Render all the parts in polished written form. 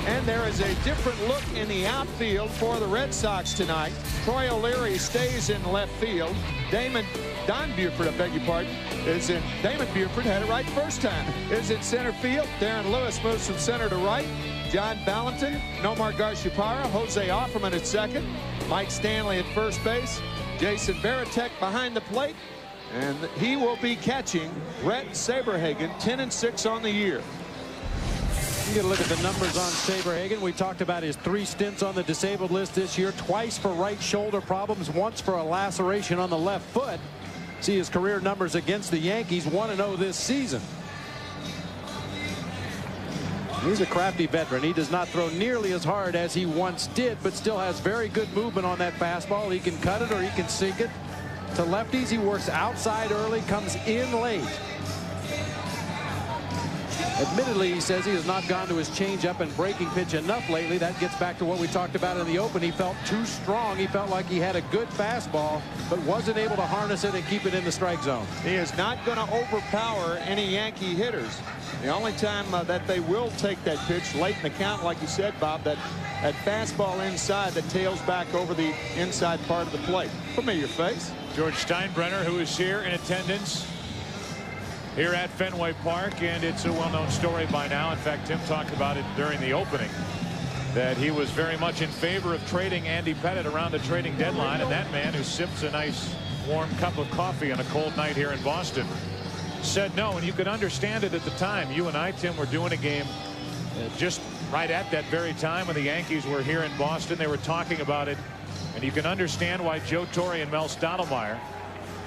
And there is a different look in the outfield for the Red Sox tonight. Troy O'Leary stays in left field. Don Buford, I beg your pardon, is in. Damon Buford had it right first time. Is in center field. Darren Lewis moves from center to right. John Valentin, Nomar Garciaparra, Jose Offerman at second. Mike Stanley at first base. Jason Varitek behind the plate. And he will be catching Brett Saberhagen, 10-6 on the year. You get a look at the numbers on Saberhagen. We talked about his 3 stints on the disabled list this year, twice for right shoulder problems, once for a laceration on the left foot. See his career numbers against the Yankees, 1-0 this season. He's a crafty veteran. He does not throw nearly as hard as he once did, but still has very good movement on that fastball. He can cut it or he can sink it to lefties. He works outside early, comes in late. Admittedly, he says he has not gone to his changeup and breaking pitch enough lately. That gets back to what we talked about in the open. He felt too strong. He felt like he had a good fastball, but wasn't able to harness it and keep it in the strike zone. He is not going to overpower any Yankee hitters. The only time that they will take that pitch late in the count, like you said, Bob, that fastball inside that tails back over the inside part of the plate. Familiar face. George Steinbrenner, who is here in attendance here at Fenway Park, and it's a well-known story by now. In fact, Tim talked about it during the opening, that he was very much in favor of trading Andy Pettitte around the trading deadline, and that man who sips a nice warm cup of coffee on a cold night here in Boston said no. And you could understand it at the time. You and I, Tim, were doing a game just right at that very time when the Yankees were here in Boston. They were talking about it, and you can understand why Joe Torre and Mel Stottlemyre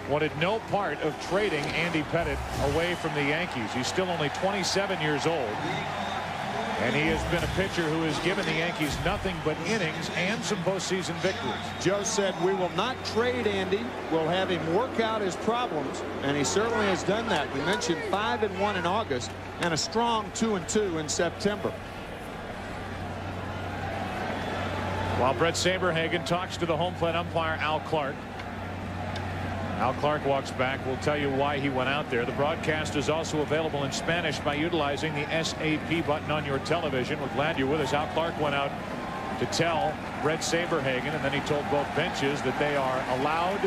wanted no part of trading Andy Pettitte away from the Yankees. He's still only 27 years old, and he has been a pitcher who has given the Yankees nothing but innings and some postseason victories. Joe said, we will not trade Andy. We'll have him work out his problems, and he certainly has done that. We mentioned 5-1 in August and a strong 2-2 in September. While Brett Saberhagen talks to the home plate umpire Al Clark. Al Clark walks back. We'll tell you why he went out there. The broadcast is also available in Spanish by utilizing the SAP button on your television. We're glad you're with us. Al Clark went out to tell Brett Saberhagen, and then he told both benches that they are allowed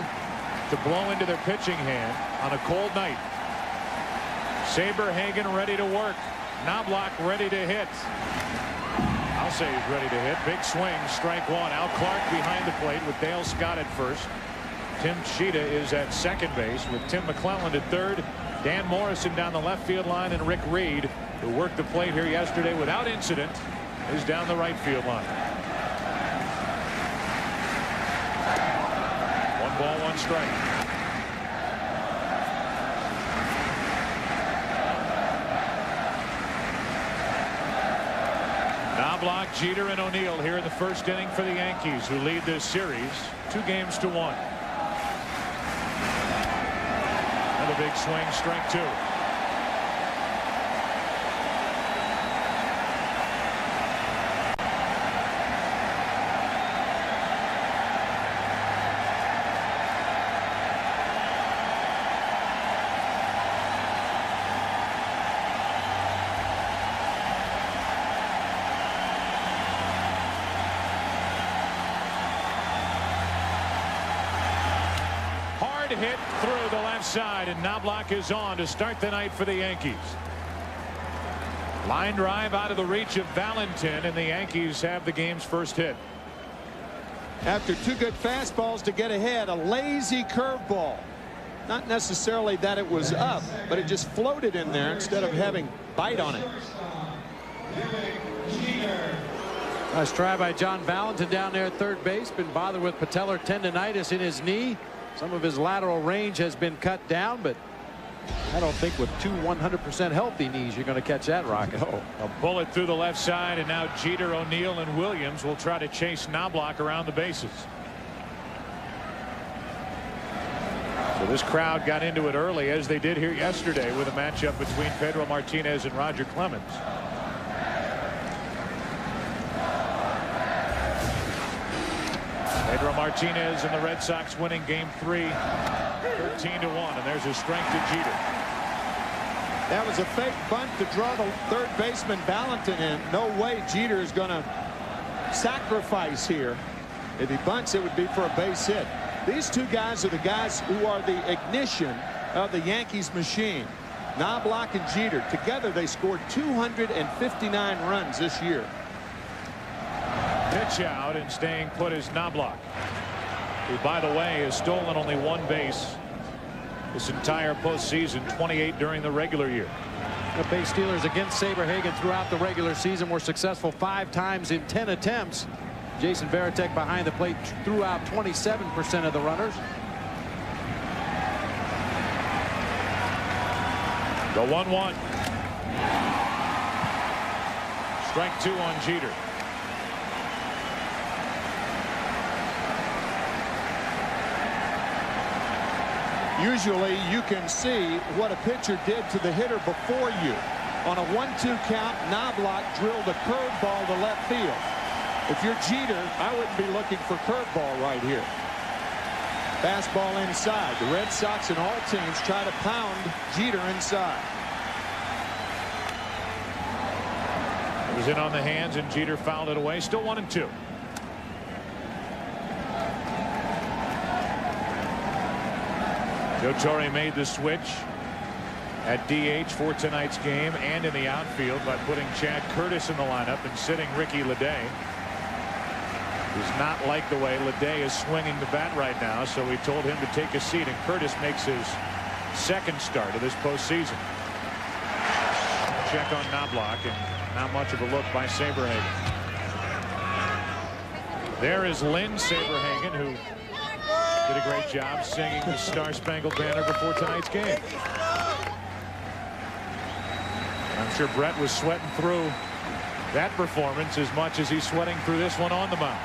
to blow into their pitching hand on a cold night. Saberhagen ready to work. Knobloch ready to hit. I'll say he's ready to hit. Big swing, strike one. Al Clark behind the plate with Dale Scott at first. Tim Cheetah is at second base with Tim McClelland at third. Dan Morrison down the left field line, and Rick Reed, who worked the plate here yesterday without incident, is down the right field line. 1 ball, 1 strike. Knobloch, Jeter, and O'Neill here in the first inning for the Yankees, who lead this series 2-1. Another big swing, strike 2. Hit through the left side, and Knobloch is on to start the night for the Yankees. Line drive out of the reach of Valentin, and the Yankees have the game's first hit. After 2 good fastballs to get ahead, a lazy curveball. Not necessarily that it was up, but it just floated in there instead of having bite on it. Nice try by John Valentin down there at third base. Been bothered with patellar tendonitis in his knee. Some of his lateral range has been cut down, but I don't think with 2 100% healthy knees you're going to catch that rocket. No. A bullet through the left side, and now Jeter, O'Neill, and Williams will try to chase Knobloch around the bases. So this crowd got into it early, as they did here yesterday with a matchup between Pedro Martinez and Roger Clemens. Pedro Martinez and the Red Sox winning game 3 13-1, and there's a strike to Jeter. That was a fake bunt to draw the third baseman Valentin in. No way Jeter is going to sacrifice here. If he bunts, it would be for a base hit. These two guys are the guys who are the ignition of the Yankees machine. Knobloch and Jeter. Together they scored 259 runs this year. Pitch out, and staying put is Knobloch, who, by the way, has stolen only one base this entire postseason, 28 during the regular year. The base stealers against Saberhagen throughout the regular season were successful 5 times in 10 attempts. Jason Varitek behind the plate threw out 27% of the runners. The 1-1. Strike 2 on Jeter. Usually you can see what a pitcher did to the hitter before you. On a 1-2 count, Knobloch drilled a curveball to left field. If you're Jeter, I wouldn't be looking for curveball right here. Fastball inside. The Red Sox and all teams try to pound Jeter inside. It was in on the hands, and Jeter fouled it away. Still 1-2. Joe Torre made the switch at DH for tonight's game and in the outfield by putting Chad Curtis in the lineup and sitting Ricky Leday. Does not like the way Leday is swinging the bat right now, so we told him to take a seat, and Curtis makes his second start of this postseason. Check on Knobloch, and not much of a look by Saberhagen. There is Lynn Saberhagen, who did a great job singing the Star-Spangled Banner before tonight's game. I'm sure Brett was sweating through that performance as much as he's sweating through this one on the mound.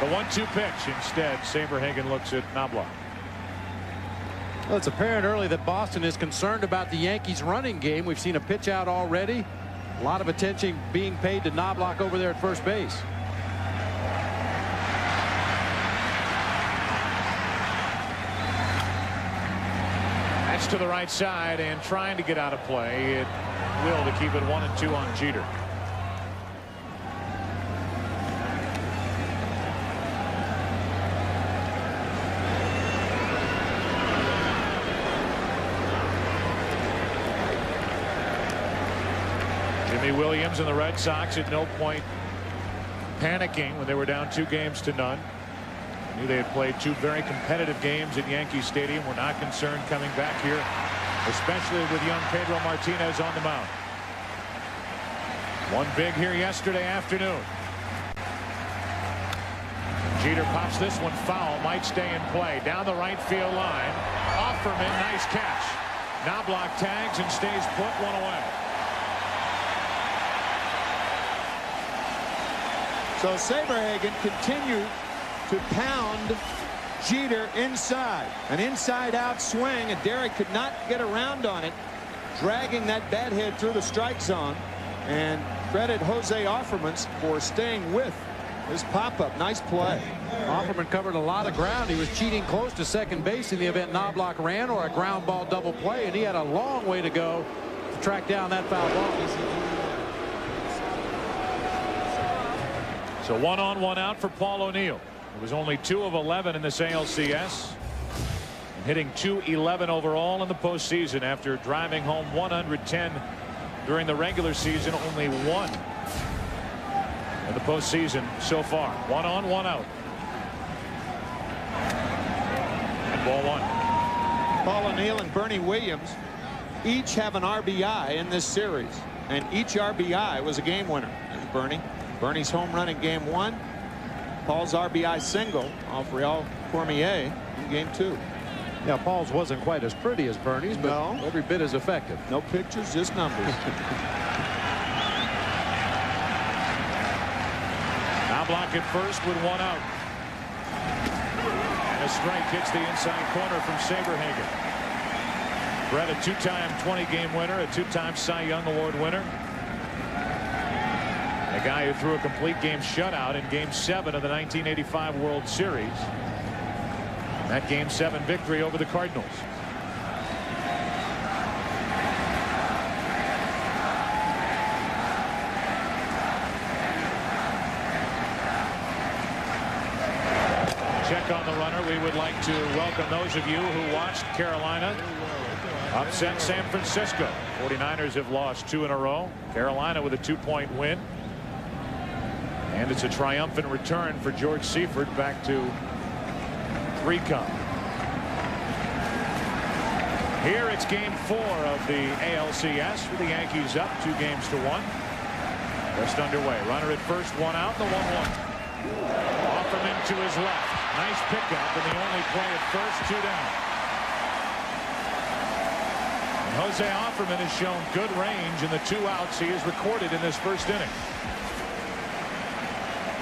The 1-2 pitch. Instead, Saberhagen looks at Knobloch. Well, it's apparent early that Boston is concerned about the Yankees running game. We've seen a pitch out already. A lot of attention being paid to Knobloch over there at first base. That's to the right side and trying to get out of play. It will to keep it 1-2 on Jeter. Jimmy Williams and the Red Sox at no point panicking when they were down 2-0. Knew they had played 2 very competitive games at Yankee Stadium. We're not concerned coming back here, especially with young Pedro Martinez on the mound. One big here yesterday afternoon. Jeter pops this one foul, might stay in play down the right field line. Offerman, nice catch. Knobloch tags and stays put, 1 away. So Saberhagen continued to pound Jeter inside. An inside-out swing, and Derek could not get around on it, dragging that bat head through the strike zone. And credit Jose Offerman for staying with his pop-up. Nice play. Offerman covered a lot of ground. He was cheating close to second base in the event Knobloch ran or a ground ball double play, and he had a long way to go to track down that foul ball. So 1 on 1 out for Paul O'Neill. It was only 2 of 11 in this ALCS, hitting .211 overall in the postseason after driving home 110 during the regular season. Only 1 in the postseason so far. 1 on 1 out. And ball 1. Paul O'Neill and Bernie Williams each have an RBI in this series, and each RBI was a game winner. There's Bernie's home run in game 1. Paul's RBI single off Real Cormier in game 2. Yeah, Paul's wasn't quite as pretty as Bernie's, but no, every bit as effective. No pictures, just numbers. Knobloch at first with 1 out. And a strike hits the inside corner from Saberhagen. Brett, a 2-time 20-game winner, a 2-time Cy Young Award winner. A guy who threw a complete game shutout in Game 7 of the 1985 World Series. That Game 7 victory over the Cardinals. Check on the runner. We would like to welcome those of you who watched Carolina upset San Francisco. 49ers have lost 2 in a row. Carolina with a 2-point win. And it's a triumphant return for George Seifert back to 3 count. Here it's game 4 of the ALCS with the Yankees up 2 games to 1. Just underway. Runner at first, 1 out, the 1-1. Offerman to his left. Nice pickup, and the only play at first, 2 down. And Jose Offerman has shown good range in the 2 outs he has recorded in this first inning.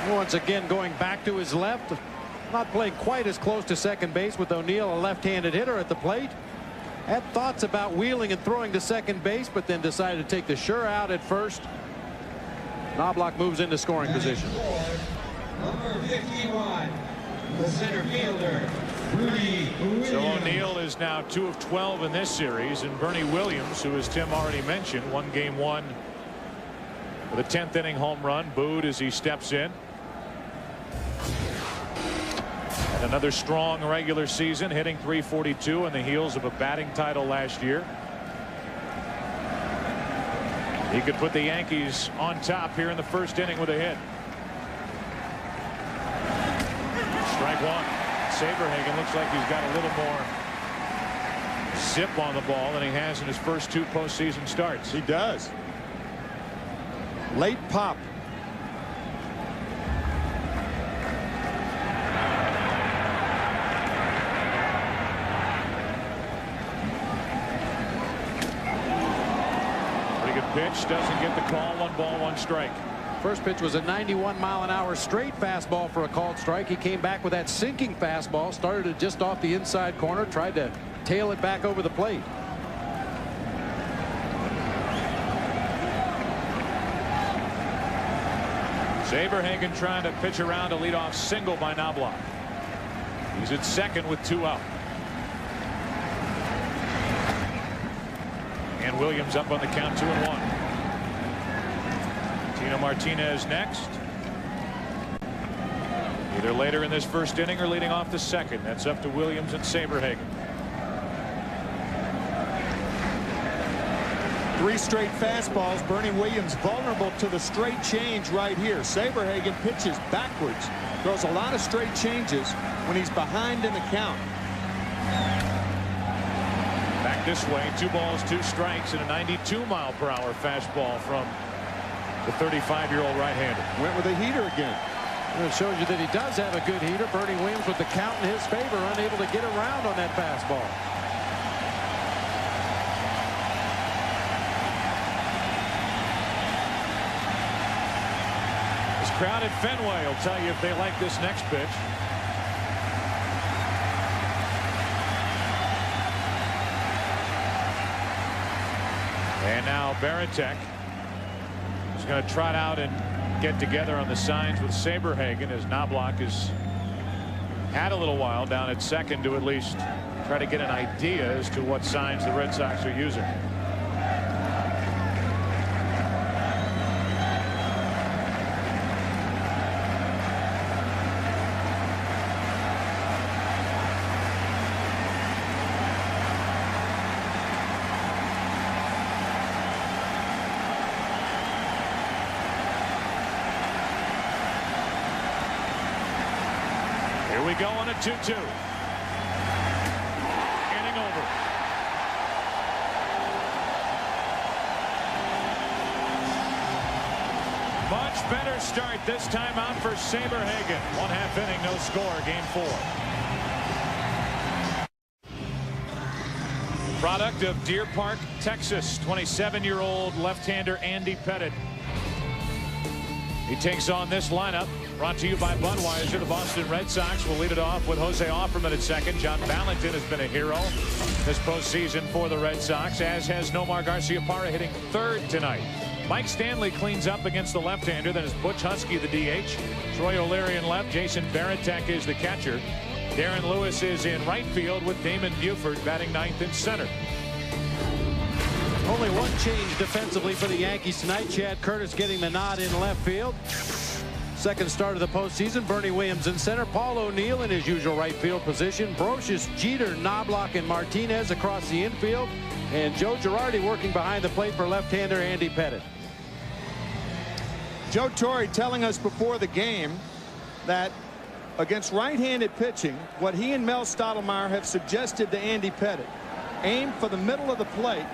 Once again going back to his left. Not playing quite as close to second base with O'Neill, a left-handed hitter at the plate. Had thoughts about wheeling and throwing to second base, but then decided to take the sure out at first. Knobloch moves into scoring position. Number 51, the center fielder, Bernie Williams. So O'Neill is now 2 of 12 in this series, and Bernie Williams, who, as Tim already mentioned, won game 1 with a 10th inning home run, booed as he steps in. And another strong regular season, hitting .342 on the heels of a batting title last year. He could put the Yankees on top here in the first inning with a hit. Strike 1. Saberhagen looks like he's got a little more zip on the ball than he has in his first 2 postseason starts. He does. Late pop. Pretty good pitch. Doesn't get the call. 1 ball, 1 strike. First pitch was a 91-mile-an-hour straight fastball for a called strike. He came back with that sinking fastball, started it just off the inside corner, tried to tail it back over the plate. Saberhagen trying to pitch around a leadoff single by Knobloch. He's at second with 2 out. And Williams up on the count, 2-1. Tino Martinez next. Either later in this first inning or leading off the second. That's up to Williams and Saberhagen. 3 straight fastballs. Bernie Williams vulnerable to the straight change right here. Saberhagen pitches backwards. Throws a lot of straight changes when he's behind in the count. Back this way, 2 balls, 2 strikes, and a 92-mile-per-hour fastball from the 35-year-old right-hander. Went with a heater again. And it shows you that he does have a good heater. Bernie Williams with the count in his favor, unable to get around on that fastball. This crowd at Fenway will tell you if they like this next pitch. And now Baratek is going to trot out and get together on the signs with Saberhagen, as Knobloch has had a little while down at second to at least try to get an idea as to what signs the Red Sox are using. Here we go on a 2-2. Inning over. Much better start this time out for Saberhagen. 1/2 inning, no score, game 4. Product of Deer Park, Texas. 27-year-old left-hander Andy Pettit. He takes on this lineup. Brought to you by Budweiser. The Boston Red Sox will lead it off with Jose Offerman at second. John Valentin has been a hero this postseason for the Red Sox, as has Nomar Garciaparra hitting third tonight. Mike Stanley cleans up against the left-hander. Then is Butch Husky the DH. Troy O'Leary in left. Jason Baratek is the catcher. Darren Lewis is in right field with Damon Buford batting ninth in center. Only 1 change defensively for the Yankees tonight. Chad Curtis getting the nod in left field. Second start of the postseason. Bernie Williams in center. Paul O'Neill in his usual right field position. Brocious, Jeter, Knobloch, and Martinez across the infield. And Joe Girardi working behind the plate for left-hander Andy Pettitte. Joe Torre telling us before the game that against right-handed pitching, what he and Mel Stottlemyre have suggested to Andy Pettitte, aim for the middle of the plate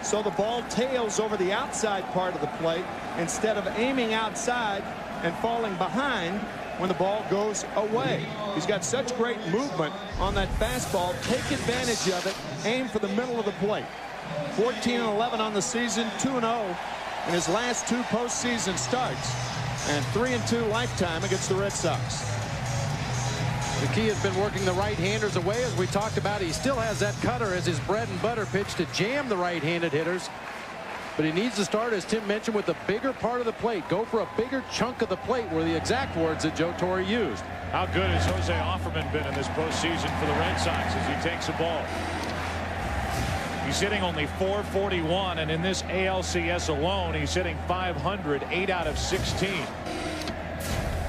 so the ball tails over the outside part of the plate instead of aiming outside and falling behind when the ball goes away. He's got such great movement on that fastball. Take advantage of it. Aim for the middle of the plate. 14-11 on the season, 2-0 in his last 2 postseason starts, and 3-2 lifetime against the Red Sox. The key has been working the right-handers away, as we talked about. He still has that cutter as his bread and butter pitch to jam the right-handed hitters. But he needs to start, as Tim mentioned, with the bigger part of the plate. Go for a bigger chunk of the plate, were the exact words that Joe Torre used. How good has Jose Offerman been in this postseason for the Red Sox as he takes a ball? He's hitting only .441, and in this ALCS alone, he's hitting .500, 8 out of 16.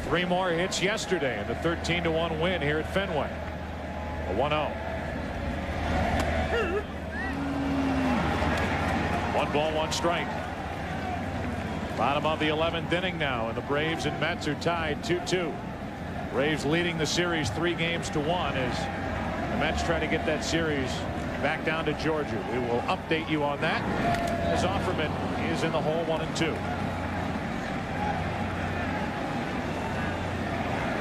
3 more hits yesterday in the 13-1 win here at Fenway. A 1-0. 1 ball, 1 strike. Bottom of the 11th inning now, and the Braves and Mets are tied 2-2. Braves leading the series 3-1 as the Mets try to get that series back down to Georgia. We will update you on that as Offerman is in the hole 1-2.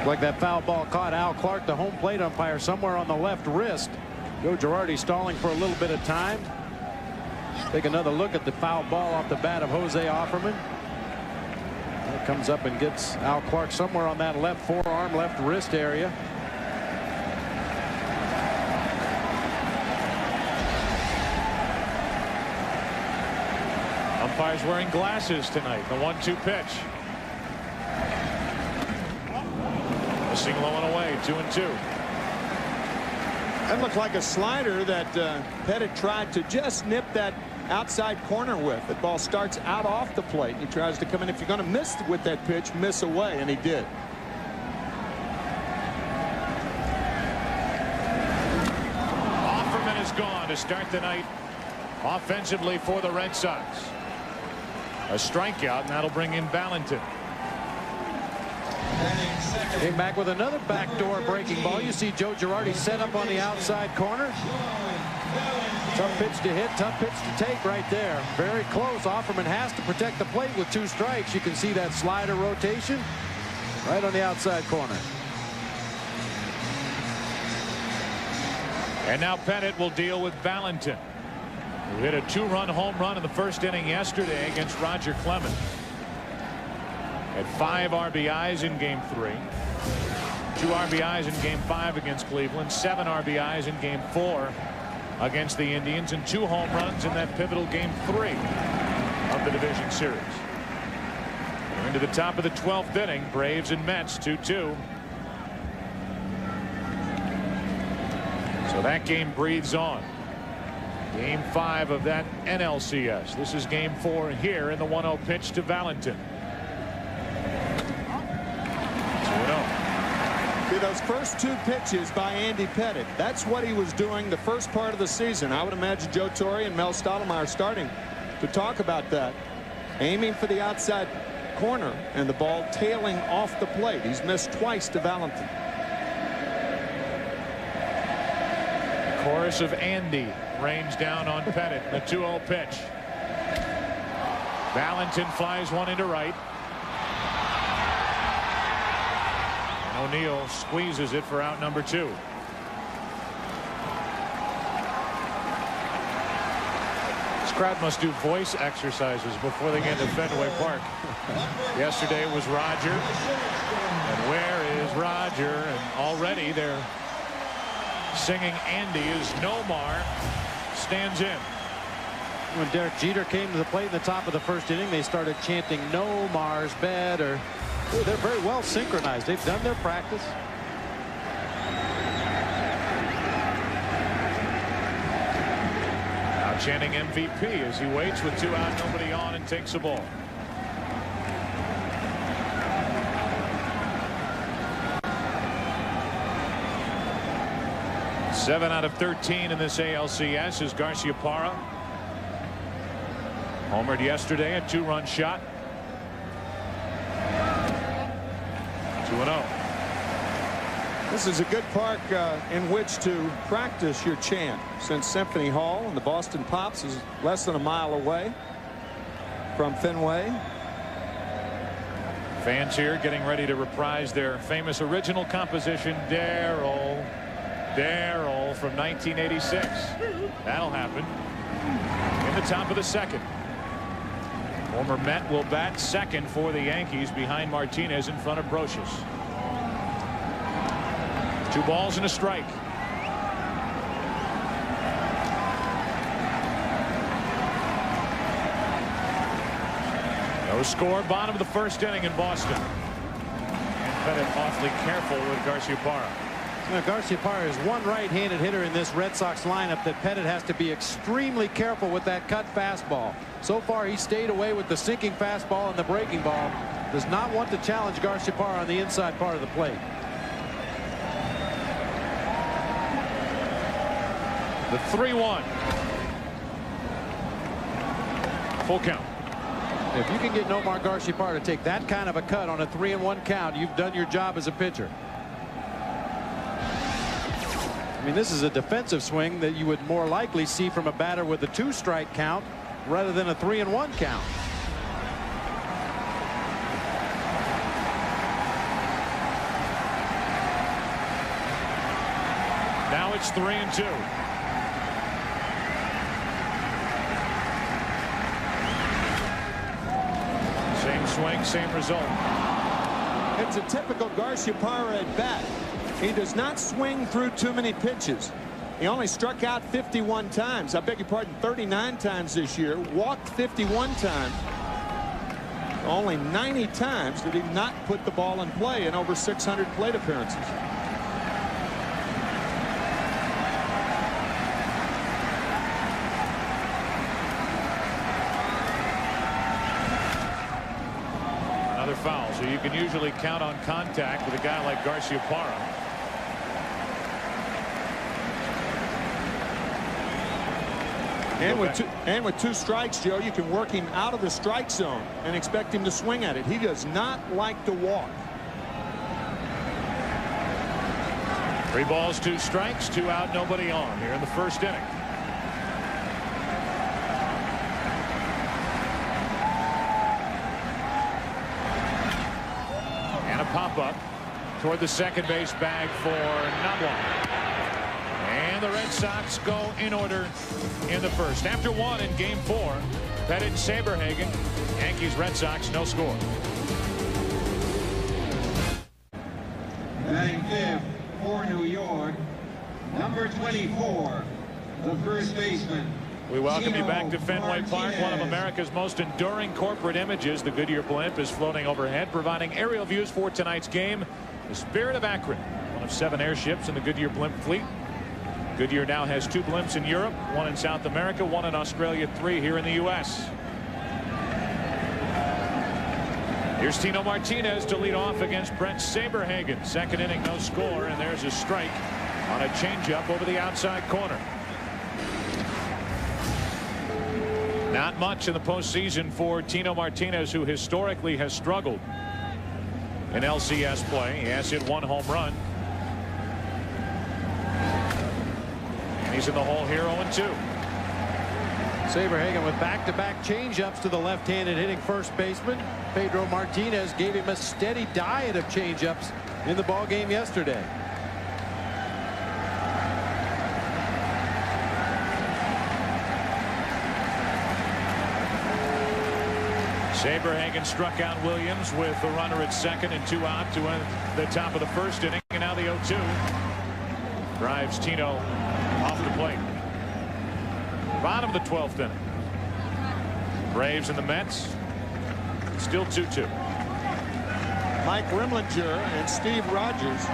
Like that foul ball caught Al Clark, the home plate umpire, somewhere on the left wrist. Joe Girardi stalling for a little bit of time. Take another look at the foul ball off the bat of Jose Offerman. It comes up and gets Al Clark somewhere on that left forearm, left wrist area. Umpire's wearing glasses tonight. The 1-2 pitch. Missing low and away, 2-2. That looked like a slider that Pettitte tried to just nip that outside corner with. The ball starts out off the plate. He tries to come in. If you're going to miss with that pitch, miss away, and he did. Offerman is gone to start the night offensively for the Red Sox. A strikeout, and that'll bring in Valentin. Came back with another backdoor breaking ball. You see Joe Girardi set up on the outside corner. Tough pitch to hit, tough pitch to take right there. Very close. Offerman has to protect the plate with 2 strikes. You can see that slider rotation right on the outside corner. And now Pettitte will deal with Valentin, who hit a 2-run home run in the first inning yesterday against Roger Clemens. Had 5 RBIs in Game 3. 2 RBIs in Game 5 against Cleveland. 7 RBIs in Game 4 against the Indians. And 2 home runs in that pivotal Game 3 of the division series. We're into the top of the 12th inning. Braves and Mets 2-2. So that game breathes on. Game 5 of that NLCS. This is Game 4 here in the 1-0 pitch to Valentin. 2-0. See, those first 2 pitches by Andy Pettitte, that's what he was doing the first part of the season. I would imagine Joe Torre and Mel Stottlemyre starting to talk about that. Aiming for the outside corner and the ball tailing off the plate. He's missed twice to Valentin. Chorus of Andy rains down on Pettitte. The 2-0 pitch. Valentin flies one into right. And O'Neill squeezes it for out number 2. This crowd must do voice exercises before they get into Fenway Park. Yesterday was Roger. And where is Roger? And already they're singing Andy as Nomar stands in. When Derek Jeter came to the plate in the top of the first inning, they started chanting Nomar's better. They're very well synchronized. They've done their practice. Now chanting MVP as he waits with 2 out, nobody on, and takes the ball. 7 out of 13 in this ALCS is Garciaparra. Homered yesterday, a 2-run shot. 2-0. This is a good park in which to practice your chant, since Symphony Hall and the Boston Pops is less than a mile away from Fenway. Fans here getting ready to reprise their famous original composition, Darryl, Darryl, from 1986. That'll happen in the top of the second. Former Met will bat second for the Yankees behind Martinez in front of Brocious. 2 balls and a strike. No score, bottom of the first inning in Boston. And Pettit awfully careful with Garciaparra. Now, Garciaparra is one right-handed hitter in this Red Sox lineup that Pettit has to be extremely careful with that cut fastball. So far, he stayed away with the sinking fastball and the breaking ball. Does not want to challenge Garciaparra on the inside part of the plate. The 3-1. Full count. If you can get Nomar Garciaparra to take that kind of a cut on a 3-1 count, you've done your job as a pitcher. I mean, this is a defensive swing that you would more likely see from a batter with a 2-strike count rather than a 3-1 count. Now it's 3-2. Same swing, same result. It's a typical Garciaparra at bat. He does not swing through too many pitches. He only struck out 51 times. I beg your pardon, 39 times this year. Walked 51 times. Only 90 times did he not put the ball in play in over 600 plate appearances. Another foul, so you can usually count on contact with a guy like Garciaparra. And with 2 strikes, Joe, you can work him out of the strike zone and expect him to swing at it. He does not like to walk. 3 balls, 2 strikes, 2 out, nobody on here in the first inning. And a pop-up toward the second base bag for Knobloch. And the Red Sox go in order in the first. After 1 in Game 4, Pettit and Saberhagen. Yankees, Red Sox, no score. Batting 5th for New York, number 24, the first baseman. We welcome you back to Fenway Park, one of America's most enduring corporate images. The Goodyear blimp is floating overhead, providing aerial views for tonight's game. The Spirit of Akron, one of 7 airships in the Goodyear blimp fleet. Goodyear now has 2 blimps in Europe, 1 in South America, 1 in Australia, 3 here in the U.S. Here's Tino Martinez to lead off against Brent Saberhagen. Second inning, no score, and there's a strike on a changeup over the outside corner. Not much in the postseason for Tino Martinez, who historically has struggled in LCS play. He has hit 1 home run. He's in the hole here, 0-2. Saberhagen with back-to-back changeups to the left-handed hitting first baseman. Pedro Martinez gave him a steady diet of changeups in the ball game yesterday. Saberhagen struck out Williams with the runner at second and 2 out to end the top of the first inning, and now the 0-2 drives Tino off the plate. Bottom of the 12th inning. Braves and the Mets still 2-2. Mike Rimlinger and Steve Rogers.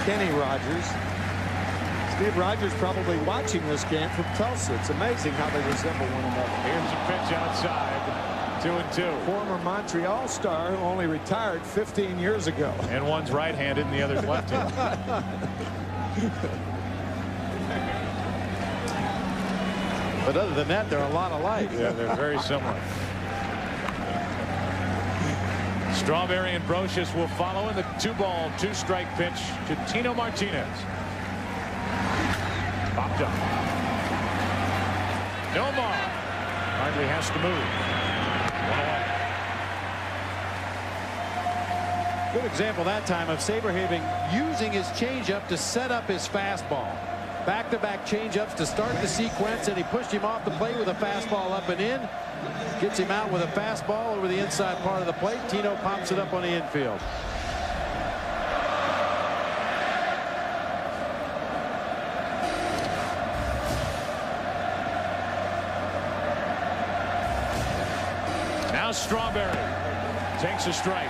Kenny Rogers. Steve Rogers probably watching this game from Tulsa. It's amazing how they resemble one another. Here's a pitch outside. 2-2. Former Montreal star who only retired 15 years ago. And one's right-handed and the other's left-handed. But other than that, they're a lot alike. Yeah, they're very similar. Strawberry and Brocious will follow in the 2-ball, 2-strike pitch to Tino Martinez. Popped up. Nomar hardly has to move. 1 away. Good example that time of Saberhagen using his changeup to set up his fastball. Back-to-back changeups to start the sequence, and he pushed him off the plate with a fastball up and in. Gets him out with a fastball over the inside part of the plate. Tino pops it up on the infield. Now Strawberry takes a strike.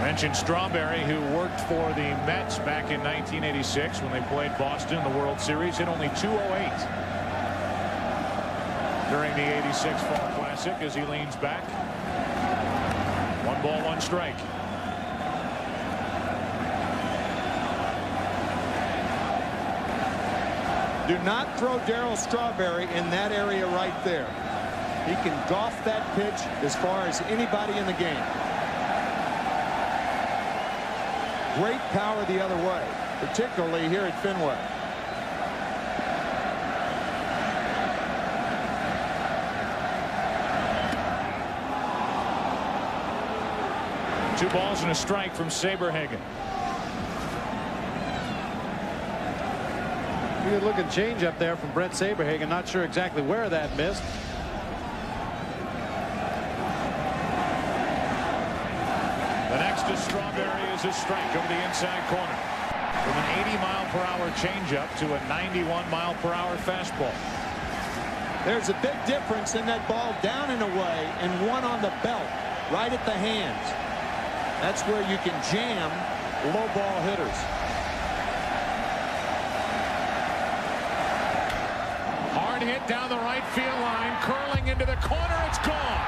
Mentioned Strawberry, who worked for the Mets back in 1986 when they played Boston in the World Series, hit only .208 during the '86 Fall Classic as he leans back. 1 ball, 1 strike. Do not throw Darryl Strawberry in that area right there. He can golf that pitch as far as anybody in the game. Great power the other way, particularly here at Fenway. Two balls and a strike from Saberhagen. Good looking change up there from Brent Saberhagen. Not sure exactly where that missed. The next to Strawberry is a strike over the inside corner. From an 80-mile-per-hour changeup to a 91-mile-per-hour fastball. There's a big difference in that ball down and away and one on the belt, right at the hands. That's where you can jam low ball hitters. Hard hit down the right field line, curling into the corner. It's gone.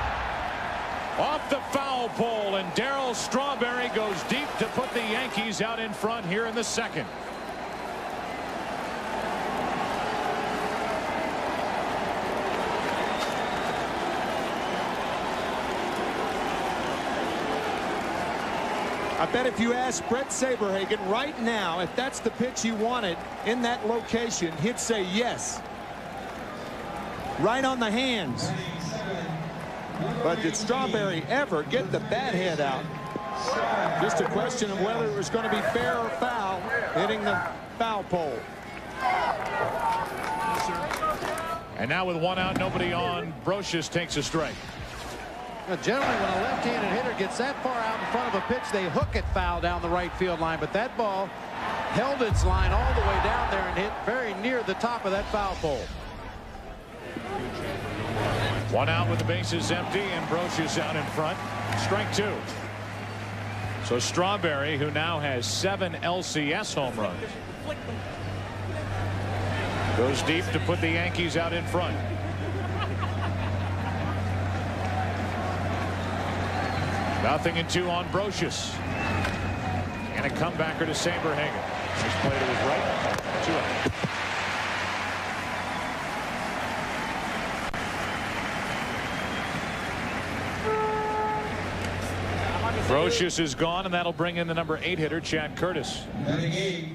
Off the foul pole, and Darryl Strawberry goes deep to put the Yankees out in front here in the second. I bet if you ask Brett Saberhagen right now if that's the pitch he wanted in that location, he'd say yes. Right on the hands. But did Strawberry ever get the bat head out? Just a question of whether it was going to be fair or foul, hitting the foul pole. And now with one out, nobody on, Brocious takes a strike. Now, generally, when a left-handed hitter gets that far out in front of a pitch, they hook it foul down the right field line. But that ball held its line all the way down there and hit very near the top of that foul pole. One out with the bases empty, and Brocious out in front. Strike two. So Strawberry, who now has 7 LCS home runs, goes deep to put the Yankees out in front. Nothing in 2 on Brocious. And a comebacker to Saberhagen. Nice play to his right. 2 out. Brocious is gone, and that'll bring in the number 8 hitter, Chad Curtis. We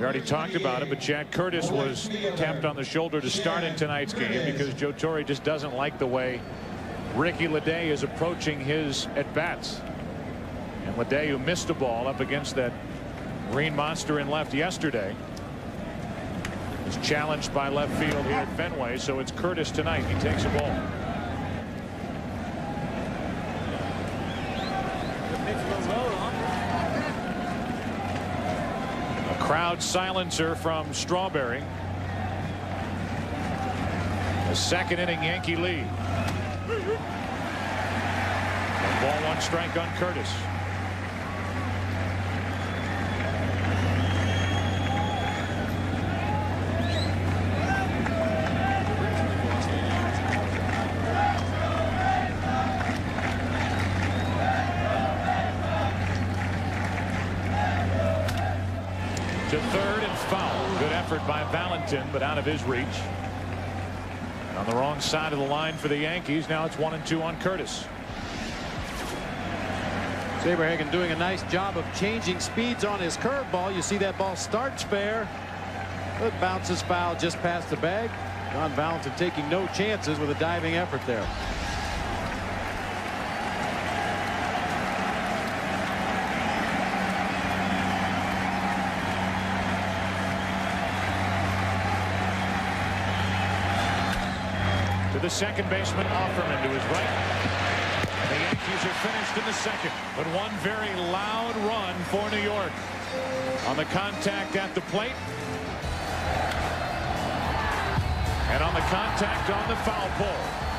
already talked about it, but Chad Curtis was tapped on the shoulder to start in tonight's game because Joe Torre just doesn't like the way Ricky Leday is approaching his at-bats. And Leday, who missed a ball up against that green monster in left yesterday, is challenged by left field here at Fenway, so it's Curtis tonight. He takes a ball. A crowd silencer from Strawberry. A second inning Yankee lead. 1 ball, 1 strike on Curtis. by Valentin, but out of his reach. On the wrong side of the line for the Yankees. Now it's 1-2 on Curtis. Saberhagen doing a nice job of changing speeds on his curveball. You see that ball starts fair, but bounces foul just past the bag. John Valentin taking no chances with a diving effort there. To the second baseman, Offerman to his right. And the Yankees are finished in the second, but one very loud run for New York. On the contact at the plate. And on the contact on the foul pole.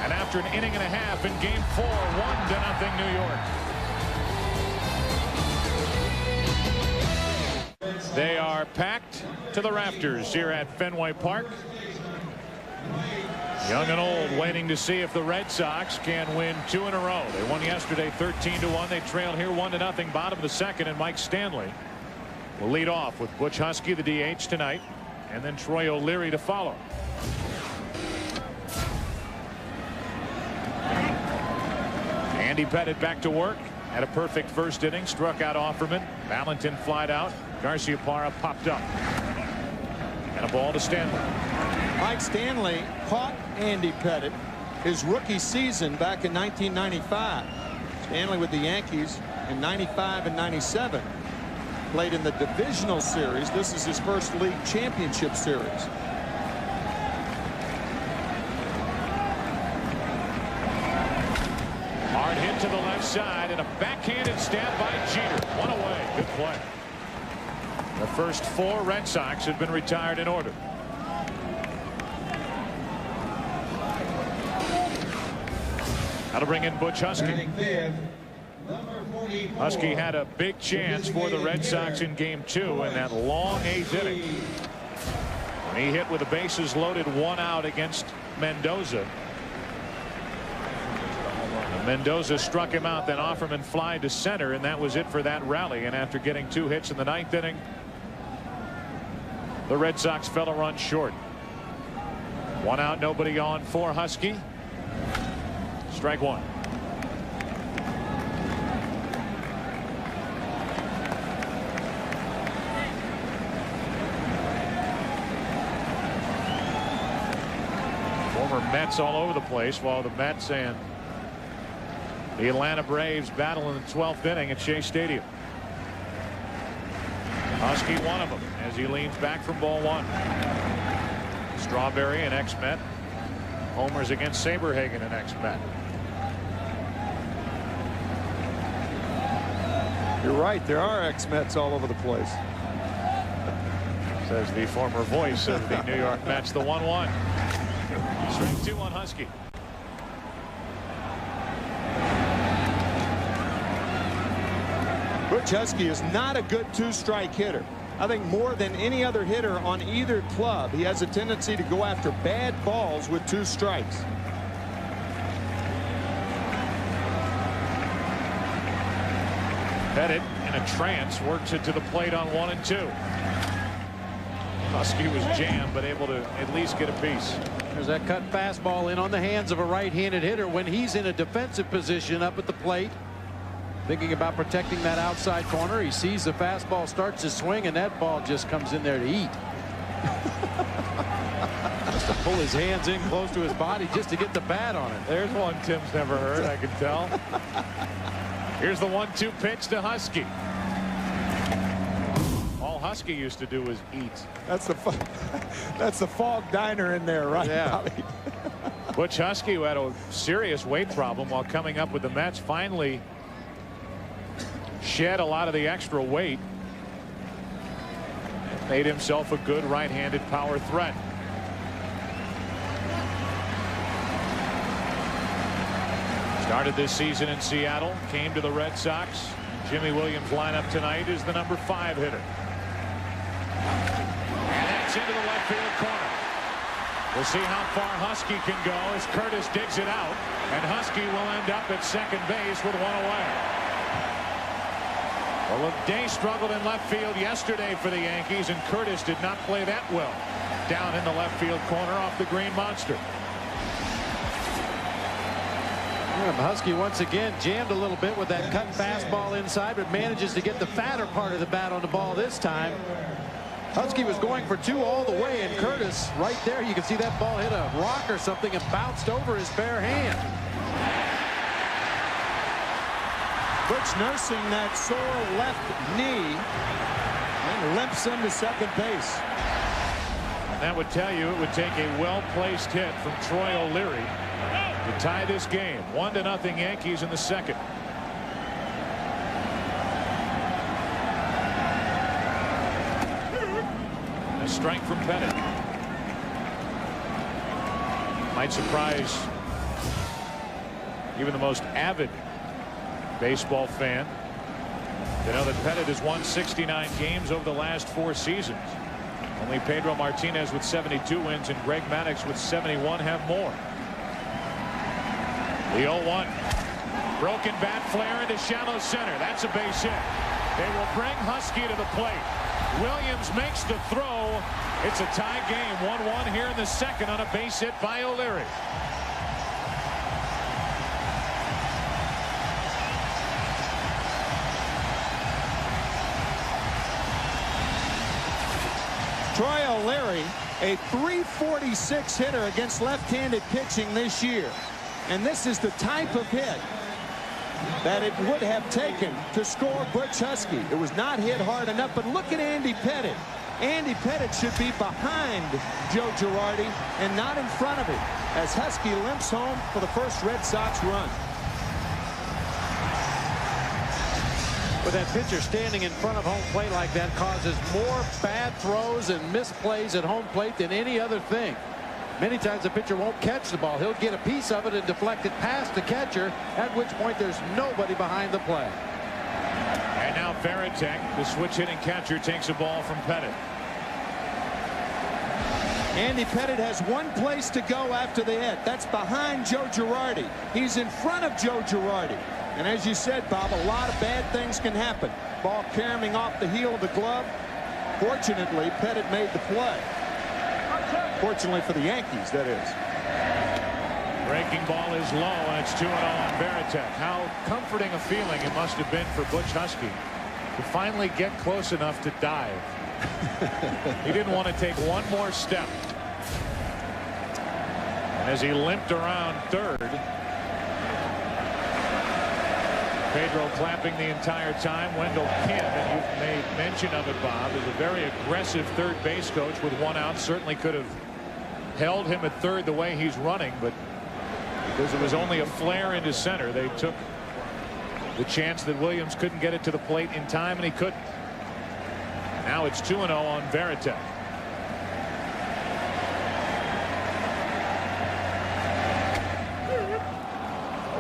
And after an inning and a half in game 4, 1-0 New York. They are packed to the rafters here at Fenway Park. Young and old waiting to see if the Red Sox can win 2 in a row. They won yesterday 13-1. They trailed here 1-0 bottom of the second, and Mike Stanley will lead off with Butch Husky, the DH, tonight, and then Troy O'Leary to follow. Andy Pettit back to work. Had a perfect first inning. Struck out Offerman. Valentin flied out. Garciaparra popped up. And a ball to Stanley. Mike Stanley caught Andy Pettit his rookie season back in 1995. Stanley with the Yankees in 95 and 97. Played in the divisional series. This is his first league championship series. Hard hit to the left side and a backhanded stab by Jeter. One away. Good play. The first 4 Red Sox have been retired in order. Now to bring in Butch Husky. Husky had a big chance for the Red Sox in game 2 in that long 8th inning. When he hit with the bases loaded, 1 out against Mendoza. And Mendoza struck him out, then Offerman flied to center, and that was it for that rally. And after getting 2 hits in the 9th inning, the Red Sox fell a run short. 1 out, nobody on for Husky. Strike 1. Former Mets all over the place, while the Mets and the Atlanta Braves battle in the 12th inning at Shea Stadium. Husky one of them as he leans back from ball 1. Strawberry, an ex-Met. Homers against Saberhagen, an ex-Met. You're right. There are ex-Mets all over the place. Says the former voice of the New York Mets. The 1-1. Strike 2 on Husky. Butch Husky is not a good 2-strike hitter. I think more than any other hitter on either club, he has a tendency to go after bad balls with 2 strikes. Pettit in a trance works it to the plate on 1 and 2. Husky was jammed, but able to at least get a piece. There's that cut fastball in on the hands of a right-handed hitter when he's in a defensive position up at the plate, thinking about protecting that outside corner. He sees the fastball starts to swing, and that ball just comes in there to eat. Just to pull his hands in close to his body just to get the bat on it. There's one Tim's never heard, I can tell. Here's the 1-2 pitch to Husky. All Husky used to do was eat. That's the Fog Diner in there, right? Yeah. Bobby? Butch Husky, who had a serious weight problem while coming up with the Mets, finally shed a lot of the extra weight. Made himself a good right-handed power threat. Started this season in Seattle, came to the Red Sox. Jimmy Williams' lineup tonight is the number 5 hitter. And that's into the left field corner. We'll see how far Husky can go as Curtis digs it out, and Husky will end up at second base with 1 away. Well, Day struggled in left field yesterday for the Yankees, and Curtis did not play that well. down in the left field corner off the green monster. Husky once again jammed a little bit with that cut fastball inside, but manages to get the fatter part of the bat on the ball this time. Husky was going for 2 all the way, and Curtis right there, you can see that ball hit a rock or something and bounced over his bare hand. Butch nursing that sore left knee and limps into second base. And that would tell you it would take a well-placed hit from Troy O'Leary to tie this game. 1-0 Yankees in the second. A strike from Pettit. Might surprise even the most avid baseball fan to know that Pettit has won 69 games over the last 4 seasons. Only Pedro Martinez with 72 wins and Greg Maddux with 71 have more. The 0-1. Broken bat flare into shallow center. That's a base hit. They will bring Husky to the plate. Williams makes the throw. It's a tie game. 1-1 here in the second on a base hit by O'Leary. Troy O'Leary, a .346 hitter against left-handed pitching this year. And this is the type of hit that it would have taken to score Butch Husky. It was not hit hard enough, but look at Andy Pettit. Andy Pettit should be behind Joe Girardi and not in front of him as Husky limps home for the first Red Sox run. With that pitcher standing in front of home plate like that causes more bad throws and misplays at home plate than any other thing. Many times the pitcher won't catch the ball. He'll get a piece of it and deflect it past the catcher, at which point there's nobody behind the play. And now Veritek, the switch hitting catcher, takes a ball from Pettit. Andy Pettit has one place to go after the hit. That's behind Joe Girardi. He's in front of Joe Girardi. And as you said, Bob, a lot of bad things can happen. Ball caroming off the heel of the glove. Fortunately, Pettit made the play. Fortunately for the Yankees, that is. Breaking ball is low, and it's 2-0 on Veritek. How comforting a feeling it must have been for Butch Husky to finally get close enough to dive. He didn't want to take one more step. And as he limped around third, Pedro clapping the entire time. Wendell Kim, and you've made mention of it, Bob, is a very aggressive third base coach with 1 out. Certainly could have held him at third the way he's running, but because it was only a flare into center, they took the chance that Williams couldn't get it to the plate in time, and he couldn't. Now it's 2-0 on Veritek.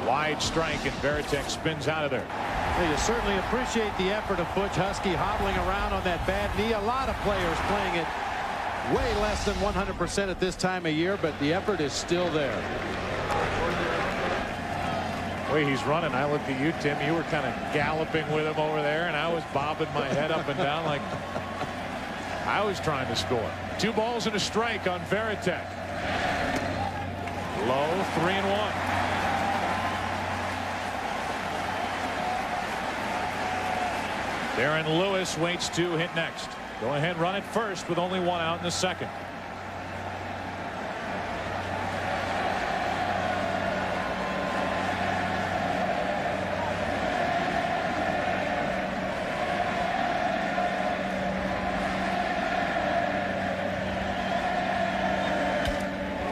A wide strike, and Veritek spins out of there. Well, you certainly appreciate the effort of Butch Husky hobbling around on that bad knee. A lot of players playing it way less than 100% at this time of year, but the effort is still there. The way he's running, I looked at you, Tim. You were kind of galloping with him over there, and I was bobbing my head up and down like I was trying to score. 2 balls and a strike on Veritek. Low, 3-1. Darren Lewis waits to hit next. Go ahead, run it first with only 1 out in the second.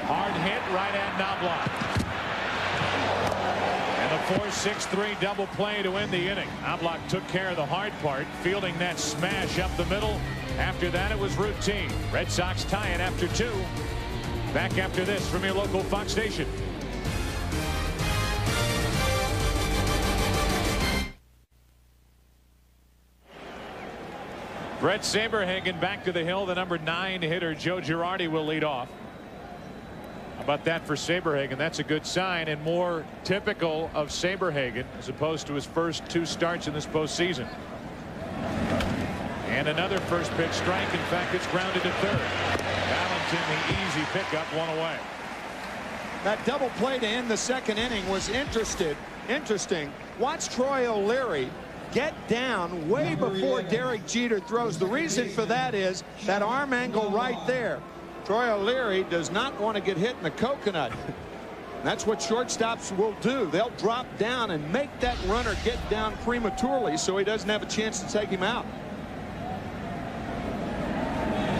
Hard hit right at Knobloch. And a 4-6-3 double play to end the inning. Knobloch took care of the hard part, fielding that smash up the middle. After that, it was routine. Red Sox tie it after 2. Back after this from your local Fox station. Brett Saberhagen back to the hill. The number 9 hitter Joe Girardi will lead off. How about that for Saberhagen? That's a good sign and more typical of Saberhagen as opposed to his first 2 starts in this postseason. And another first pitch strike. In fact, it's grounded to third. Allen in the easy pickup, one away. That double play to end the second inning was interesting. Watch Troy O'Leary get down way before Derek Jeter throws. The reason for that is that arm angle right there. Troy O'Leary does not want to get hit in the coconut. That's what shortstops will do. They'll drop down and make that runner get down prematurely so he doesn't have a chance to take him out.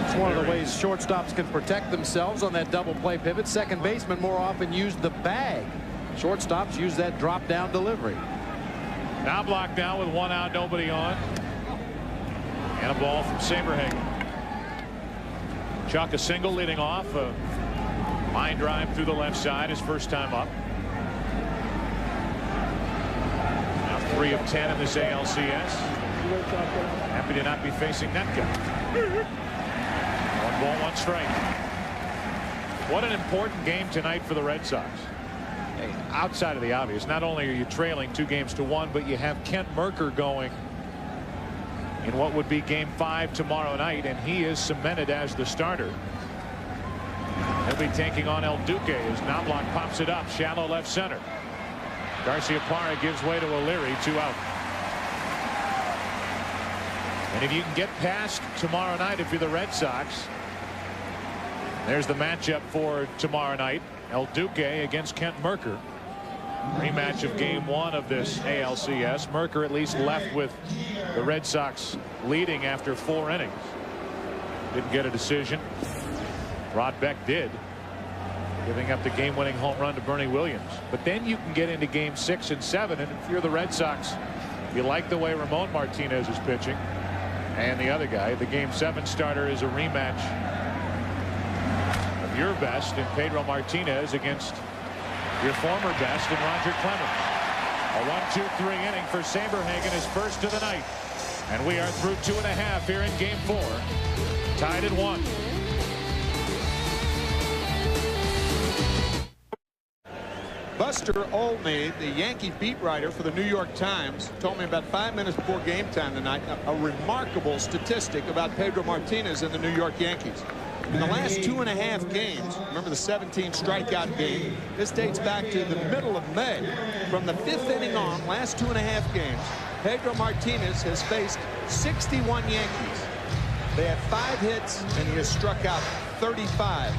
It's one of the ways shortstops can protect themselves on that double play pivot. Second baseman more often use the bag. Shortstops use that drop down delivery. Knobloch now with one out, nobody on. And a ball from Saberhagen. Chuck a single leading off. A line drive through the left side, his first time up. Now 3 of 10 in this ALCS. Happy to not be facing that guy. 1 ball, 1 strike. What an important game tonight for the Red Sox. Hey, outside of the obvious, not only are you trailing 2-1, but you have Kent Mercker going in what would be game 5 tomorrow night, and he is cemented as the starter. He'll be taking on El Duque as Knobloch pops it up, shallow left center. Garciaparra gives way to O'Leary, 2 out. And if you can get past tomorrow night, if you're the Red Sox, there's the matchup for tomorrow night. El Duque against Kent Mercker. Rematch of game 1 of this ALCS. Mercker at least left with the Red Sox leading after 4 innings. Didn't get a decision. Rod Beck did, giving up the game-winning home run to Bernie Williams. But then you can get into game 6 and 7, and if you're the Red Sox, you like the way Ramon Martinez is pitching, and the other guy, the game 7 starter, is a rematch of your best in Pedro Martinez against your former best in Roger Clemens. A 1-2-3 inning for Saberhagen, his first of the night, and we are through 2.5 here in game 4, tied at 1. Buster Olney, the Yankee beat writer for the New York Times, told me about 5 minutes before game time tonight a remarkable statistic about Pedro Martinez and the New York Yankees. In the last 2.5 games, remember the 17 strikeout game, this dates back to the middle of May. From the 5th inning on, last 2.5 games, Pedro Martinez has faced 61 Yankees. They have 5 hits, and he has struck out 35,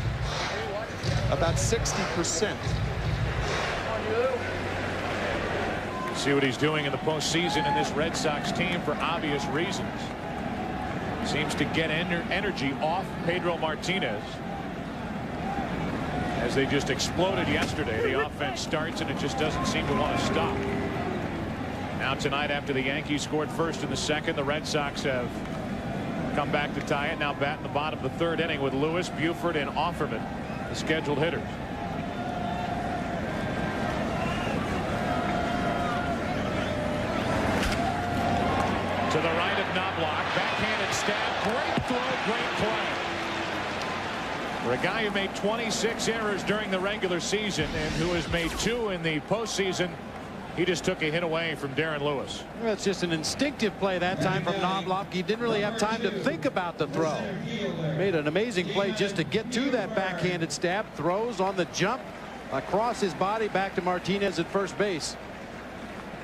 about 60%. See what he's doing in the postseason in this Red Sox team for obvious reasons. Seems to get energy off Pedro Martinez. As they just exploded yesterday, the offense starts and it just doesn't seem to want to stop. Now tonight, after the Yankees scored first in the second, the Red Sox have come back to tie it. Now batting the bottom of the 3rd inning with Lewis, Buford, and Offerman, the scheduled hitters. To the right of Knobloch, backhanded stab, great throw, great play. For a guy who made 26 errors during the regular season and who has made 2 in the postseason, he just took a hit away from Darren Lewis. Well, it's just an instinctive play that time from Knobloch. He didn't really have time to think about the throw. Made an amazing play just to get to that backhanded stab. Throws on the jump across his body back to Martinez at first base.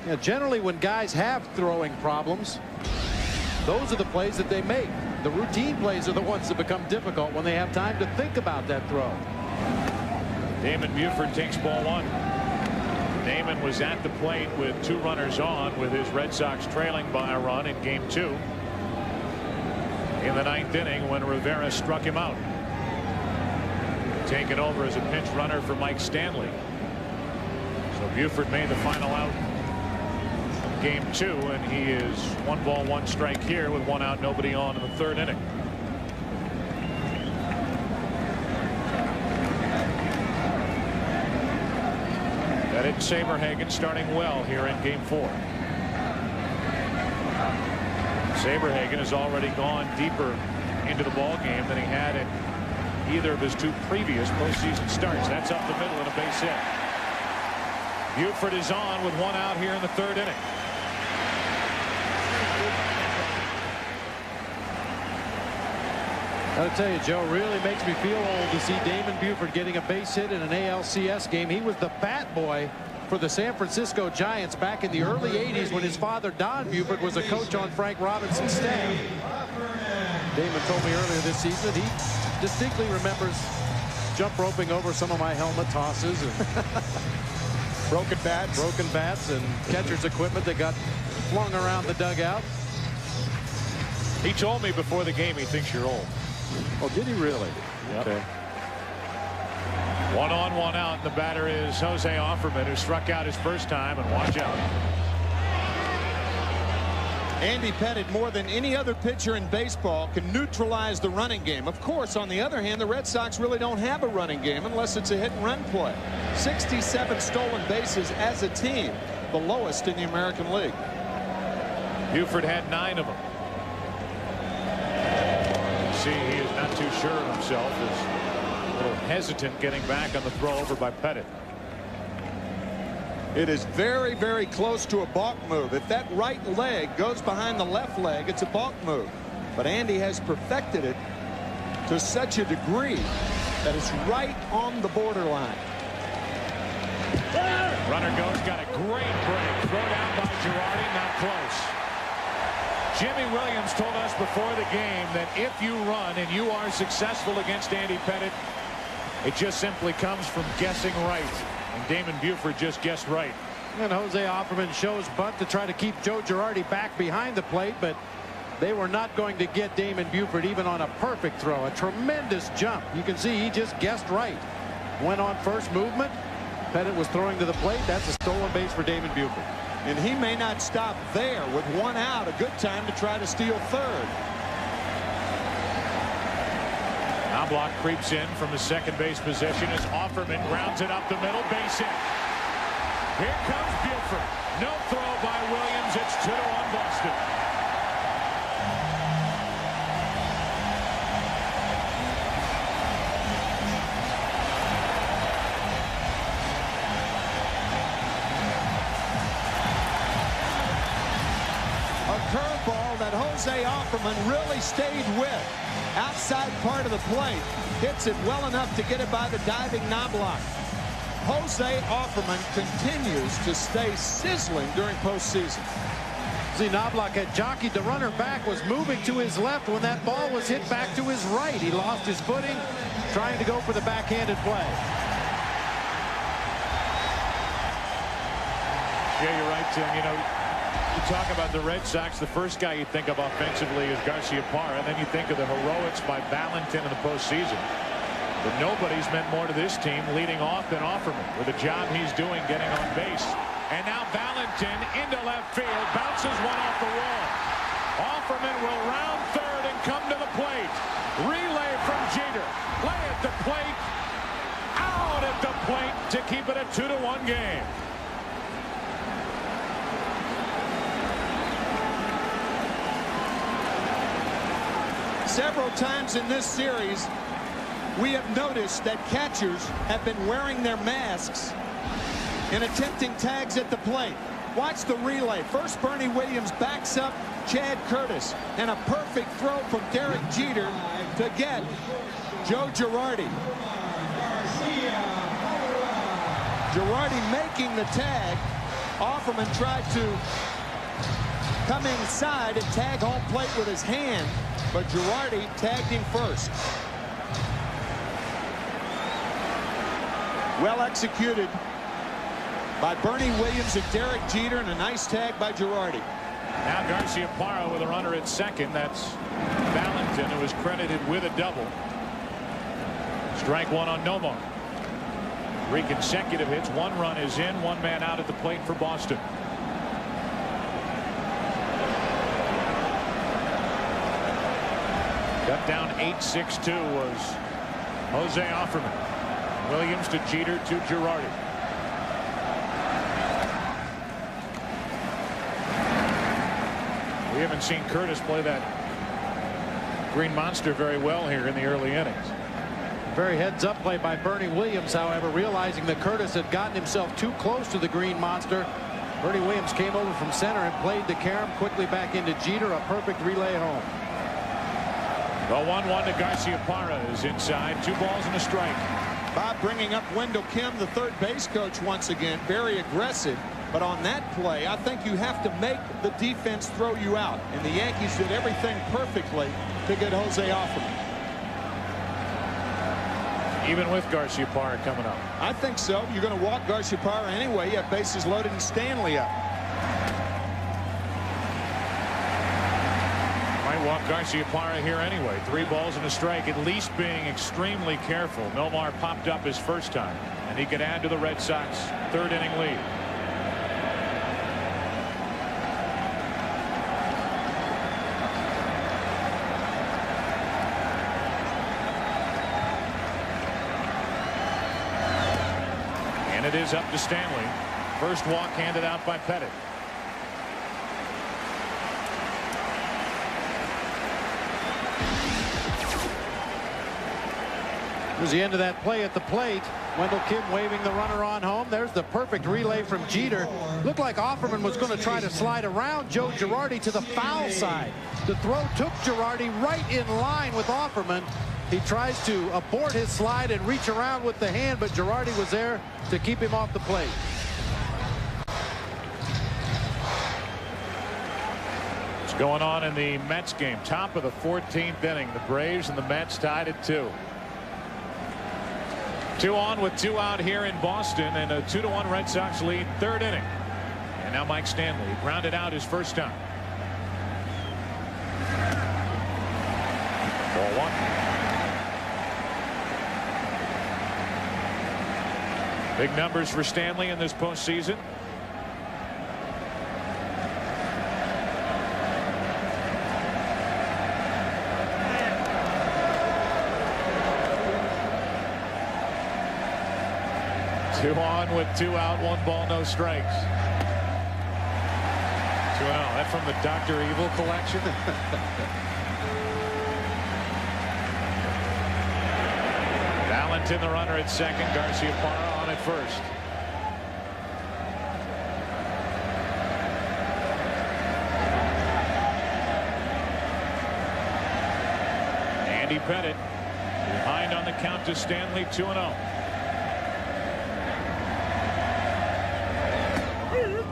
Yeah, generally when guys have throwing problems, those are the plays that they make. The routine plays are the ones that become difficult when they have time to think about that throw. Damon Buford takes ball 1. Damon was at the plate with 2 runners on, with his Red Sox trailing by a run in game 2 in the 9th inning when Rivera struck him out. Taken over as a pinch runner for Mike Stanley. So Buford made the final out game 2, and he is 1 ball 1 strike here with 1 out, nobody on in the 3rd inning. That is Saberhagen starting well here in game 4. Saberhagen has already gone deeper into the ball game than he had in either of his 2 previous postseason starts. That's up the middle and a base hit. Buford is on with 1 out here in the 3rd inning. I'll tell you, Joe, really makes me feel old to see Damon Buford getting a base hit in an ALCS game. He was the bat boy for the San Francisco Giants back in the early 80s when his father, Don Buford, was a coach on Frank Robinson's staff. Damon told me earlier this season that he distinctly remembers jump roping over some of my helmet tosses and broken bats and catcher's equipment that got flung around the dugout. He told me before the game he thinks you're old. Oh, did he really? Yep. Okay. 1 on, 1 out. The batter is Jose Offerman, who struck out his first time, and watch out. Andy Pettitte, more than any other pitcher in baseball, can neutralize the running game. Of course, on the other hand, the Red Sox really don't have a running game unless it's a hit and run play. 67 stolen bases as a team, the lowest in the American League. Buford had 9 of them. See, he is not too sure of himself. Is a little hesitant getting back on the throw over by Pettitte. It is very, very close to a balk move. If that right leg goes behind the left leg, it's a balk move. But Andy has perfected it to such a degree that it's right on the borderline. Runner goes, got a great break. Throw down by Girardi, not close. Jimmy Williams told us before the game that if you run and you are successful against Andy Pettitte, it just simply comes from guessing right. And Damon Buford just guessed right. And Jose Offerman shows bunt to try to keep Joe Girardi back behind the plate, but they were not going to get Damon Buford even on a perfect throw. A tremendous jump. You can see he just guessed right. Went on first movement. Pettitte was throwing to the plate. That's a stolen base for Damon Buford. And he may not stop there. With 1 out, a good time to try to steal third. Knobloch creeps in from his second base position as Offerman grounds it up the middle, base hit. Here comes Buford. No throw by Williams. It's 2-1 Boston. A curveball that Jose Offerman really stayed with. Outside part of the plate. Hits it well enough to get it by the diving Knobloch. Jose Offerman continues to stay sizzling during postseason. See, Knobloch had jockeyed the runner back, was moving to his left when that ball was hit back to his right. He lost his footing, trying to go for the backhanded play. Yeah, you're right, Tim. You know, you talk about the Red Sox, the first guy you think of offensively is Garciaparra, and then you think of the heroics by Valentin in the postseason. But nobody's meant more to this team leading off than Offerman with the job he's doing getting on base. And now Valentin into left field, bounces one off the wall. Offerman will round third and come to the plate. Relay from Jeter. Play at the plate. Out at the plate to keep it a 2-1 game. Several times in this series, we have noticed that catchers have been wearing their masks and attempting tags at the plate. Watch the relay. First, Bernie Williams backs up Chad Curtis, and a perfect throw from Derek Jeter to get Joe Girardi. Girardi making the tag. Offerman tried to come inside and tag home plate with his hand, but Girardi tagged him first. Well executed by Bernie Williams and Derek Jeter, and a nice tag by Girardi. Now Garciaparra with a runner at second. That's Valentin, who is credited with a double. Strike one on Nomar. 3 consecutive hits. 1 run is in. 1 man out at the plate for Boston. Cut down 8-6-2 was Jose Offerman. Williams to Jeter to Girardi. We haven't seen Curtis play that Green Monster very well here in the early innings. Very heads-up play by Bernie Williams, however, realizing that Curtis had gotten himself too close to the Green Monster. Bernie Williams came over from center and played the carom quickly back into Jeter. A perfect relay home. The 1-1 to Garciaparra is inside. 2 balls and a strike. Bob bringing up Wendell Kim, the third base coach, once again. Very aggressive. But on that play, I think you have to make the defense throw you out. And the Yankees did everything perfectly to get Jose Offerman. Even with Garciaparra coming up. I think so. You're going to walk Garciaparra anyway. You have bases loaded and Stanley up. Might walk Garciaparra here anyway. 3 balls and a strike, at least being extremely careful. Nomar popped up his first time, and he could add to the Red Sox 3rd inning lead. And it is up to Stanley. First walk handed out by Pettit. It was the end of that play at the plate. Wendell Kim waving the runner on home. There's the perfect relay from Jeter. Looked like Offerman was going to try to slide around Joe Girardi to the foul side. The throw took Girardi right in line with Offerman. He tries to abort his slide and reach around with the hand, but Girardi was there to keep him off the plate. What's going on in the Mets game? Top of the 14th inning. The Braves and the Mets tied at 2. 2 on with 2 out here in Boston, and a 2-1 Red Sox lead, 3rd inning. And now Mike Stanley grounded out his first time. Ball 1. Big numbers for Stanley in this postseason. Two on with 2 out, 1 ball, no strikes. 2-0. That from the Dr. Evil collection. Valentin, the runner at second. Garciaparra on at first. Andy Pettit behind on the count to Stanley. 2-0.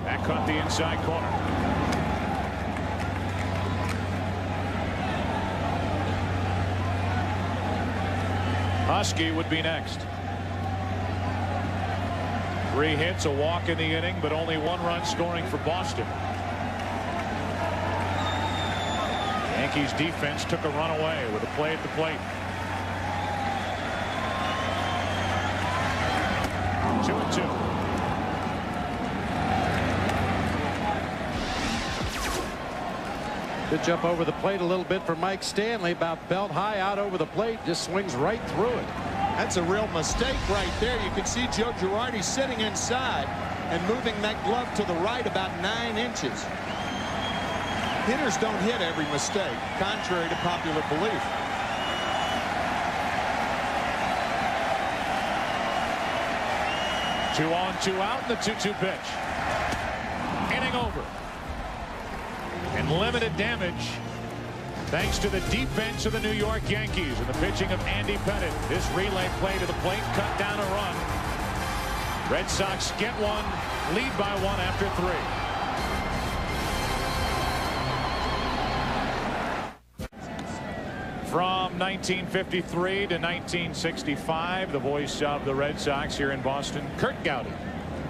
That caught the inside corner. Husky would be next. 3 hits, a walk in the inning, but only 1 run scoring for Boston. Yankees defense took a run away with a play at the plate. 2-2. Pitch up over the plate a little bit for Mike Stanley, about belt high out over the plate, just swings right through it. That's a real mistake right there. You can see Joe Girardi sitting inside and moving that glove to the right about 9 inches. Hitters don't hit every mistake, contrary to popular belief. Two on, 2 out, and the 2-2 pitch. Inning over. And limited damage thanks to the defense of the New York Yankees and the pitching of Andy Pettit. This relay play to the plate cut down a run. Red Sox get 1, lead by 1 after 3. From 1953 to 1965, the voice of the Red Sox here in Boston, Curt Gowdy,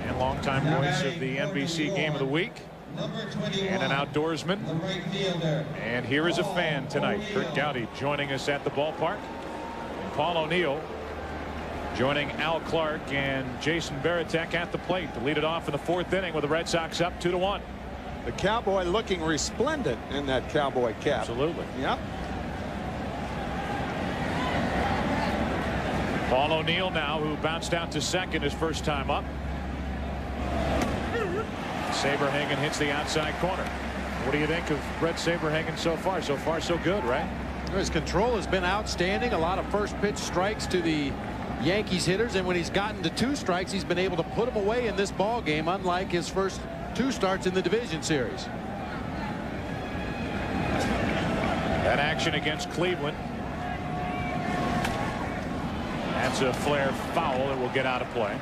and longtime voice of the NBC Game of the Week. And an outdoorsman. And here is a fan tonight. Curt Gowdy joining us at the ballpark. And Paul O'Neill joining Al Clark and Jason Varitek at the plate to lead it off in the 4th inning with the Red Sox up 2-1. The Cowboy looking resplendent in that cowboy cap. Absolutely. Yep. Paul O'Neill now, who bounced out to second his first time up. Saberhagen hits the outside corner. What do you think of Brett Saberhagen so far? So far, so good, right? His control has been outstanding. A lot of first pitch strikes to the Yankees hitters, and when he's gotten to 2 strikes, he's been able to put them away in this ball game, unlike his first 2 starts in the division series. That action against Cleveland That's a flare foul that will get out of play.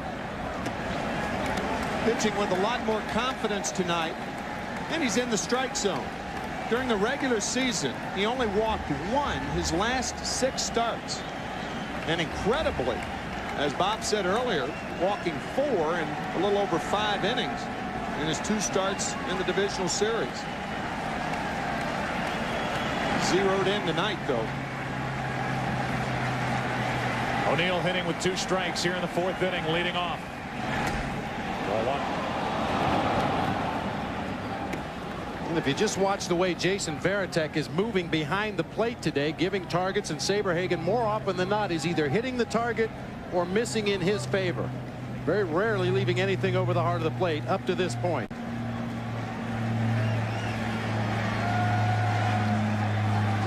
Pitching with a lot more confidence tonight, and he's in the strike zone. During the regular season, he only walked one his last 6 starts. And incredibly, as Bob said earlier, walking 4 in a little over 5 innings in his 2 starts in the divisional series. Zeroed in tonight, though. O'Neill hitting with 2 strikes here in the 4th inning, leading off. Ball 1. And if you just watch the way Jason Varitek is moving behind the plate today, giving targets, and Saberhagen more often than not is either hitting the target or missing in his favor. Very rarely leaving anything over the heart of the plate up to this point.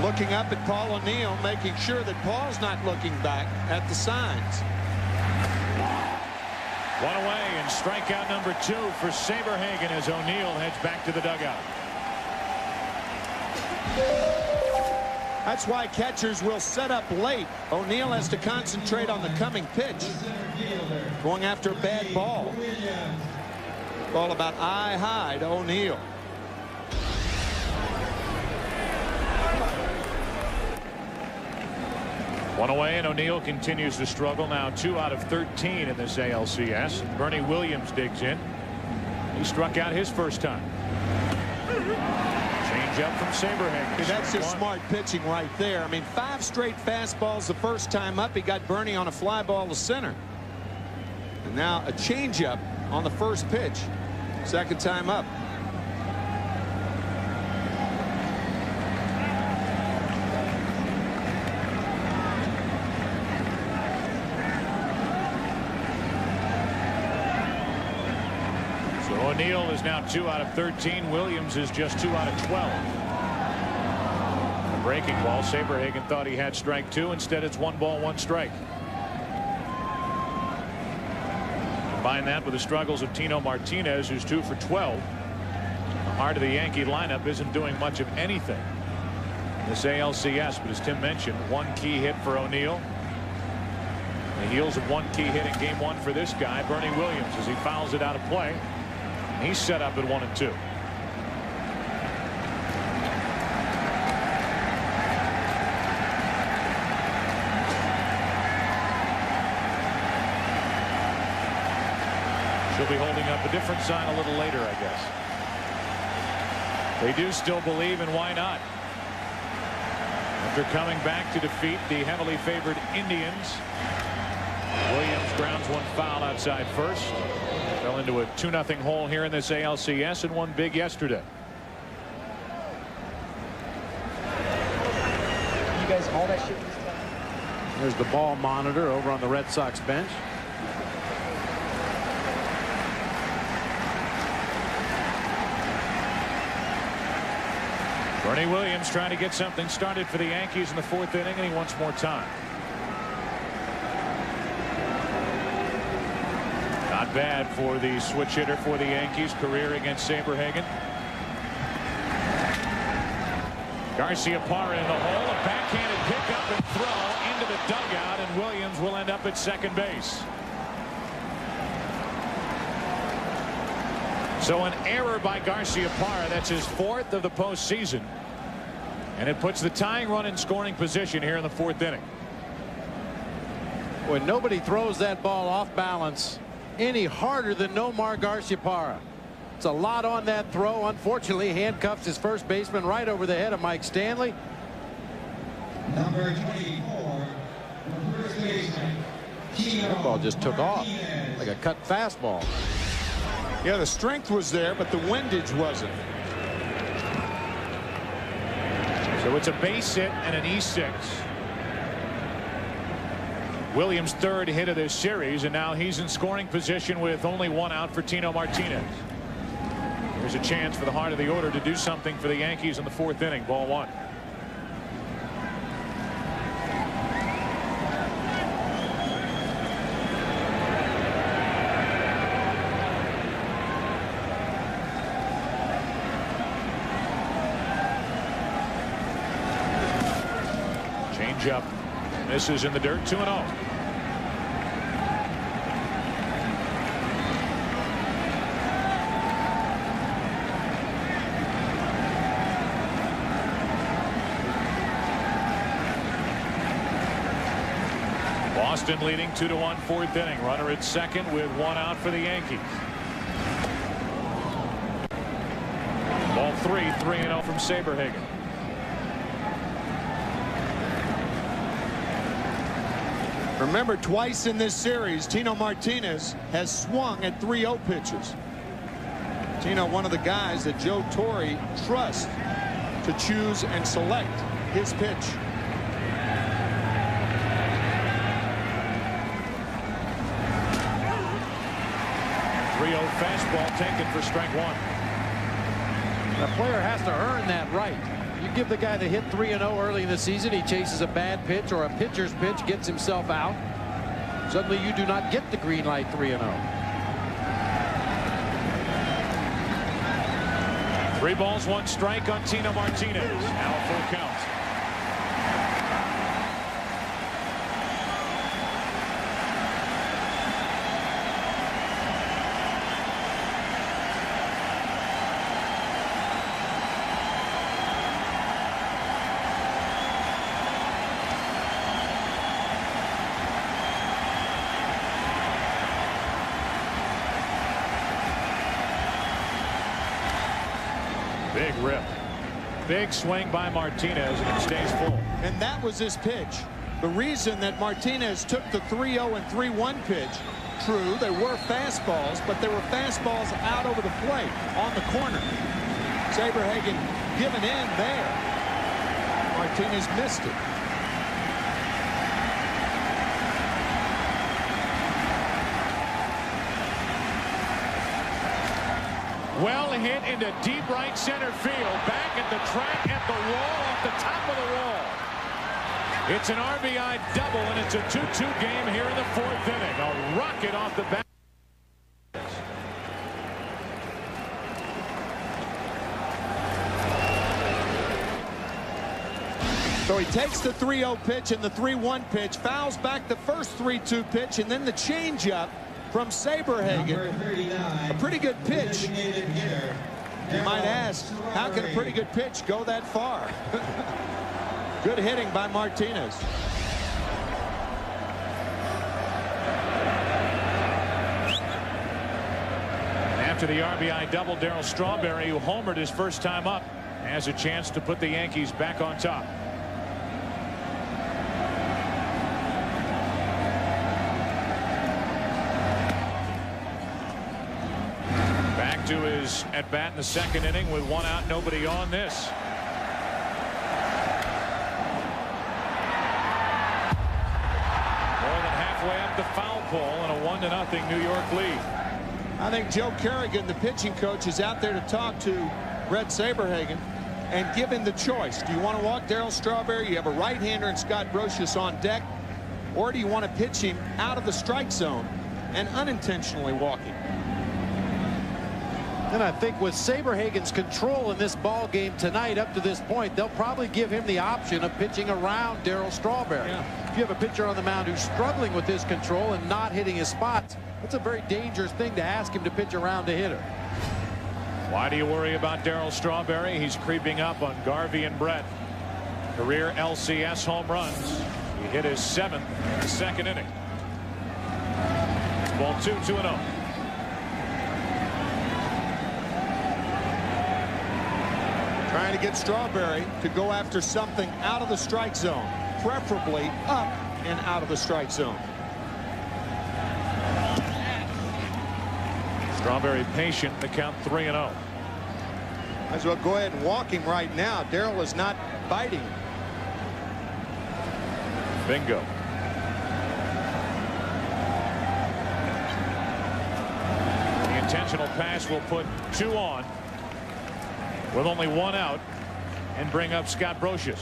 Looking up at Paul O'Neill, making sure that Paul's not looking back at the signs. 1 away, and strikeout number 2 for Saberhagen as O'Neill heads back to the dugout. That's why catchers will set up late. O'Neill has to concentrate on the coming pitch. Going after a bad ball. Ball about eye high to O'Neill. One away, and O'Neill continues to struggle. Now 2 out of 13 in this ALCS. Bernie Williams digs in. He struck out his first time. Change up from Saberhagen. That's just smart pitching right there. I mean, 5 straight fastballs the first time up. He got Bernie on a fly ball to center. And now a changeup on the first pitch. Second time up. O'Neill is now 2 out of 13. Williams is just 2 out of 12. A breaking ball. Saberhagen thought he had strike 2. Instead, it's 1 ball, 1 strike. Combine that with the struggles of Tino Martinez, who's 2 for 12. The heart of the Yankee lineup isn't doing much of anything in this ALCS, but as Tim mentioned, 1 key hit for O'Neill. The heels of 1 key hit in game 1 for this guy, Bernie Williams, as he fouls it out of play. He's set up at 1 and 2. She'll be holding up a different sign a little later, I guess. They do still believe, and why not? After coming back to defeat the heavily favored Indians, Williams grounds 1 foul outside first. Fell into a 2-0 hole here in this ALCS and won big yesterday. You guys all that shit. There's the ball monitor over on the Red Sox bench. Bernie Williams trying to get something started for the Yankees in the 4th inning, and he wants more time. Not bad for the switch hitter for the Yankees. Career against Saberhagen. Garciaparra in the hole. A backhanded pickup and throw into the dugout, and Williams will end up at second base. So an error by Garciaparra. That's his 4th of the postseason. And it puts the tying run in scoring position here in the 4th inning. When nobody throws that ball off balance any harder than Nomar Garciaparra. It's a lot on that throw. Unfortunately, handcuffs his first baseman right over the head of Mike Stanley. Number 24, first baseman. That ball just took off like a cut fastball. Yeah, the strength was there, but the windage wasn't. So it's a base hit and an E6. Williams' 3rd hit of this series, and now he's in scoring position with only 1 out for Tino Martinez. There's a chance for the heart of the order to do something for the Yankees in the 4th inning. Ball 1. Change up. Misses in the dirt. 2-0. Boston leading 2-1 fourth inning. Runner at second with one out for the Yankees. Ball 3-0 from Saberhagen. Remember, twice in this series, Tino Martinez has swung at 3-0 pitches. Tino, one of the guys that Joe Torre trusts to choose and select his pitch. Fastball taken for strike one. The player has to earn that right. You give the guy that hit 3-0 early in the season, he chases a bad pitch or a pitcher's pitch, gets himself out. Suddenly you do not get the green light 3-0. 3 balls, 1 strike on Tino Martinez. Now a full count. Big rip. Big swing by Martinez, and it stays full. And that was his pitch. The reason that Martinez took the 3-0 and 3-1 pitch, true, they were fastballs, but they were fastballs out over the plate on the corner. Saberhagen given in there. Martinez missed it. Well hit into deep right center field. Back at the track at the wall, off the top of the wall. It's an RBI double, and it's a 2-2 game here in the fourth inning. A rocket off the bat. So he takes the 3-0 pitch and the 3-1 pitch, fouls back the first 3-2 pitch, and then the changeup from Saberhagen. A pretty good pitch. You might ask, how can a pretty good pitch go that far? Good hitting by Martinez. After the RBI double, Darryl Strawberry, who homered his first time up, has a chance to put the Yankees back on top. Back to his at-bat in the second inning with one out, nobody on. This more than halfway up the foul pole and a 1-0 New York lead. I think Joe Kerrigan, the pitching coach, is out there to talk to Red Saberhagen and give him the choice. Do you want to walk Darryl Strawberry? You have a right-hander and Scott Brocious on deck. Or do you want to pitch him out of the strike zone and unintentionally walk him? And I think with Saberhagen's control in this ball game tonight up to this point, they'll probably give him the option of pitching around Darryl Strawberry. Yeah. If you have a pitcher on the mound who's struggling with his control and not hitting his spots, that's a very dangerous thing to ask him to pitch around a hitter. Why do you worry about Darryl Strawberry? He's creeping up on Garvey and Brett. Career LCS home runs. He hit his 7th in the second inning. It's ball 2-0. Trying to get Strawberry to go after something out of the strike zone, preferably up and out of the strike zone. Strawberry patient, the count 3-0. Might as well go ahead and walk him right now. Darryl is not biting. Bingo. The intentional pass will put 2 on with only 1 out and bring up Scott Brocious.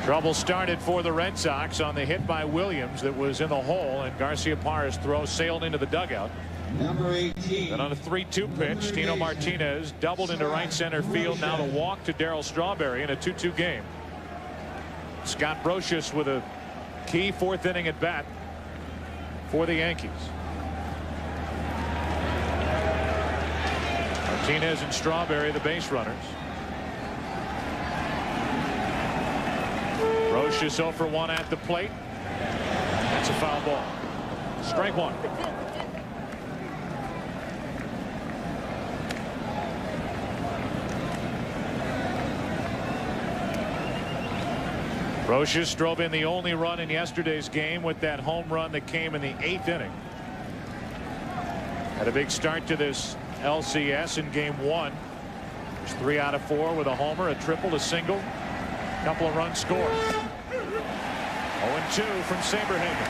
Trouble started for the Red Sox on the hit by Williams that was in the hole, and Garciaparra's throw sailed into the dugout. Number 18. Then on a 3-2 pitch, Tino Martinez doubled into right center field. Now to walk to Darryl Strawberry in a 2-2 game. Scott Brocious with a key 4th inning at bat for the Yankees. Martinez and Strawberry, the base runners. Brocious 0 for 1 at the plate. That's a foul ball. Strike one. Brocious drove in the only run in yesterday's game with that home run that came in the 8th inning. Had a big start to this LCS in game 1. There's 3 out of 4 with a homer, a triple, a single, a couple of runs scored. 0-2 from Saberhagen.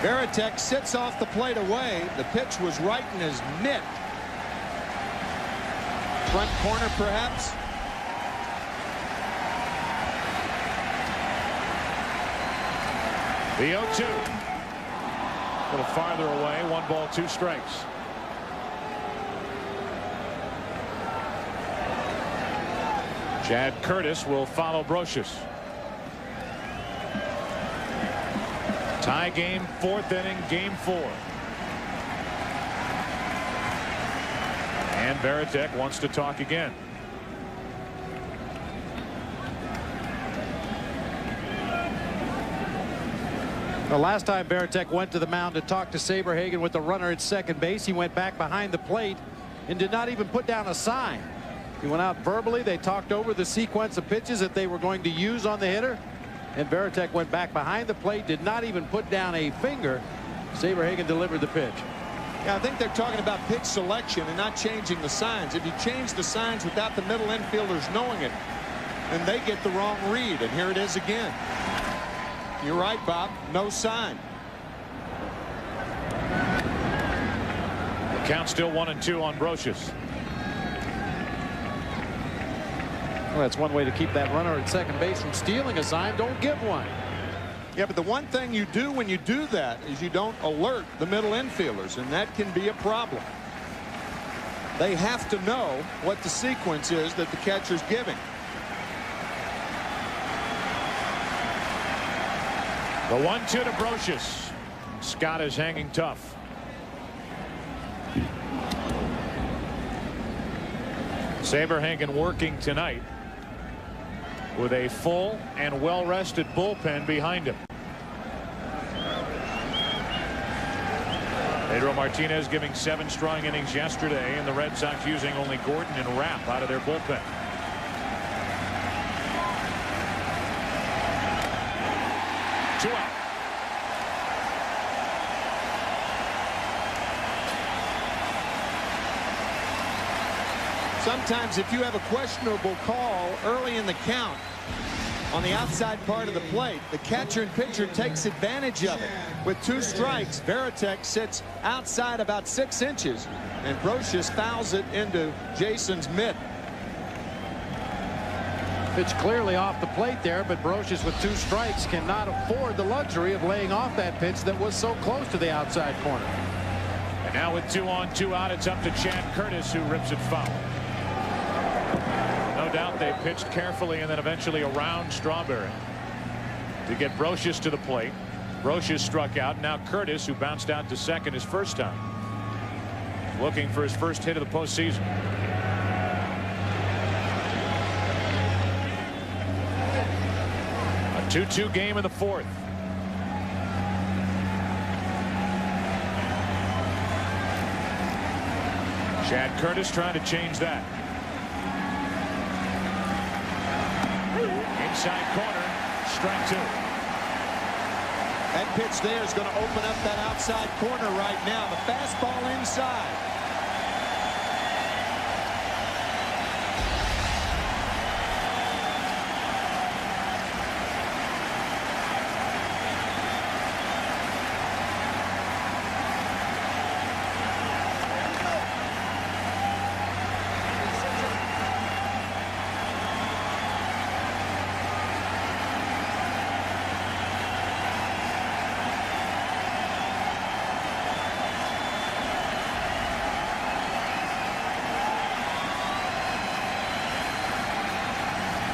Varitek sits off the plate away. The pitch was right in his mitt. Front corner, perhaps. The 0-2. A little farther away. 1 ball, 2 strikes. Chad Curtis will follow Brocious. Tie game, 4th inning, game 4. And Varitek wants to talk again. The last time Varitek went to the mound to talk to Saberhagen with the runner at second base, he went back behind the plate and did not even put down a sign. He went out verbally. They talked over the sequence of pitches that they were going to use on the hitter. And Varitek went back behind the plate, did not even put down a finger. Saberhagen delivered the pitch. Yeah, I think they're talking about pitch selection and not changing the signs. If you change the signs without the middle infielders knowing it, then they get the wrong read. And here it is again. You're right, Bob. No sign. The count still 1-2 on Brocious. Well, that's one way to keep that runner at second base from stealing a sign. Don't give one. Yeah, but the one thing you do when you do that is you don't alert the middle infielders, and that can be a problem. They have to know what the sequence is that the catcher's giving. The 1-2 to Brocious. Scott is hanging tough. Saberhagen working tonight with a full and well-rested bullpen behind him. Pedro Martinez giving 7 strong innings yesterday, and the Red Sox using only Gordon and Rapp out of their bullpen. Two out. Sometimes if you have a questionable call early in the count on the outside part of the plate, the catcher and pitcher takes advantage of it. With 2 strikes, Varitek sits outside about 6 inches, and Brocious fouls it into Jason's mitt. Pitch clearly off the plate there, but Brocious with 2 strikes cannot afford the luxury of laying off that pitch that was so close to the outside corner. And now with 2 on, 2 out, it's up to Chad Curtis, who rips it foul. No doubt they pitched carefully and then eventually around Strawberry to get Brocious to the plate. Brocious struck out. Now Curtis, who bounced out to second his first time, looking for his first hit of the postseason. A 2-2 game in the 4th. Chad Curtis trying to change that. Inside corner, strike 2. That pitch there is going to open up that outside corner right now. The fastball inside.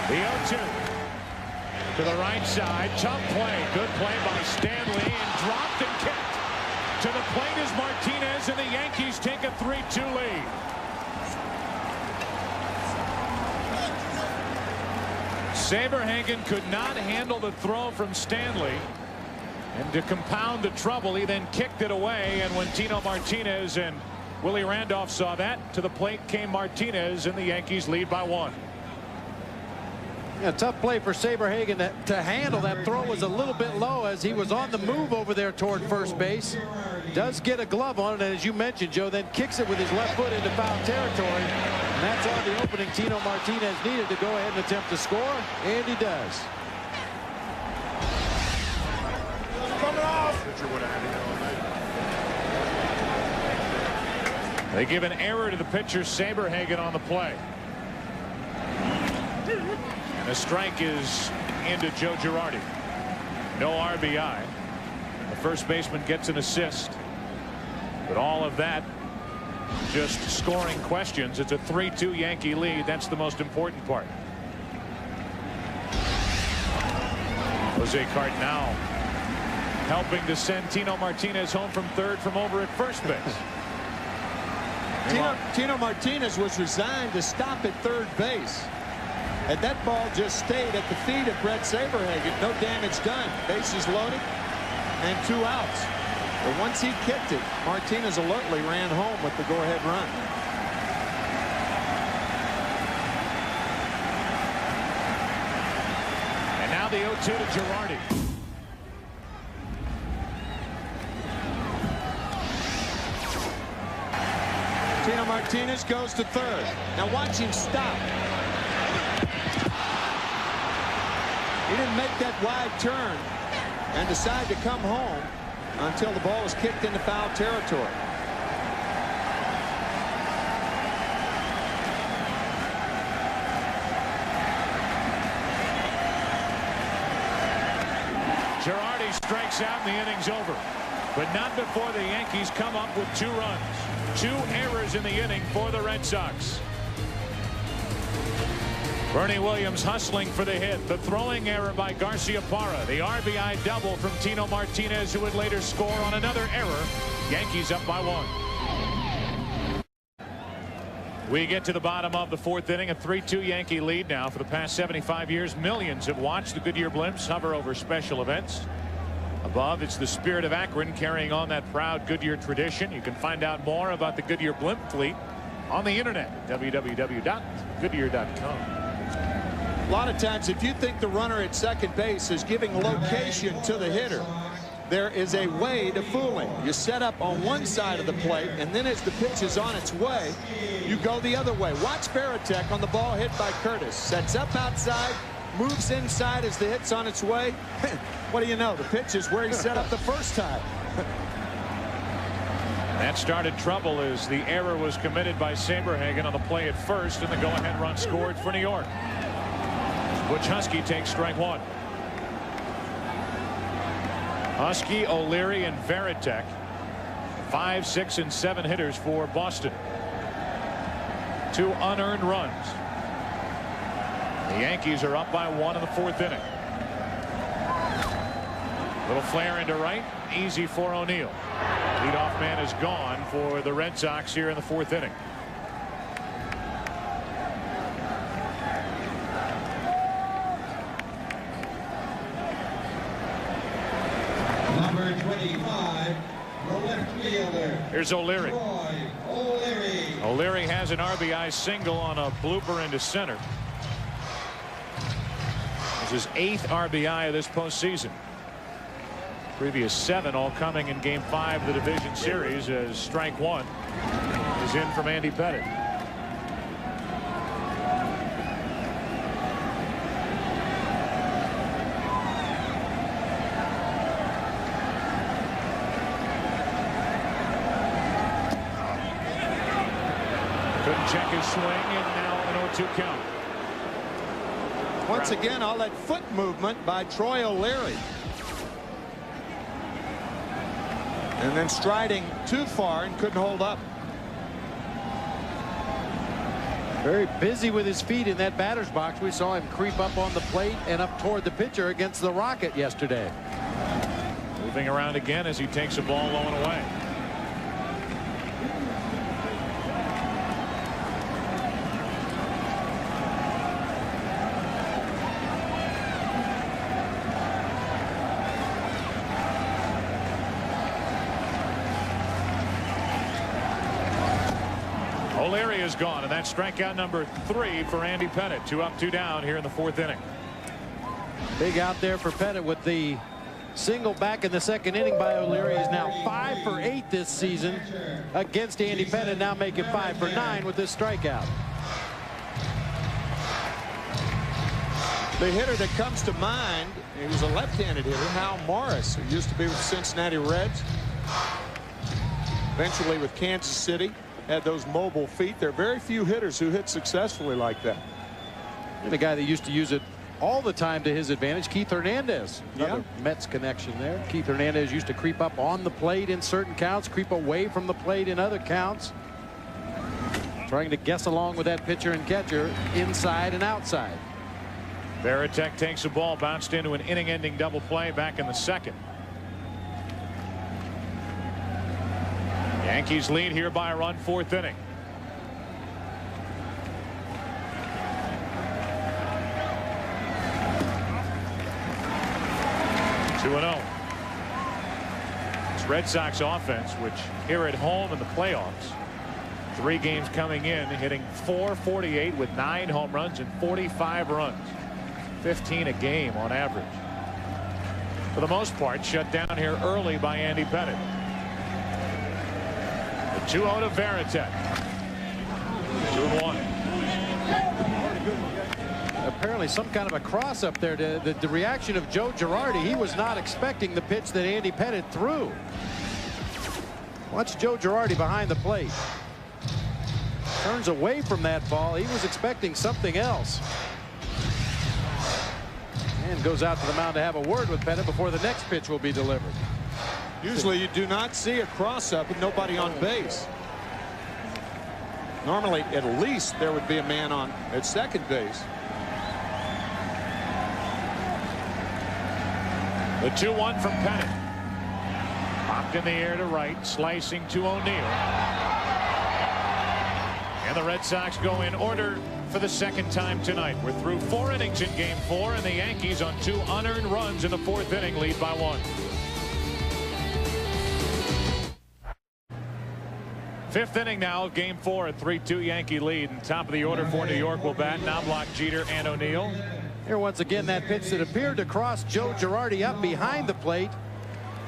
The 0-2 to the right side. Tough play. Good play by Stanley, and dropped and kicked. To the plate is Martinez, and the Yankees take a 3-2 lead. Saberhagen could not handle the throw from Stanley. And to compound the trouble, he then kicked it away. And when Tino Martinez and Willie Randolph saw that, to the plate came Martinez, and the Yankees lead by 1. Yeah, tough play for Saberhagen to handle. That throw was a little bit low as he was on the move over there toward first base. Does get a glove on it, and as you mentioned, Joe, then kicks it with his left foot into foul territory. And that's all the opening Tino Martinez needed to go ahead and attempt to score, and he does. They give an error to the pitcher Saberhagen on the play. And a strike is into Joe Girardi. No RBI. The first baseman gets an assist. But all of that just scoring questions. It's a 3-2 Yankee lead. That's the most important part. Jose Cardinal helping to send Tino Martinez home from third from over at first base. Tino Martinez was resigned to stop at third base. And that ball just stayed at the feet of Brett Saberhagen. No damage done. Bases loaded and 2 outs. But once he kicked it, Martinez alertly ran home with the go-ahead run. And now the 0-2 to Girardi. Tino Martinez goes to third. Now watch him stop. He didn't make that wide turn and decide to come home until the ball was kicked into foul territory. Girardi strikes out and the inning's over. But not before the Yankees come up with 2 runs. 2 errors in the inning for the Red Sox. Bernie Williams hustling for the hit. The throwing error by Garciaparra. The RBI double from Tino Martinez, who would later score on another error. Yankees up by 1. We get to the bottom of the 4th inning. A 3-2 Yankee lead now. For the past 75 years, millions have watched the Goodyear blimps hover over special events. Above, it's the Spirit of Akron carrying on that proud Goodyear tradition. You can find out more about the Goodyear blimp fleet on the internet, www.goodyear.com. A lot of times, if you think the runner at second base is giving location to the hitter, there is a way to fool him. You set up on one side of the plate, and then as the pitch is on its way, you go the other way. Watch Veritek on the ball hit by Curtis. Sets up outside, moves inside as the hit's on its way. What do you know? The pitch is where he set up the first time. That started trouble as the error was committed by Saberhagen on the play at first, and the go-ahead run scored for New York. Butch Husky takes strike 1. Husky, O'Leary, and Veritek. 5, 6, and 7 hitters for Boston. 2 unearned runs. The Yankees are up by 1 in the 4th inning. Little flare into right. Easy for O'Neill. Leadoff man is gone for the Red Sox here in the 4th inning. Number 25, the left fielder. Here's O'Leary. O'Leary. O'Leary has an RBI single on a blooper into center. This is his 8th RBI of this postseason. Previous 7 all coming in Game 5 of the division series, as strike 1 is in from Andy Pettit. Couldn't check his swing, and now an 0-2 count. Once again, all that foot movement by Troy O'Leary. And then striding too far and couldn't hold up. Very busy with his feet in that batter's box. We saw him creep up on the plate and up toward the pitcher against the Rocket yesterday. Moving around again as he takes a ball low and away. O'Leary is gone, and that's strikeout number 3 for Andy Pettitte. 2 up, 2 down here in the 4th inning. Big out there for Pettitte with the single back in the 2nd inning by O'Leary. He's now 5 for 8 this season against Andy Pettitte, now making 5 for 9 with this strikeout. The hitter that comes to mind, he was a left-handed hitter, Hal Morris, who used to be with the Cincinnati Reds. Eventually with Kansas City, had those mobile feet. There are very few hitters who hit successfully like that. And the guy that used to use it all the time to his advantage, Keith Hernandez. Another Mets connection there. Keith Hernandez used to creep up on the plate in certain counts, creep away from the plate in other counts. Trying to guess along with that pitcher and catcher inside and outside. Varitek takes the ball, bounced into an inning-ending double play back in the 2nd. Yankees lead here by a run, 4th inning. (2-0). It's Red Sox offense, which here at home in the playoffs, 3 games coming in, hitting .448 with 9 home runs and 45 runs. 15 a game on average. For the most part, shut down here early by Andy Pettitte. The 2-0 to Varitek. 2-1. Apparently some kind of a cross up there. The reaction of Joe Girardi, he was not expecting the pitch that Andy Pettitte threw. Watch Joe Girardi behind the plate. Turns away from that ball. He was expecting something else. And goes out to the mound to have a word with Pettitte before the next pitch will be delivered. Usually you do not see a cross-up with nobody on base. Normally, at least there would be a man on at second base. The 2-1 from Pettitte. Popped in the air to right, slicing to O'Neill. And the Red Sox go in order for the 2nd time tonight. We're through 4 innings in Game 4, and the Yankees on 2 unearned runs in the 4th inning lead by 1. 5th inning now of Game 4, a 3-2 Yankee lead. And top of the order for New York will bat Knobloch, Jeter, and O'Neill. Here once again that pitch that appeared to cross Joe Girardi up behind the plate.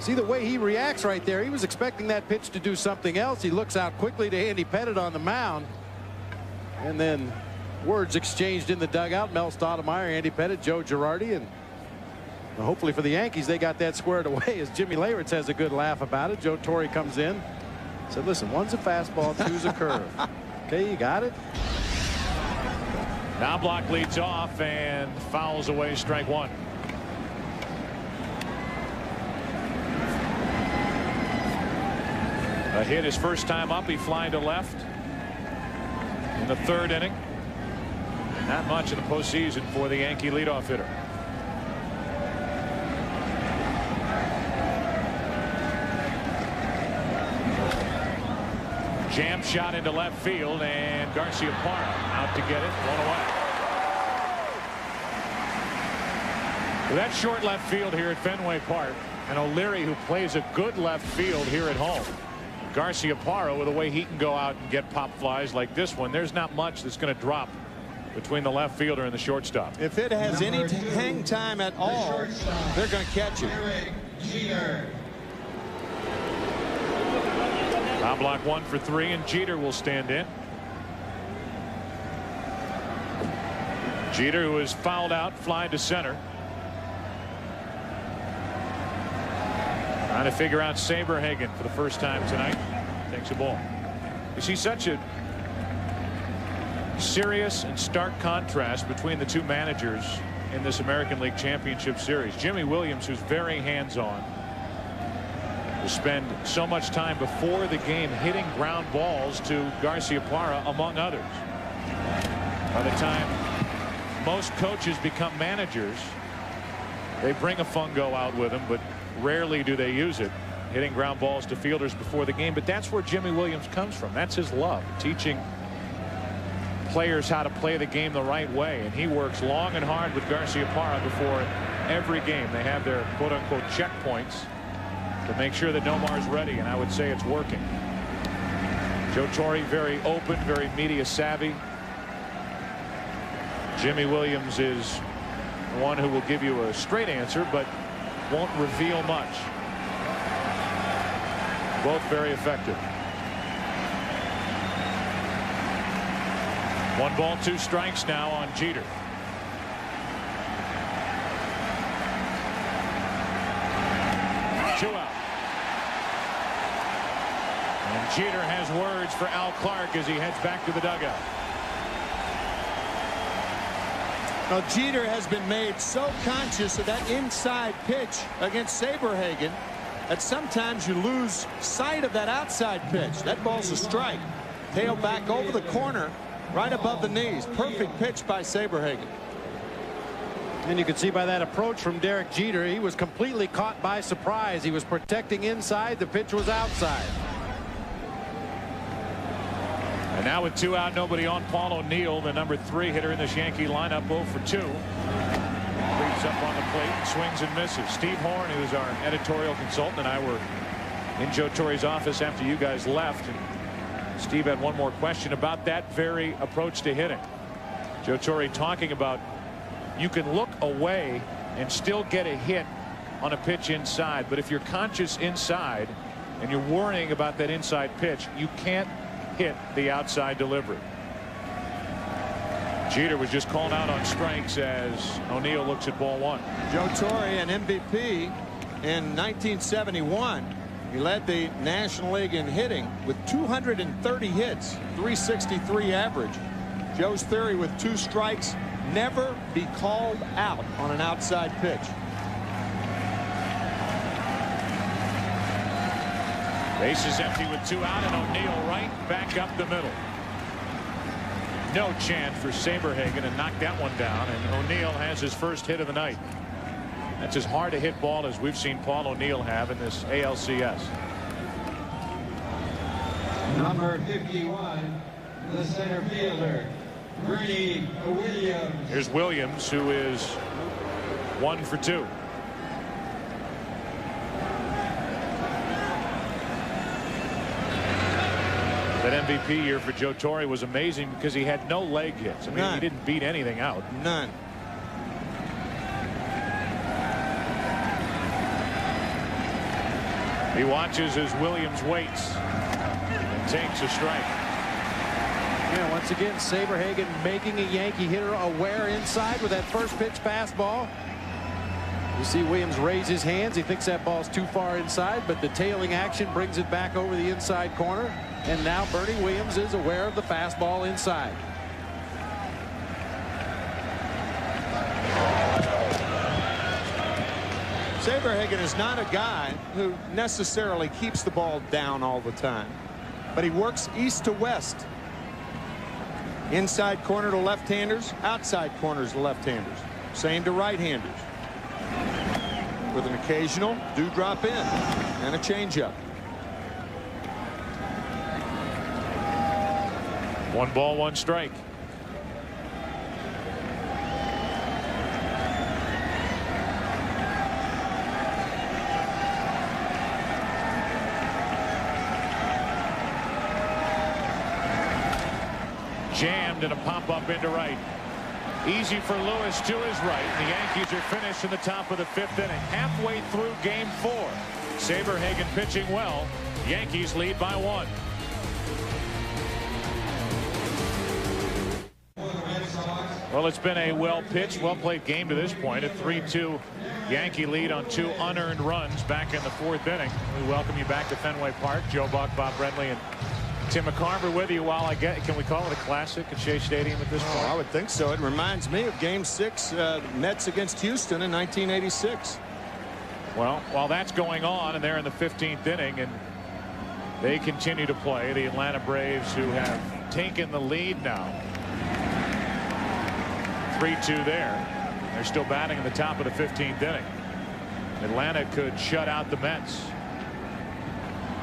See the way he reacts right there. He was expecting that pitch to do something else. He looks out quickly to Andy Pettitte on the mound. And then words exchanged in the dugout. Mel Stottlemyre, Andy Pettitte, Joe Girardi, and hopefully for the Yankees they got that squared away as Jimmy Leyritz has a good laugh about it. Joe Torre comes in, said, listen, 1's a fastball, 2's a curve. Okay, you got it. Knobloch leads off and fouls away strike 1. A hit his first time up. He flying to left in the 3rd inning. Not much in the postseason for the Yankee leadoff hitter. Jam shot into left field, and Garciaparra out to get it. 1 away. With that short left field here at Fenway Park, and O'Leary, who plays a good left field here at home. Garciaparra, with the way he can go out and get pop flies like this one, there's not much that's going to drop between the left fielder and the shortstop. If it has any hang time at all, they're going to catch it. Knobloch 1 for 3, and Jeter will stand in. Jeter, who is fouled out, fly to center. Trying to figure out Saberhagen for the first time tonight. Takes a ball. You see such a serious and stark contrast between the 2 managers in this American League Championship Series. Jimmy Williams, who's very hands-on, will spend so much time before the game hitting ground balls to Garciaparra, among others. By the time most coaches become managers, they bring a fungo out with them, but rarely do they use it, hitting ground balls to fielders before the game. But that's where Jimmy Williams comes from. That's his love, teaching players how to play the game the right way. And he works long and hard with Garciaparra before every game. They have their quote-unquote checkpoints to make sure that Nomar's ready, and I would say it's working. Joe Torre very open, very media savvy. Jimmy Williams is one who will give you a straight answer but won't reveal much. Both very effective. 1 ball, 2 strikes now on Jeter. Two out. And Jeter has words for Al Clark as he heads back to the dugout. Well, Jeter has been made so conscious of that inside pitch against Saberhagen that sometimes you lose sight of that outside pitch. That ball's a strike. Tail back over the corner, right above the knees. Perfect pitch by Saberhagen. And you can see by that approach from Derek Jeter, he was completely caught by surprise. He was protecting inside. The pitch was outside. And now with 2 out, nobody on, Paul O'Neill, the number 3 hitter in this Yankee lineup, 0 for 2. Leaps up on the plate and swings and misses. Steve Horn, who's our editorial consultant, and I were in Joe Torre's office after you guys left. And Steve had one more question about that very approach to hitting. Joe Torre talking about you can look away and still get a hit on a pitch inside, but if you're conscious inside and you're worrying about that inside pitch, you can't hit the outside delivery. Jeter was just called out on strikes as O'Neill looks at ball 1. Joe Torre, an MVP in 1971. He led the National League in hitting with 230 hits, 363 average. Joe's theory with 2 strikes, never be called out on an outside pitch. Base is empty with 2 out, and O'Neill right back up the middle. No chance for Saberhagen to knock that one down, and O'Neill has his first hit of the night. That's as hard a hit ball as we've seen Paul O'Neill have in this ALCS. Number 51, the center fielder, Bernie Williams. Here's Williams, who is 1 for 2. That MVP year for Joe Torre was amazing because he had no leg hits. I mean, he didn't beat anything out. None. He watches as Williams waits and takes a strike. Yeah, once again, Saberhagen making a Yankee hitter aware inside with that first pitch fastball. You see Williams raise his hands. He thinks that ball's too far inside, but the tailing action brings it back over the inside corner. And now Bernie Williams is aware of the fastball inside. Saberhagen is not a guy who necessarily keeps the ball down all the time, but he works east to west. Inside corner to left-handers, outside corners to left-handers. Same to right-handers. With an occasional dewdrop in and a changeup. 1 ball, 1 strike. Jammed and a pop-up into right. Easy for Lewis to his right. The Yankees are finished in the top of the 5th inning. Halfway through game 4. Saberhagen pitching well. Yankees lead by 1. Well, it's been a well-pitched, well-played game to this point. A 3-2 Yankee lead on 2 unearned runs back in the 4th inning. We welcome you back to Fenway Park. Joe Buck, Bob Brentley, and Tim McCarver with you while can we call it a classic at Shea Stadium at this point? I would think so. It reminds me of Game 6, Mets against Houston in 1986. Well, while that's going on, and they're in the 15th inning, and they continue to play, the Atlanta Braves, who have taken the lead now. 3-2 there. They're still batting in the top of the 15th inning. Atlanta could shut out the Mets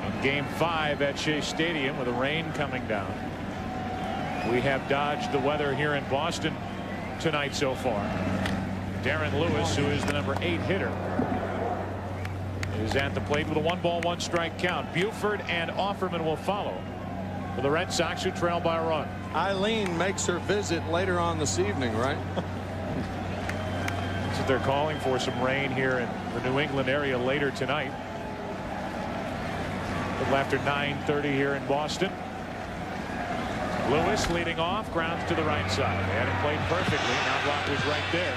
in game 5 at Shea Stadium with the rain coming down. We have dodged the weather here in Boston tonight so far. Darren Lewis, who is the number 8 hitter, is at the plate with a 1 ball 1 strike count. Buford and Offerman will follow. for the Red Sox, who trail by a run. Eileen makes her visit later on this evening, right? That's what they're calling for, some rain here in the New England area later tonight. A little after 9:30 here in Boston. Lewis leading off, grounds to the right side. They had it played perfectly. Knobloch was right there.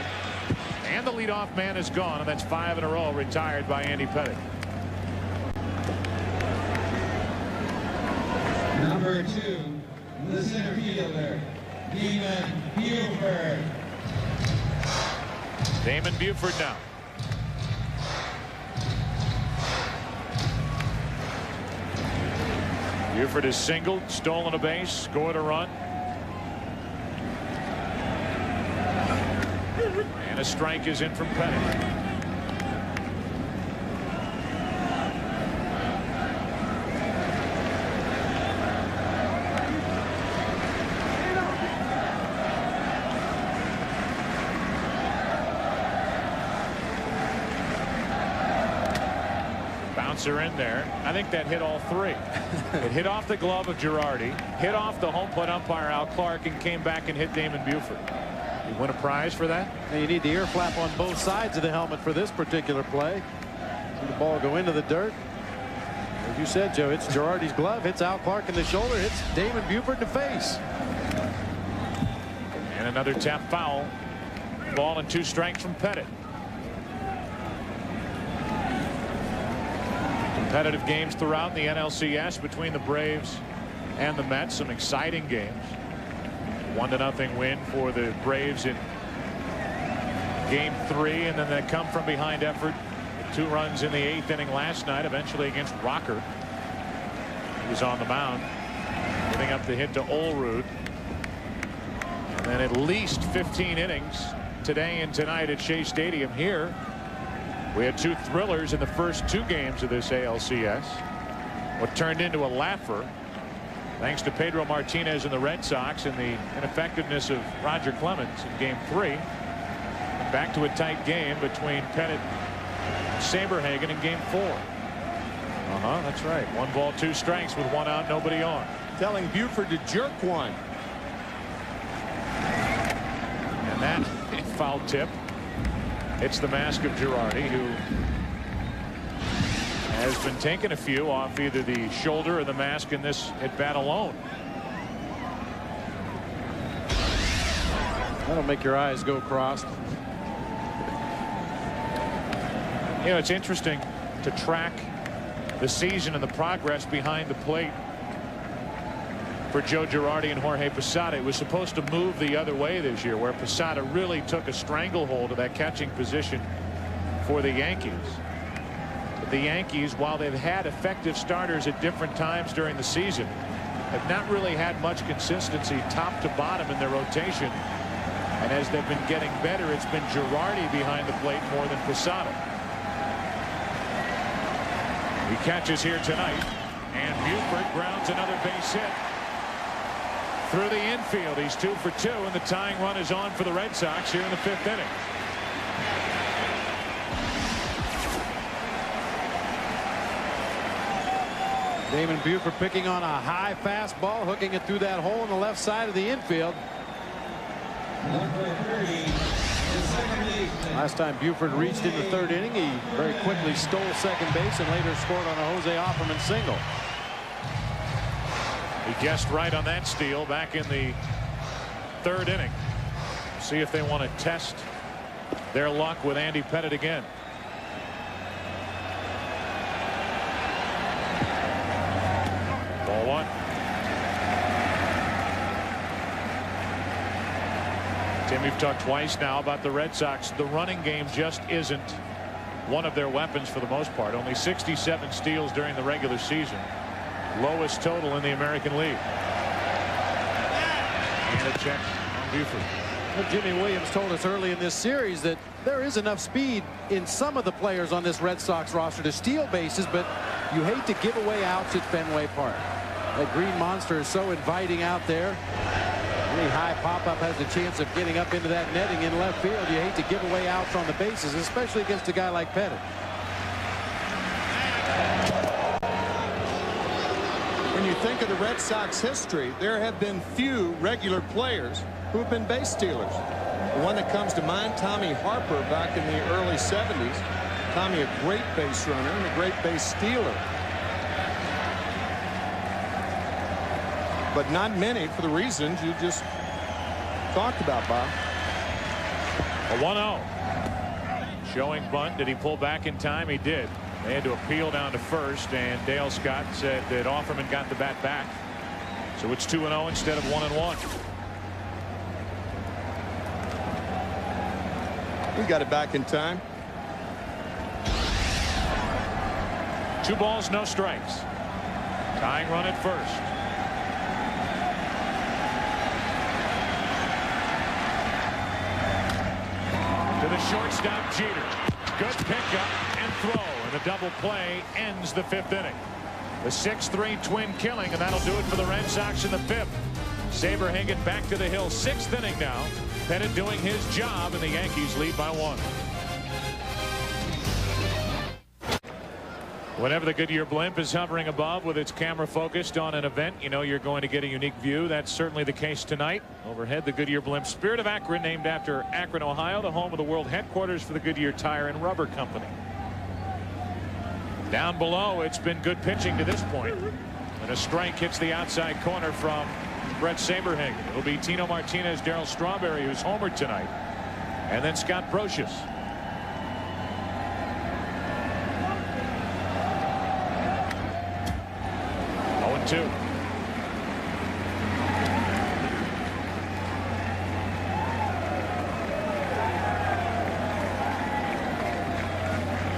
And the leadoff man is gone, and that's 5 in a row retired by Andy Pettitte. Number 2, the center fielder, Damon Buford. Damon Buford now. Buford has singled, stolen a base, scored a run. And a strike is in from Pettitte. Bouncer in there. I think that hit all 3. It hit off the glove of Girardi, hit off the home plate umpire Al Clark, and came back and hit Damon Buford. You win a prize for that? And you need the ear flap on both sides of the helmet for this particular play. See the ball go into the dirt. As you said, Joe, it's Girardi's glove, hits Al Clark in the shoulder, hits Damon Buford in the face. And another tap foul. Ball and 2 strikes from Pettitte. Competitive games throughout the NLCS between the Braves and the Mets. Some exciting games. 1-0 win for the Braves in game 3, and then that come from behind effort. 2 runs in the 8th inning last night, eventually against Rocker. He was on the mound, giving up the hit to Olerud. And then at least 15 innings today and tonight at Shea Stadium here. We had 2 thrillers in the first 2 games of this ALCS. What turned into a laugher, thanks to Pedro Martinez and the Red Sox and the ineffectiveness of Roger Clemens in game 3. And back to a tight game between Pettitte and Saberhagen in game 4. That's right. 1 ball, 2 strikes with 1 out, nobody on. Telling Buford to jerk one. And that foul tip. It's the mask of Girardi, who has been taking a few off either the shoulder or the mask in this at bat alone. That'll make your eyes go crossed. You know, it's interesting to track the season and the progress behind the plate for Joe Girardi and Jorge Posada. It was supposed to move the other way this year, where Posada really took a stranglehold of that catching position for the Yankees. But the Yankees, while they've had effective starters at different times during the season, have not really had much consistency top to bottom in their rotation. And as they've been getting better, it's been Girardi behind the plate more than Posada. He catches here tonight, and Buford grounds another base hit through the infield. He's 2 for 2, and the tying run is on for the Red Sox here in the 5th inning. Damon Buford picking on a high fastball, hooking it through that hole on the left side of the infield. Number 30, the second baseman. Last time Buford reached in the 3rd inning, he very quickly stole second base and later scored on a Jose Offerman single. He guessed right on that steal back in the 3rd inning. See if they want to test their luck with Andy Pettitte again. Ball 1. Tim, we've talked twice now about the Red Sox. The running game just isn't one of their weapons for the most part. Only 67 steals during the regular season. Lowest total in the American League. And a check on Buford. Well, Jimmy Williams told us early in this series that there is enough speed in some of the players on this Red Sox roster to steal bases, but you hate to give away outs at Fenway Park. That green monster is so inviting out there. Any high pop-up has a chance of getting up into that netting in left field. You hate to give away outs on the bases, especially against a guy like Pettitte. When you think of the Red Sox history, there have been few regular players who have been base stealers. The one that comes to mind, Tommy Harper, back in the early 70s. Tommy, a great base runner and a great base stealer. But not many for the reasons you just talked about, Bob. A 1-0. Showing bunt. Did he pull back in time? He did. They had to appeal down to first, and Dale Scott said that Offerman got the bat back. So it's 2-0 instead of 1-1. He got it back in time. 2 balls, no strikes. Tying run at first. To the shortstop, Jeter. Good pickup and throw, and the double play ends the 5th inning. The 6-3 twin killing, and that'll do it for the Red Sox in the 5th. Saberhagen back to the hill. 6th inning now. Pettit doing his job, and the Yankees lead by 1. Whenever the Goodyear blimp is hovering above with its camera focused on an event, you know you're going to get a unique view. That's certainly the case tonight. Overhead, the Goodyear blimp, Spirit of Akron, named after Akron, Ohio, the home of the world headquarters for the Goodyear Tire and Rubber Company. Down below, it's been good pitching to this point. And a strike hits the outside corner from Brett Saberhagen. It'll be Tino Martinez, Darryl Strawberry, who's homered tonight. And then Scott Brocious. 0-2.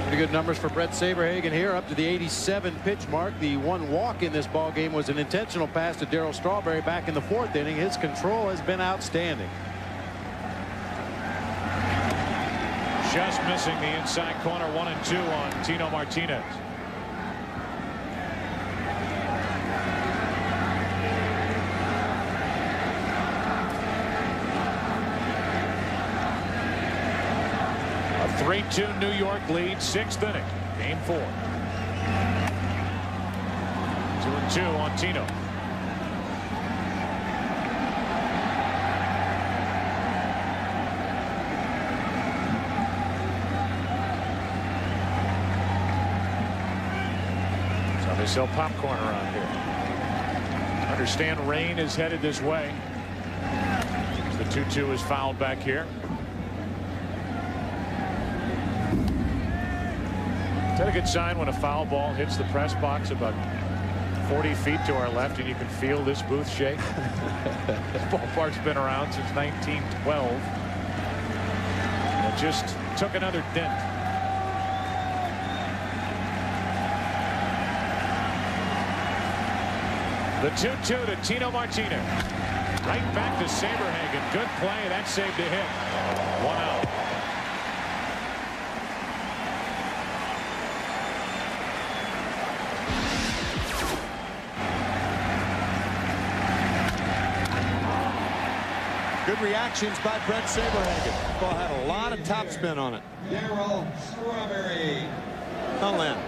Pretty good numbers for Brett Saberhagen here, up to the 87 pitch mark. The one walk in this ball game was an intentional pass to Darryl Strawberry back in the 4th inning. His control has been outstanding. Just missing the inside corner. 1-2 on Tino Martinez. A 3-2 New York lead, 6th inning, game 4. 2-2 on Tino. So they sell popcorn around here. Understand rain is headed this way. The 2-2 is fouled back here. Is that a good sign when a foul ball hits the press box about 40 feet to our left and you can feel this booth shake? This ballpark's been around since 1912. It just took another dent. The 2-2 to Tino Martinez. Right back to Saberhagen. Good play. That saved a hit. 1 out. Good reactions by Brett Saberhagen. Ball had a lot of topspin on it. Darryl Strawberry. Don't land.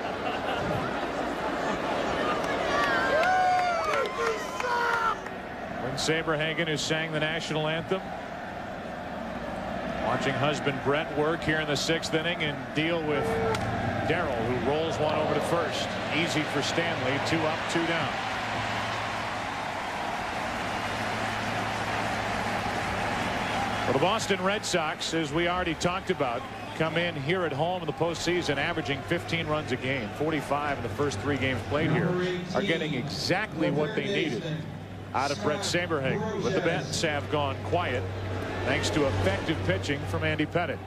When Saberhagen, who sang the national anthem, watching husband Brett work here in the 6th inning and deal with Darryl, who rolls one over to first. Easy for Stanley. 2 up, 2 down. Well, the Boston Red Sox, as we already talked about, come in here at home in the postseason averaging 15 runs a game. 45 in the first 3 games played here. Are getting exactly what they needed out of Brett Saberhagen. But the Bats have gone quiet thanks to effective pitching from Andy Pettit.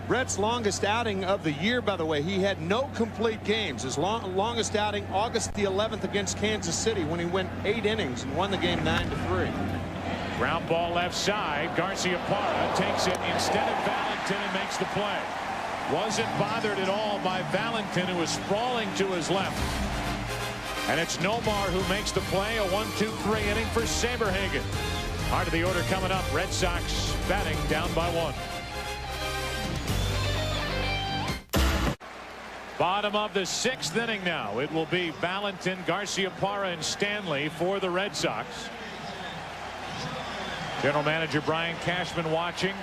Brett's longest outing of the year, by the way. He had no complete games. His longest outing, August the 11th against Kansas City, when he went 8 innings and won the game 9-3. Ground ball left side. Garciaparra takes it instead of Valentin and makes the play. Wasn't bothered at all by Valentin, who was sprawling to his left. And it's Nomar who makes the play. A 1-2-3 inning for Saberhagen. Heart of the order coming up. Red Sox batting down by 1. Bottom of the 6th inning now. It will be Valentin, Garciaparra, and Stanley for the Red Sox. General Manager Brian Cashman watching.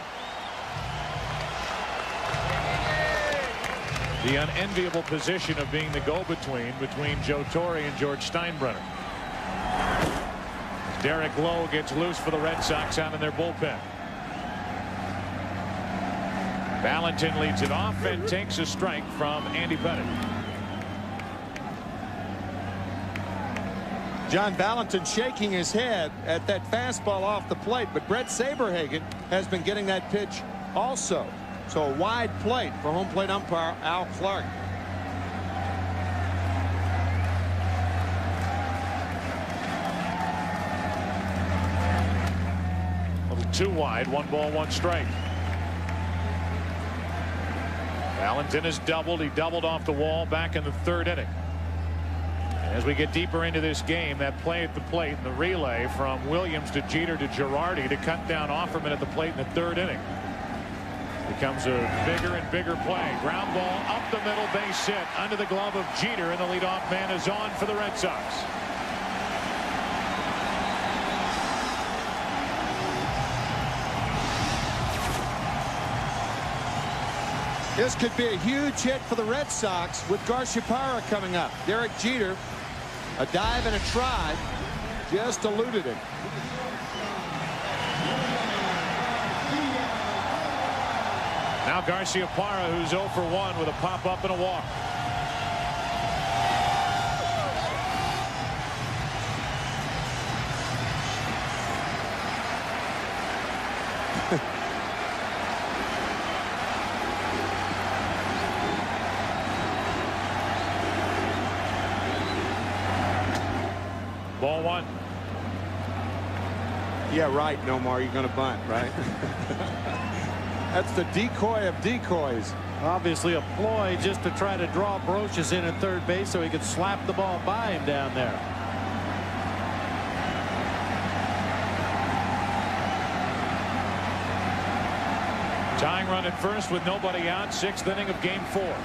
The unenviable position of being the go-between between Joe Torre and George Steinbrenner. Derek Lowe gets loose for the Red Sox out in their bullpen. Valentin leads it off and takes a strike from Andy Pettitte. John Valentin shaking his head at that fastball off the plate, but Brett Saberhagen has been getting that pitch also. So a wide plate for home plate umpire Al Clark. A little too wide. 1 ball, 1 strike. Valentin has doubled. He doubled off the wall back in the 3rd inning. As we get deeper into this game, that play at the plate and the relay from Williams to Jeter to Girardi to cut down Offerman at the plate in the 3rd inning becomes a bigger and bigger play. Ground ball up the middle, base hit under the glove of Jeter, and the leadoff man is on for the Red Sox. This could be a huge hit for the Red Sox with Garciaparra coming up. Derek Jeter, a dive and a try, just eluded it. Now Garciaparra, who's 0 for 1 with a pop up and a walk. Ball 1. Yeah, right, Nomar. You're going to bunt, right? That's the decoy of decoys. Obviously a ploy just to try to draw Brocious in at third base so he could slap the ball by him down there. Tying run at first with nobody out. 6th inning of game 4. And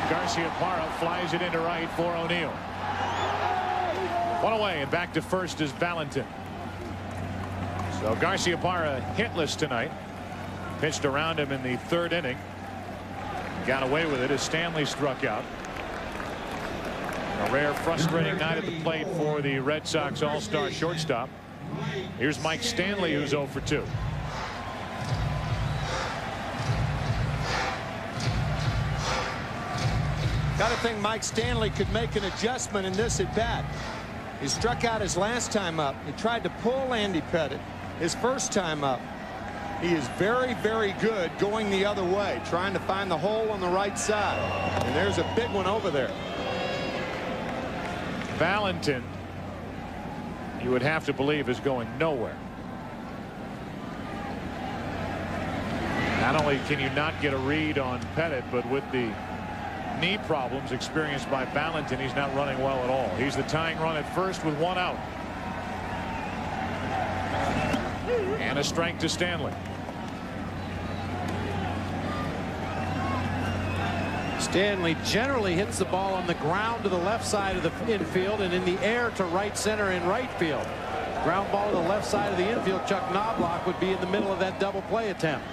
Garciaparra flies it into right for O'Neill. 1 away, and back to first is Valentin. So Garciaparra hitless tonight. Pitched around him in the 3rd inning. Got away with it as Stanley struck out. A rare frustrating night at the plate for the Red Sox all-star shortstop. Here's Mike Stanley, who's 0 for 2. Got to think Mike Stanley could make an adjustment in this at bat. He struck out his last time up. He tried to pull Andy Pettitte his first time up. He is very, very good going the other way, trying to find the hole on the right side. And there's a big one over there. Valentin, you would have to believe, is going nowhere. Not only can you not get a read on Pettitte, but with the knee problems experienced by Valentin, he's not running well at all. He's the tying run at first with 1 out. And a strike to Stanley. Stanley generally hits the ball on the ground to the left side of the infield and in the air to right center in right field. Ground ball to the left side of the infield. Chuck Knobloch would be in the middle of that double play attempt.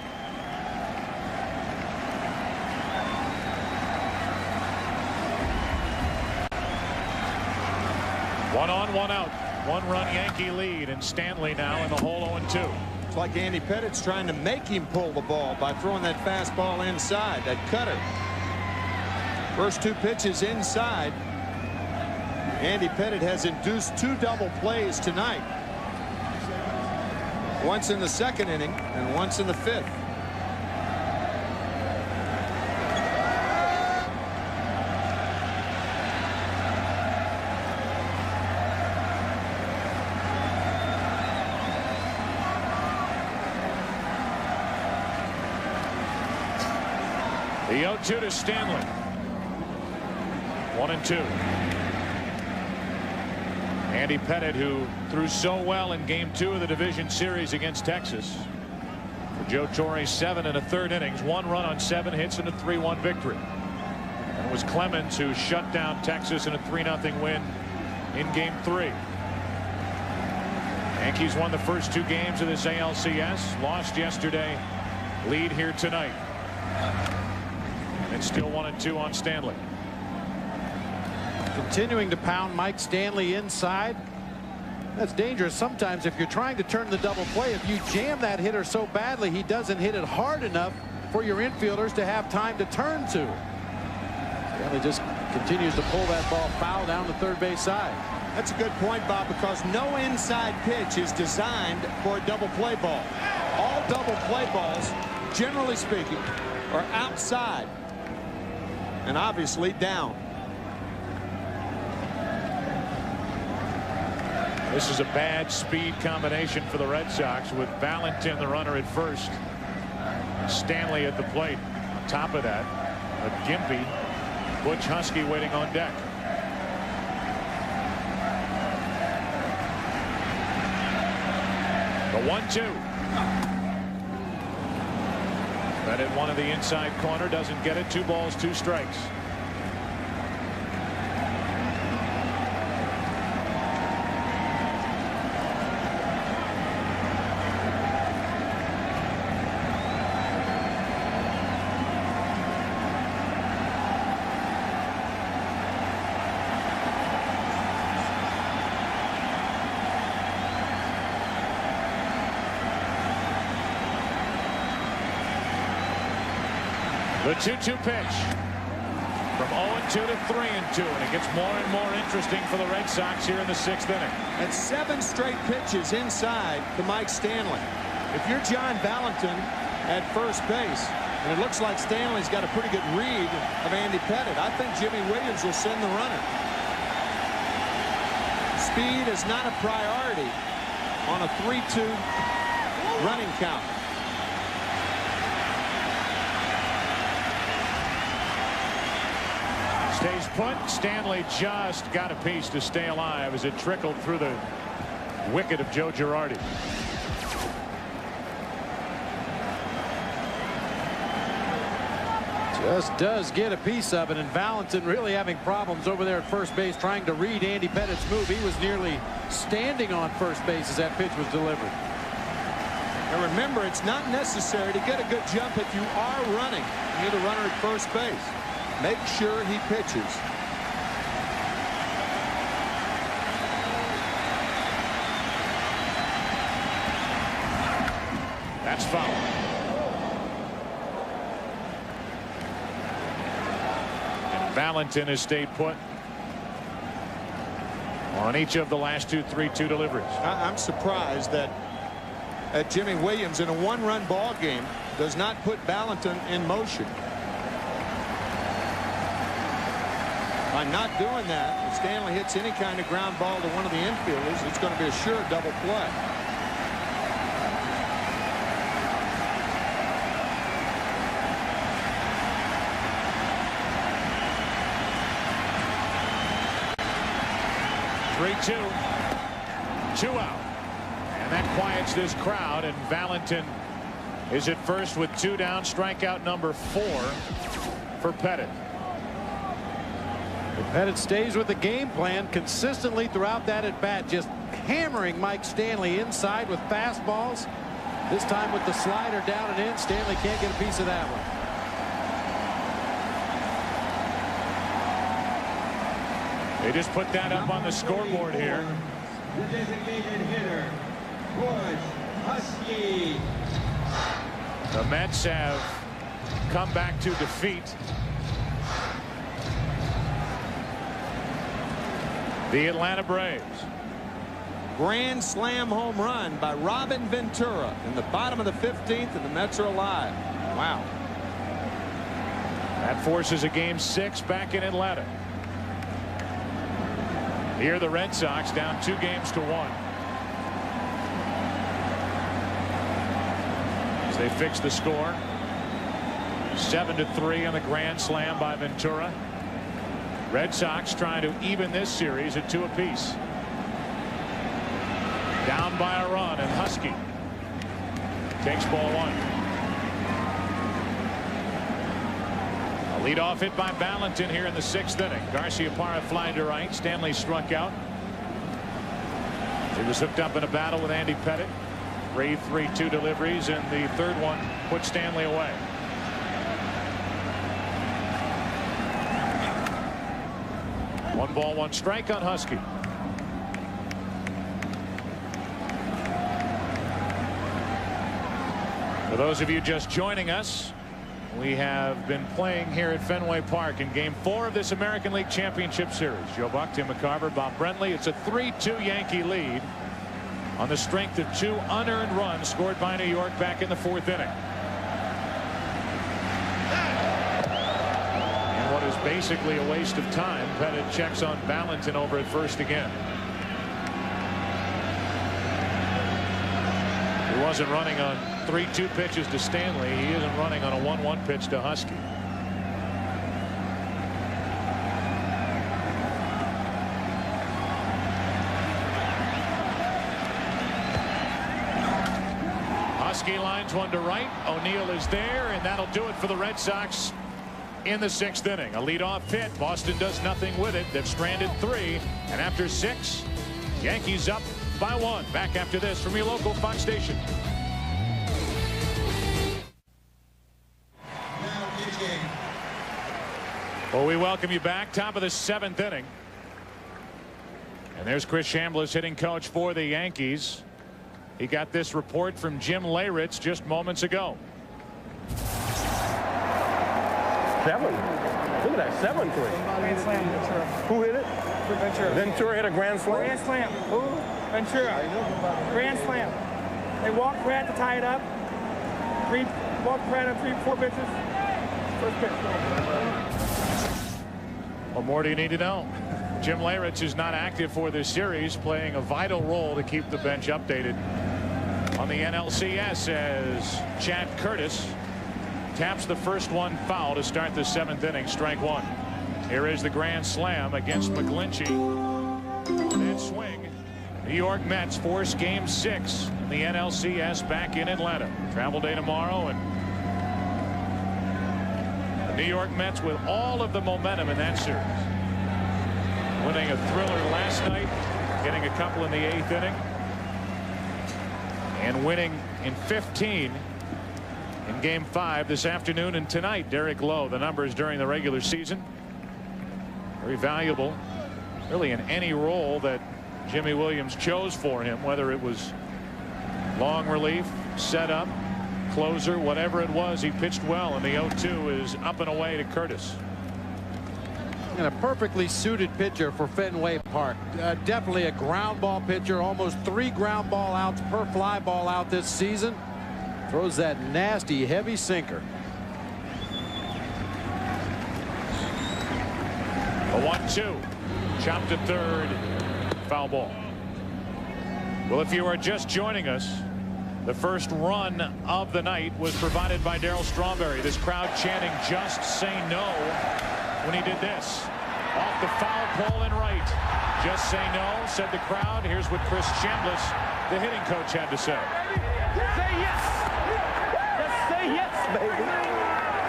One on, 1 out. 1-run Yankee lead, and Stanley now in the hole 0-2. It's like Andy Pettitte's trying to make him pull the ball by throwing that fastball inside, that cutter. First 2 pitches inside. Andy Pettitte has induced 2 double plays tonight. Once in the 2nd inning and once in the 5th. The 0-2 to Stanley. 1-2. Andy Pettitte, who threw so well in game 2 of the division series against Texas. Joe Torre, 7 1/3 innings, 1 run on 7 hits and a 3-1 victory. And it was Clemens who shut down Texas in a 3-0 win in Game 3. Yankees won the first 2 games of this ALCS, lost yesterday, lead here tonight. And still 1-2 on Stanley. Continuing to pound Mike Stanley inside. That's dangerous sometimes if you're trying to turn the double play. If you jam that hitter so badly he doesn't hit it hard enough for your infielders to have time to turn to. Stanley just continues to pull that ball foul down the third base side. That's a good point, Bob, because no inside pitch is designed for a double play ball. All double play balls, generally speaking, are outside and obviously down. This is a bad speed combination for the Red Sox with Valentin, the runner, at first. Stanley at the plate. On top of that, a gimpy Butch Husky waiting on deck. The 1-2. That at one of the inside corner, doesn't get it. 2 balls, 2 strikes. The 2-2 pitch from 0-2 to 3-2, and it gets more and more interesting for the Red Sox here in the 6th inning. And 7 straight pitches inside to Mike Stanley. If you're John Valentin at first base, and it looks like Stanley's got a pretty good read of Andy Pettitte, I think Jimmy Williams will send the runner. Speed is not a priority on a 3-2 running count. Stays put. Stanley just got a piece to stay alive as it trickled through the wicket of Joe Girardi. Just does get a piece of it, and Valentin really having problems over there at first base trying to read Andy Pettitte's move. He was nearly standing on first base as that pitch was delivered. And remember, it's not necessary to get a good jump if you are running. You're the runner at first base. Make sure he pitches. That's foul. And Valentin has stayed put on each of the last 2 3-2 deliveries. I'm surprised that Jimmy Williams in a 1-run ball game does not put Valentin in motion. By not doing that, if Stanley hits any kind of ground ball to one of the infielders, it's going to be a sure double play. Two out. And that quiets this crowd, and Valentin is at first with 2 down. Strikeout number 4 for Pettitte. Pettitte stays with the game plan consistently throughout that at bat, just hammering Mike Stanley inside with fastballs. This time with the slider down and in. Stanley can't get a piece of that one. They just put that up on the scoreboard here. The designated hitter, Butch Husky. The Mets have come back to defeat the Atlanta Braves. Grand slam home run by Robin Ventura in the bottom of the 15th, and the Mets are alive. Wow. That forces a game 6 back in Atlanta. Here the Red Sox down 2 games to 1. As they fix the score. 7-3 on the grand slam by Ventura. Red Sox trying to even this series at 2 apiece. Down by a run, and Husky takes ball 1. Leadoff hit by Valentin here in the 6th inning. Garciaparra flying to right. Stanley struck out. He was hooked up in a battle with Andy Pettit. 3-2 deliveries, and the 3rd one put Stanley away. One ball, one strike on Husky. For those of you just joining us, we have been playing here at Fenway Park in Game 4 of this American League Championship Series. Joe Buck, Tim McCarver, Bob Brentley. It's a 3-2 Yankee lead on the strength of 2 unearned runs scored by New York back in the 4th inning. And what is basically a waste of time, Pettit checks on Valentin over at first again. He wasn't running on 3-2 pitches to Stanley. He isn't running on a 1-1 pitch to Husky. Husky lines one to right. O'Neill is there, and that'll do it for the Red Sox in the 6th inning. A leadoff hit. Boston does nothing with it. They've stranded 3, and after 6, Yankees up by 1. Back after this from your local Fox station. Well, we welcome you back. Top of the 7th inning. And there's Chris Chambliss, hitting coach for the Yankees. He got this report from Jim Leyritz just moments ago. 7. Look at that, 7-3. Grand slam, Ventura. Who hit it? Ventura. Ventura hit a grand slam? Grand slam. Who? Ventura. Grand slam. They walked Pratt to tie it up. Walked Pratt on 3-4 pitches. First pitch. What more do you need to know? Jim Leyritz is not active for this series, playing a vital role to keep the bench updated on the NLCS as Chad Curtis taps the first one foul to start the 7th inning. Strike 1. Here is the grand slam against McGlinchey. That swing. New York Mets force Game 6 in the NLCS back in Atlanta. Travel day tomorrow, and the New York Mets with all of the momentum in that series. Winning a thriller last night, getting a couple in the 8th inning, and winning in 15 in Game 5 this afternoon and tonight. Derek Lowe, the numbers during the regular season, very valuable, really, in any role that Jimmy Williams chose for him, whether it was long relief, setup, closer, whatever it was. He pitched well, and the 0-2 is up and away to Curtis. And a perfectly suited pitcher for Fenway Park. Definitely a ground ball pitcher. Almost 3 ground ball outs per fly ball out this season. Throws that nasty heavy sinker. A 1-2. Chopped to third. Foul ball. Well, if you are just joining us, the first run of the night was provided by Darryl Strawberry. This crowd chanting "Just say no" when he did this. Off the foul pole and right. "Just say no," said the crowd. Here's what Chris Chambliss, the hitting coach, had to say. Say yes. Just say yes, baby.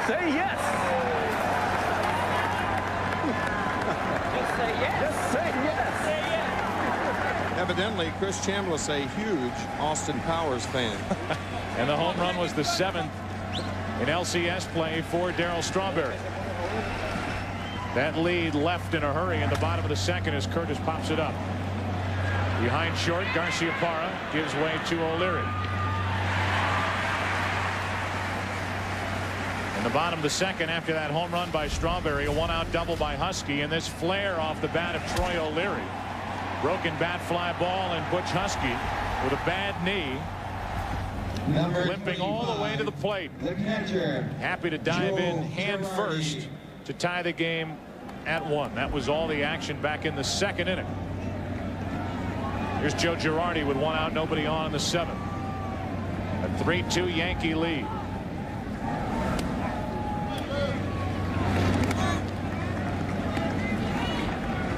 Say yes. Just say yes. Just say yes. Say yes. Evidently, Chris Chambliss, a huge Austin Powers fan. And the home run was the 7th in LCS play for Darryl Strawberry. That lead left in a hurry in the bottom of the 2nd as Curtis pops it up. Behind short, Garciaparra gives way to O'Leary. In the bottom of the 2nd, after that home run by Strawberry, a 1-out double by Husky, and this flare off the bat of Troy O'Leary. Broken bat, fly ball, and Butch Husky with a bad knee, limping all the way to the plate. The catcher, Happy to dive in hand Girardi. first to tie the game at 1. That was all the action back in the 2nd inning. Here's Joe Girardi with 1 out, nobody on in the 7th. A 3-2 Yankee lead.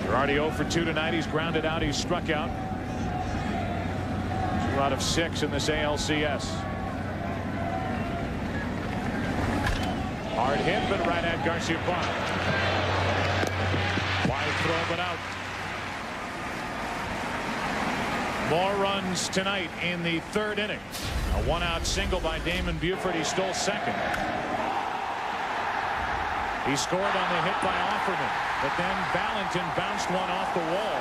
Girardi 0 for 2 tonight. He's grounded out. He's struck out. 2 out of 6 in this ALCS. Hard Hard hit, but right at Garciaparra. Wide throw, but out. More runs tonight in the third inning. A one-out single by Damon Buford. He stole second. He scored on the hit by Offerman, but then Valentin bounced one off the wall.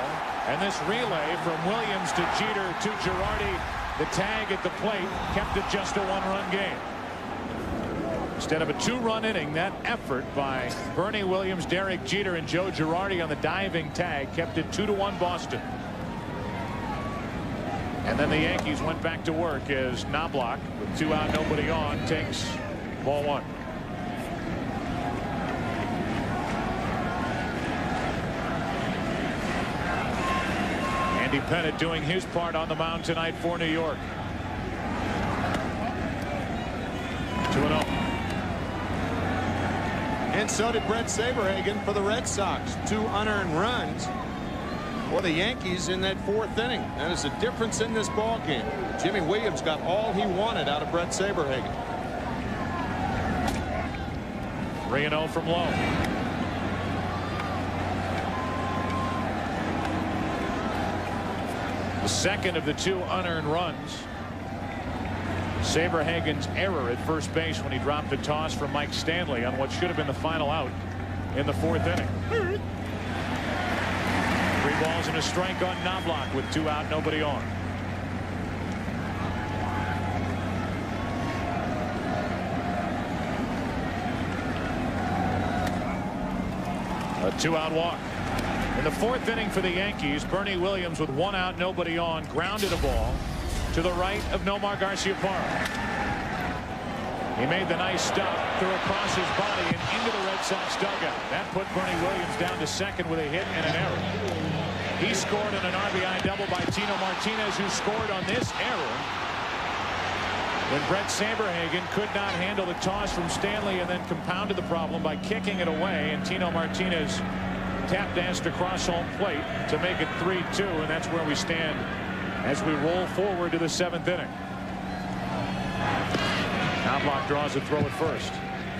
And this relay from Williams to Jeter to Girardi, the tag at the plate, kept it just a one-run game. Instead of a two-run inning, that effort by Bernie Williams, Derek Jeter, and Joe Girardi on the diving tag kept it 2-1 Boston. And then the Yankees went back to work as Knobloch, with 2 out, nobody on, takes ball 1. Andy Pettitte doing his part on the mound tonight for New York. 2-0. And so did Brett Saberhagen for the Red Sox. 2 unearned runs for the Yankees in that 4th inning. That is a difference in this ball game. Jimmy Williams got all he wanted out of Brett Saberhagen. 3-0 from Lowe. The second of the 2 unearned runs. Saberhagen's error at first base when he dropped a toss from Mike Stanley on what should have been the final out in the 4th inning. 3 balls and a strike on Knobloch with 2 out, nobody on. A 2-out walk. In the 4th inning for the Yankees, Bernie Williams with 1 out, nobody on, grounded a ball to the right of Nomar Garciaparra. He made the nice stop, threw across his body and into the Red Sox dugout. That put Bernie Williams down to second with a hit and an error. He scored on an RBI double by Tino Martinez, who scored on this error when Brett Saberhagen could not handle the toss from Stanley and then compounded the problem by kicking it away, and Tino Martinez tap danced across home plate to make it 3-2, and that's where we stand as we roll forward to the 7th inning. Knobloch draws a throw at first.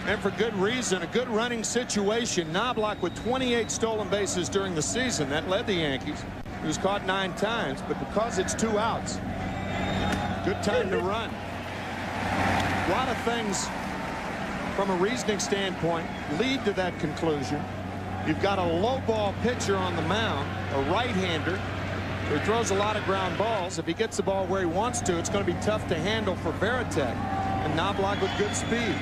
And for good reason. A good running situation. Knobloch with 28 stolen bases during the season. That led the Yankees. He was caught 9 times, but because it's 2 outs, good time to run. A lot of things from a reasoning standpoint lead to that conclusion. You've got a low ball pitcher on the mound, a right-hander who throws a lot of ground balls. If he gets the ball where he wants to, it's going to be tough to handle for Varitek. And Knobloch with good speed.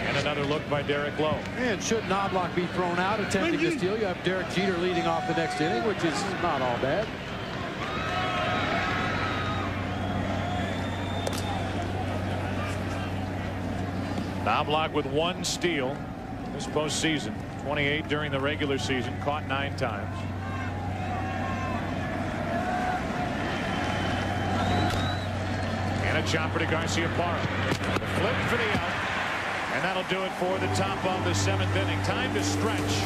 And another look by Derek Lowe. And should Knobloch be thrown out attempting to steal, you have Derek Jeter leading off the next inning, which is not all bad. Knobloch with 1 steal this postseason. 28 during the regular season, caught 9 times. And a chopper to Garciaparra. The flip for the out. And that'll do it for the top of the 7th inning. Time to stretch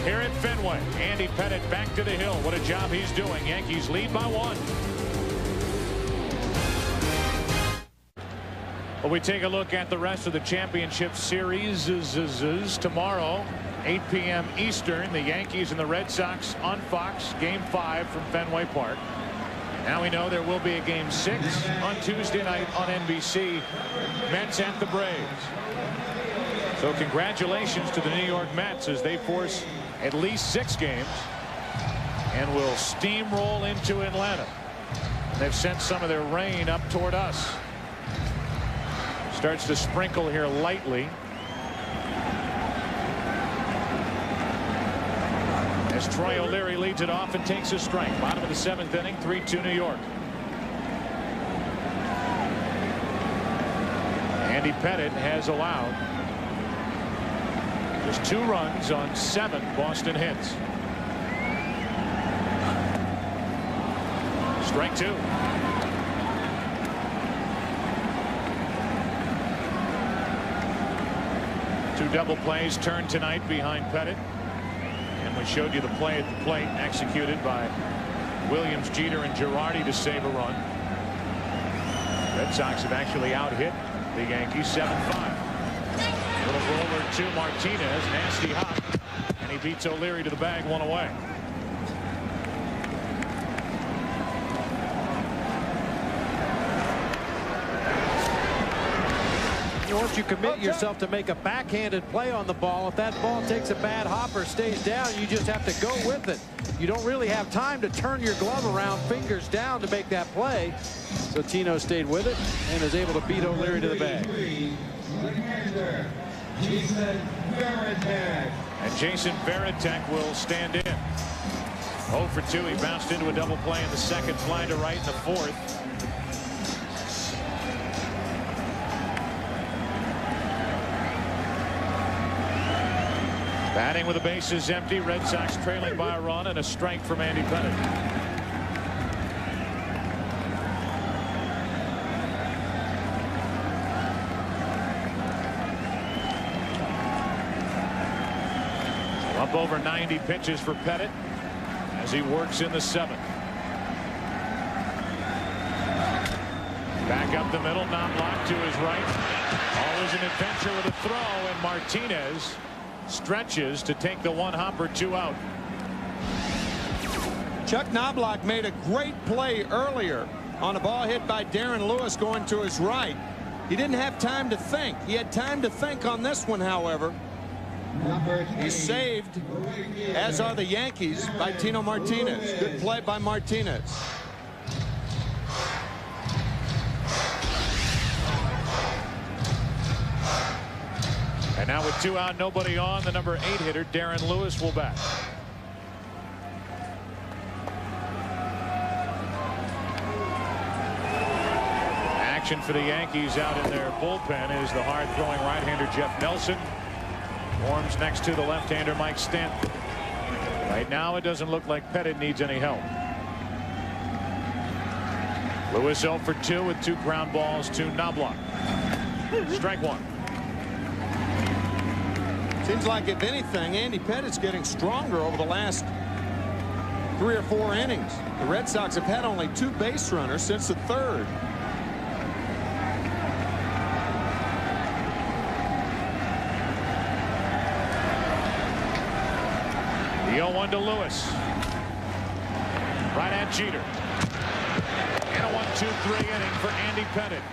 here at Fenway. Andy Pettitte back to the hill. What a job he's doing. Yankees lead by 1. Well, we take a look at the rest of the championship series. Tomorrow, 8 p.m. Eastern, the Yankees and the Red Sox on Fox. Game 5 from Fenway Park. Now we know there will be a Game 6 on Tuesday night on NBC. Mets at the Braves. So congratulations to the New York Mets as they force at least 6 games and will steamroll into Atlanta. They've sent some of their rain up toward us. Starts to sprinkle here lightly. As Troy O'Leary leads it off and takes a strike. Bottom of the 7th inning, 3-2 New York. Andy Pettitte has allowed just 2 runs on 7 Boston hits. Strike 2. Two double plays turned tonight behind Pettitte. And we showed you the play at the plate executed by Williams, Jeter, and Girardi to save a run. Red Sox have actually out-hit the Yankees 7-5. Little roller to Martinez, nasty hop, and he beats O'Leary to the bag, 1 away. Once you commit yourself to make a backhanded play on the ball, if that ball takes a bad hop or stays down, you just have to go with it. You don't really have time to turn your glove around, fingers down, to make that play. So Tino stayed with it and is able to beat O'Leary to the bag. And Jason Varitek will stand in. 0 for 2. He bounced into a double play in the second, fly to right in the fourth. Batting with the bases empty, Red Sox trailing by a run, and a strike from Andy Pettitte. Up over 90 pitches for Pettitte as he works in the 7th. Back up the middle, Knobloch to his right. Always an adventure with a throw, and Martinez stretches to take the 1-hopper, 2 out. Chuck Knobloch made a great play earlier on a ball hit by Darren Lewis going to his right. He didn't have time to think. He had time to think on this one, however. He's saved, as are the Yankees, by Tino Martinez. Good play by Martinez. And now with 2 out, nobody on, the number 8 hitter, Darren Lewis, will bat. Action for the Yankees out in their bullpen is the hard-throwing right-hander Jeff Nelson. Warms next to the left-hander Mike Stanton. Right now, it doesn't look like Pettitte needs any help. Lewis 0 for 2 with 2 ground balls to Knobloch. Strike 1. Seems like, if anything, Andy Pettitte's getting stronger over the last 3 or 4 innings. The Red Sox have had only 2 base runners since the 3rd. The 0-1 to Lewis. Right at Jeter. And a 1-2-3 inning for Andy Pettitte.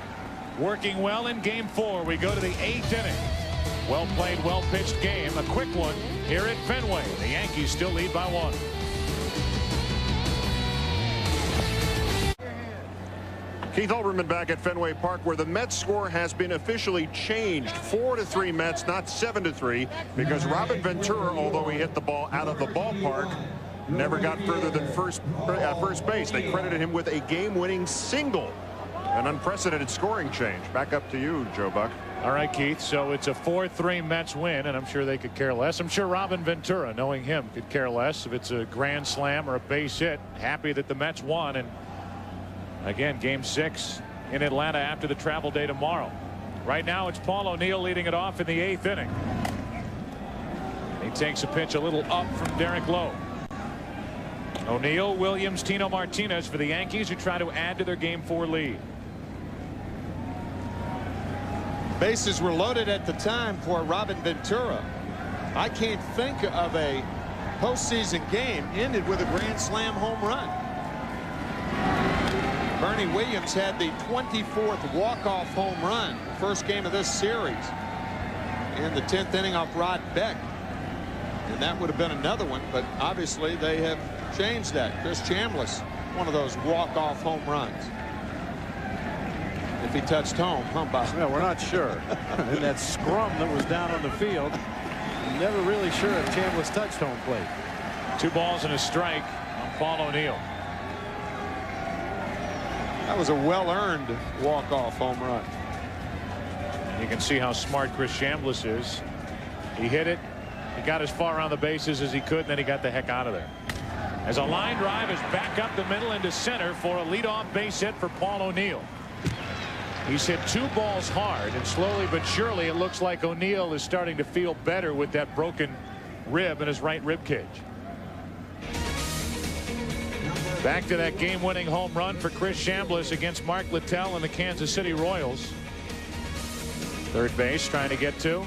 Working well in game 4. We go to the 8th inning. Well played, well pitched game. A quick one here at Fenway. The Yankees still lead by 1. Keith Olbermann back at Fenway Park, where the Mets score has been officially changed. 4-3 Mets, not 7-3, because Robin Ventura, although he hit the ball out of the ballpark, never got further than first base. They credited him with a game-winning single. An unprecedented scoring change. Back up to you, Joe Buck. All right, Keith. So it's a 4-3 Mets win, and I'm sure they could care less. I'm sure Robin Ventura, knowing him, could care less if it's a grand slam or a base hit. Happy that the Mets won. And again, game 6 in Atlanta after the travel day tomorrow. Right now, it's Paul O'Neill leading it off in the 8th inning. He takes a pitch a little up from Derek Lowe. O'Neill, Williams, Tino Martinez for the Yankees, who try to add to their game 4 lead. Bases were loaded at the time for Robin Ventura. I can't think of a postseason game ended with a grand slam home run. Bernie Williams had the 24th walk-off home run, first game of this series, in the 10th inning off Rod Beck. And that would have been another one, but obviously they have changed that. Chris Chambliss, one of those walk-off home runs. If he touched home, huh, Bob? Well, we're not sure. In that scrum that was down on the field, never really sure if Chambliss touched home plate. 2 balls and a strike on Paul O'Neill. That was a well-earned walk-off home run. You can see how smart Chris Chambliss is. He hit it. He got as far around the bases as he could, and then he got the heck out of there. As a line drive is back up the middle into center for a leadoff base hit for Paul O'Neill. He's hit 2 balls hard, and slowly but surely it looks like O'Neill is starting to feel better with that broken rib in his right rib cage. Back to that game-winning home run for Chris Chambliss against Mark Littell and the Kansas City Royals. Third base trying to get to. A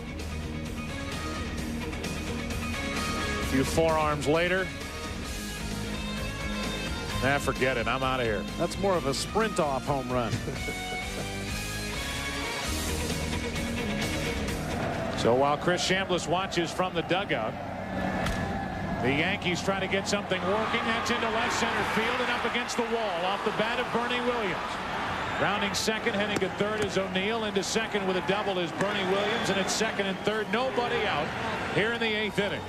few forearms later. Nah, forget it. I'm out of here. That's more of a sprint off home run. So while Chris Chambliss watches from the dugout, the Yankees try to get something working. That's into left center field and up against the wall off the bat of Bernie Williams. Rounding second, heading to third is O'Neill. Into second with a double is Bernie Williams, and it's second and third. Nobody out here in the 8th inning.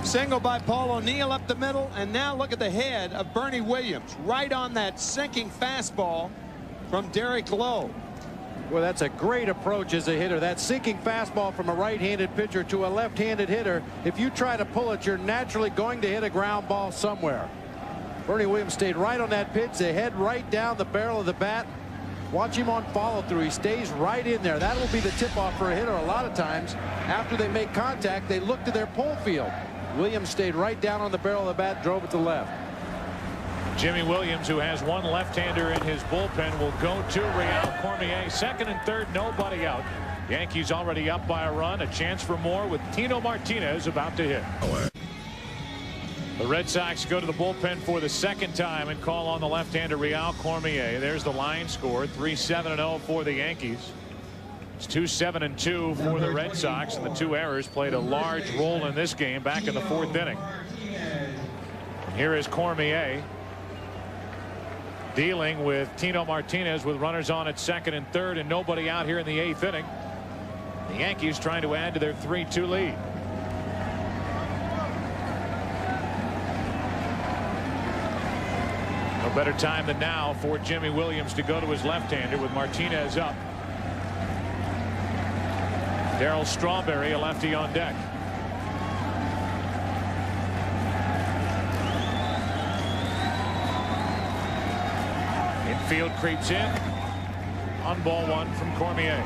Single by Paul O'Neill up the middle, and now look at the head of Bernie Williams right on that sinking fastball from Derek Lowe. Well, that's a great approach as a hitter. That sinking fastball from a right-handed pitcher to a left-handed hitter. If you try to pull it, you're naturally going to hit a ground ball somewhere. Bernie Williams stayed right on that pitch. The head right down the barrel of the bat. Watch him on follow-through. He stays right in there. That will be the tip-off for a hitter. A lot of times, after they make contact, they look to their pull field. Williams stayed right down on the barrel of the bat, drove it to left. Jimmy Williams, who has one left-hander in his bullpen, will go to Real Cormier. Second and third, nobody out. Yankees already up by a run. A chance for more with Tino Martinez about to hit. The Red Sox go to the bullpen for the second time and call on the left-hander Real Cormier. There's the line score, 3-7-0 for the Yankees. It's 2-7-2 for the Red Sox, and the two errors played a large role in this game back in the 4th inning. And here is Cormier dealing with Tino Martinez with runners on at second and third and nobody out here in the 8th inning. The Yankees trying to add to their 3-2 lead. No better time than now for Jimmy Williams to go to his left-hander with Martinez up. Darryl Strawberry, a lefty on deck. Infield creeps in. On ball one from Cormier.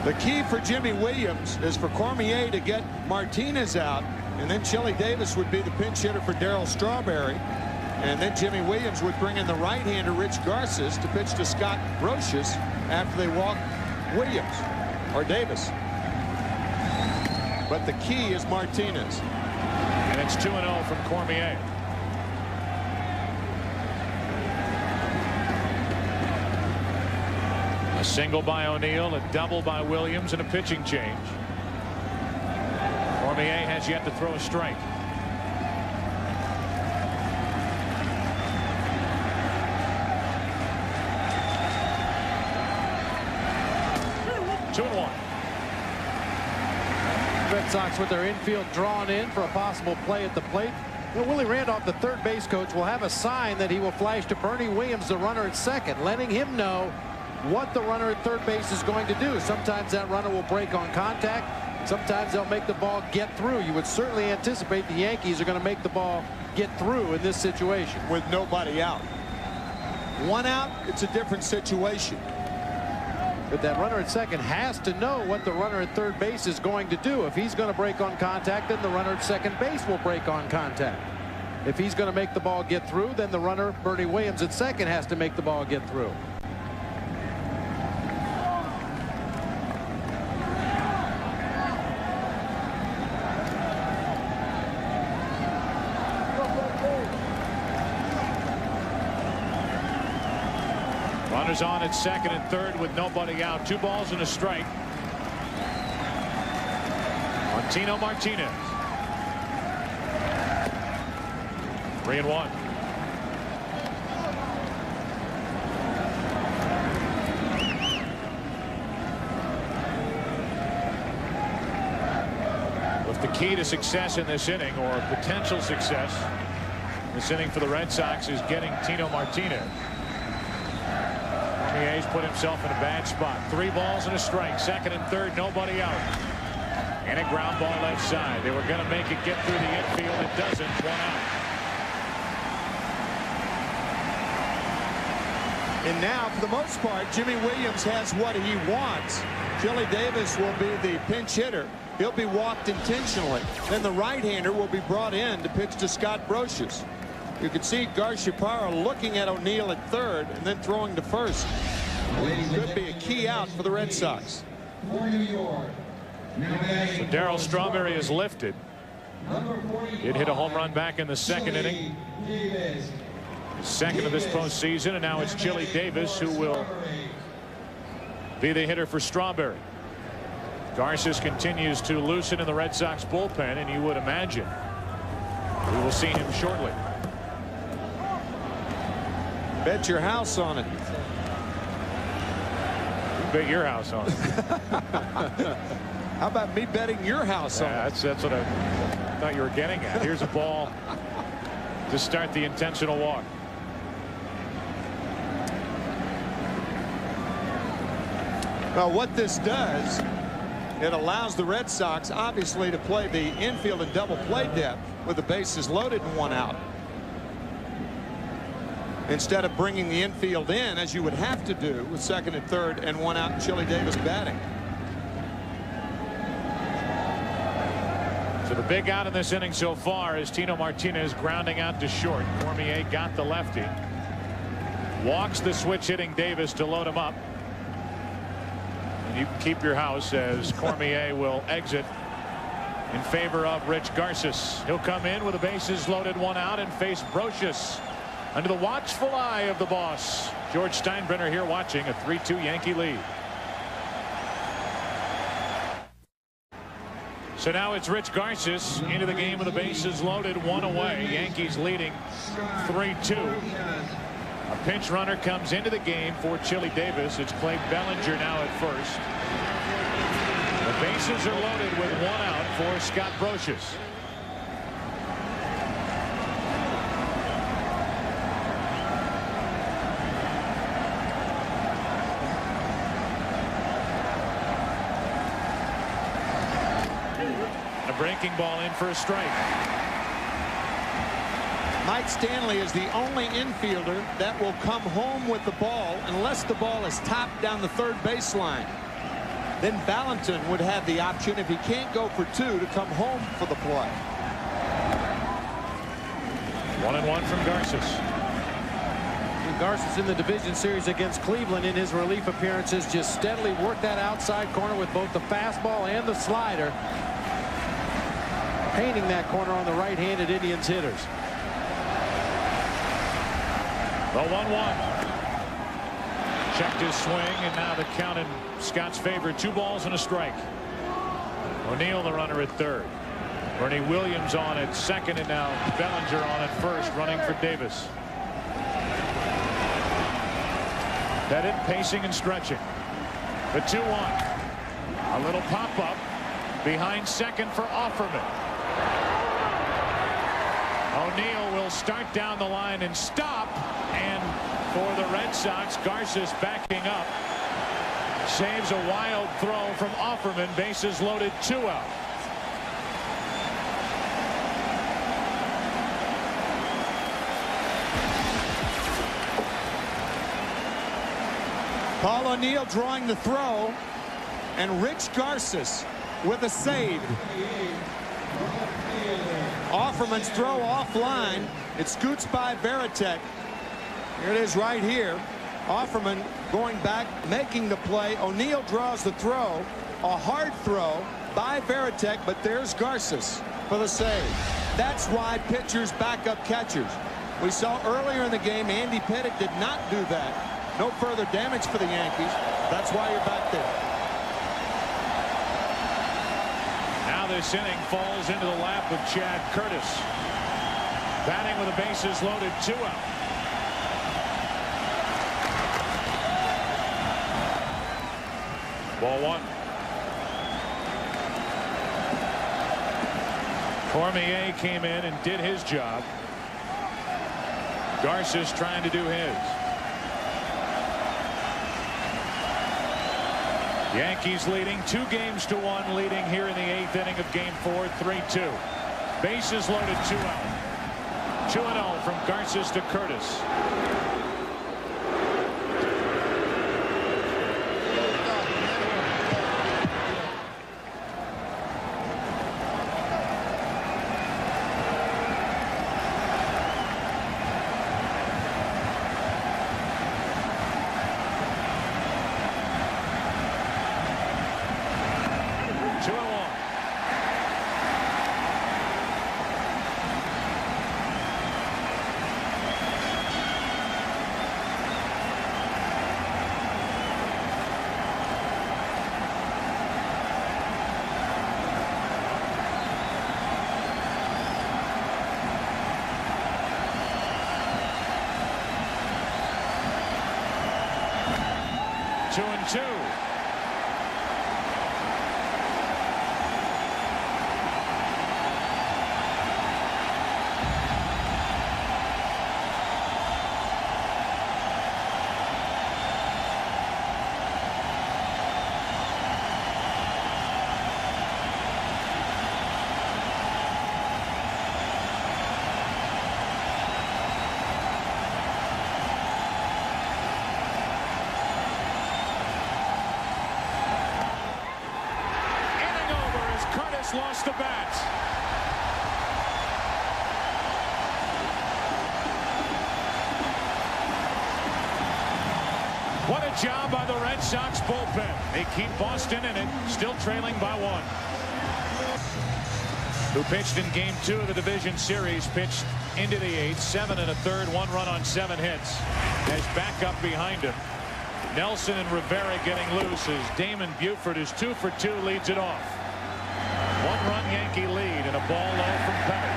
The key for Jimmy Williams is for Cormier to get Martinez out, and then Chili Davis would be the pinch hitter for Darryl Strawberry. And then Jimmy Williams would bring in the right-hander Rich Garces to pitch to Scott Brocious after they walk Williams or Davis. But the key is Martinez. And it's 2-0 from Cormier. A single by O'Neill, a double by Williams, and a pitching change. Cormier has yet to throw a strike. Red Sox with their infield drawn in for a possible play at the plate. Well, Willie Randolph, the third base coach, will have a sign that he will flash to Bernie Williams, the runner at second, letting him know what the runner at third base is going to do. Sometimes that runner will break on contact. Sometimes they'll make the ball get through. You would certainly anticipate the Yankees are going to make the ball get through in this situation. With nobody out. One out, it's a different situation. But that runner at second has to know what the runner at third base is going to do. If he's going to break on contact, then the runner at second base will break on contact. If he's going to make the ball get through, then the runner, Bernie Williams, at second has to make the ball get through. Runners on at second and third with nobody out. 2 balls and a strike. On Tino Martinez. 3-1. With the key to success in this inning, or potential success in this inning for the Red Sox, is getting Tino Martinez. Cormier's put himself in a bad spot. 3 balls and a strike. Second and third, nobody out. And a ground ball left side. They were going to make it get through the infield. It doesn't. 1 out. And now, for the most part, Jimmy Williams has what he wants. Chili Davis will be the pinch hitter. he'll be walked intentionally. Then the right-hander will be brought in to pitch to Scott Brocious. You can see Garciaparra looking at O'Neill at third and then throwing to first. Could be a key out for the Red Sox. So Darryl Strawberry is lifted. It hit a home run back in the second inning. Second of this postseason, and now it's Chili Davis who will be the hitter for Strawberry. Garces continues to loosen in the Red Sox bullpen, and you would imagine we will see him shortly. Bet your house on it. Bet your house on it. How about me betting your house on it? That's what I thought you were getting at. Here's a ball to start the intentional walk. Well, what this does, it allows the Red Sox obviously to play the infield and double play depth with the bases loaded and one out, instead of bringing the infield in as you would have to do with second and third and one out and Chili Davis batting. So the big out in this inning so far is Tino Martinez grounding out to short. Cormier got the lefty. Walks the switch hitting Davis to load him up. And you can keep your house as Cormier will exit in favor of Rich Garces. He'll come in with the bases loaded, one out, and face Brocious under the watchful eye of the boss. George Steinbrenner here watching a 3-2 Yankee lead. So now it's Rich Garces into the game with the bases loaded, one away. Yankees leading 3-2. A pinch runner comes into the game for Chili Davis. It's Clay Bellinger now at first. The bases are loaded with one out for Scott Brocious. Breaking ball in for a strike. Mike Stanley is the only infielder that will come home with the ball unless the ball is topped down the third baseline. Then Valentin would have the option, if he can't go for two, to come home for the play. 1-1 from Garces. Garces in the division series against Cleveland in his relief appearances just steadily worked that outside corner with both the fastball and the slider, painting that corner on the right-handed Indians hitters. The 1-1. Checked his swing, and now the count in Scott's favor. 2 balls and a strike. O'Neill the runner at third. Bernie Williams on at second, and now Bellinger on at first, running for Davis. Pettit pacing and stretching. The 2-1. A little pop-up behind second for Offerman. O'Neill will start down the line and stop, and for the Red Sox, Garces backing up saves a wild throw from Offerman. Bases loaded, 2 out. Paul O'Neill drawing the throw, and Rich Garces with a save. Offerman's throw offline. It scoots by Varitek. Here it is right here. Offerman going back, making the play. O'Neill draws the throw. A hard throw by Varitek, but there's Garces for the save. That's why pitchers back up catchers. We saw earlier in the game Andy Pettit did not do that. No further damage for the Yankees. That's why you're back there. Now this inning falls into the lap of Chad Curtis. Batting with the bases loaded, 2 out. Ball 1. Cormier came in and did his job. Garces trying to do his. Yankees leading 2-1, leading here in the 8th inning of game 4, 3-2. Bases loaded, 2 out. 2-0 from Garces to Curtis. 2-2. Lost the bat. What a job by the Red Sox bullpen. They keep Boston in it, still trailing by 1. Who pitched in game 2 of the division series, pitched into the 8th, 7 1/3, 1 run on 7 hits. Has backup behind him. Nelson and Rivera getting loose as Damon Buford is 2 for 2, leads it off. 1-run Yankee lead and a ball low from Petty.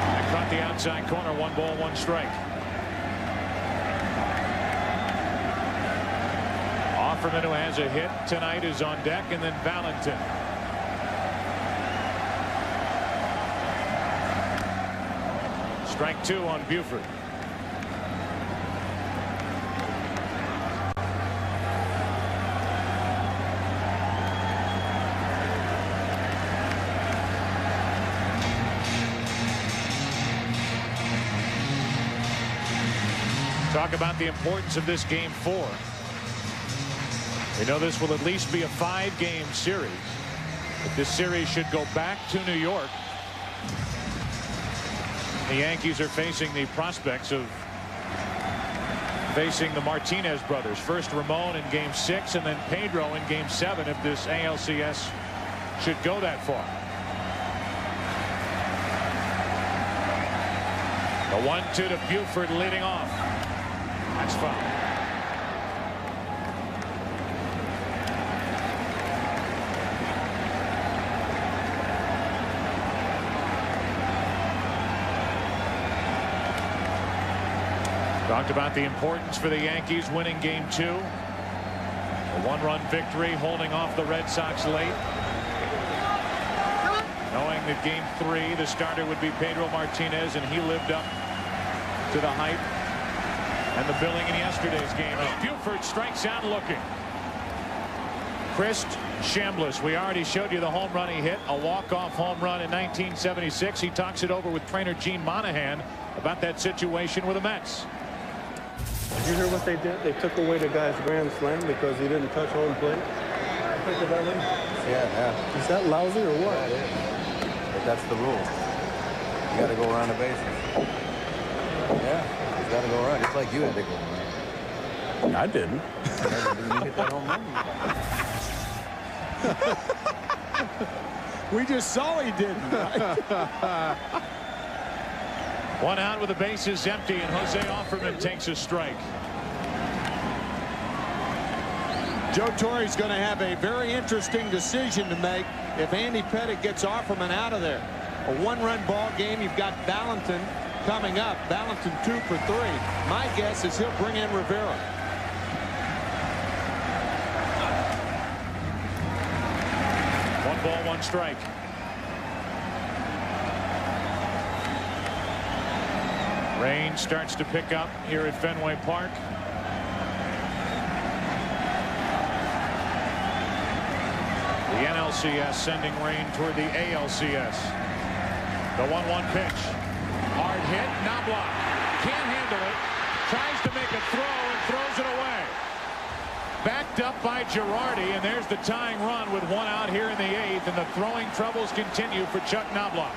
I caught the outside corner, 1 ball, 1 strike. Offerman, who has a hit tonight, is on deck, and then Valentin. Strike 2 on Buford. Talk about the importance of this game 4. We know this will at least be a 5-game series. But this series should go back to New York. The Yankees are facing the prospects of facing the Martinez brothers. First Ramon in game 6 and then Pedro in game 7 if this ALCS should go that far. The 1-2 to Buford leading off. That's foul. Talked about the importance for the Yankees winning game 2. A 1-run victory, holding off the Red Sox late. Knowing that game 3 the starter would be Pedro Martinez, and he lived up to the hype and the billing in yesterday's game. As Buford strikes out looking. Chris Chambliss, we already showed you the home run he hit, a walk-off home run in 1976. He talks it over with trainer Gene Monahan about that situation with the Mets. Did you hear what they did? They took away the guy's grand slam because he didn't touch home plate. Think of that one? Yeah. Is that lousy or what? Yeah, it is. But that's the rule. You got to go around the bases. Yeah, you got to go around. Just like you had to go around. I didn't. You hit that home run. We just saw he didn't. Right? One out with the bases empty, and Jose Offerman takes a strike. Joe Torre's going to have a very interesting decision to make if Andy Pettitte gets Offerman out of there. A 1-run ball game. You've got Valentin coming up. Valentin 2 for 3. My guess is he'll bring in Rivera. One ball, 1 strike. Rain starts to pick up here at Fenway Park. The NLCS sending rain toward the ALCS. The 1-1 pitch. Hard hit. Knobloch can't handle it. Tries to make a throw and throws it away. Backed up by Girardi, and there's the tying run with 1 out here in the 8th, and the throwing troubles continue for Chuck Knobloch.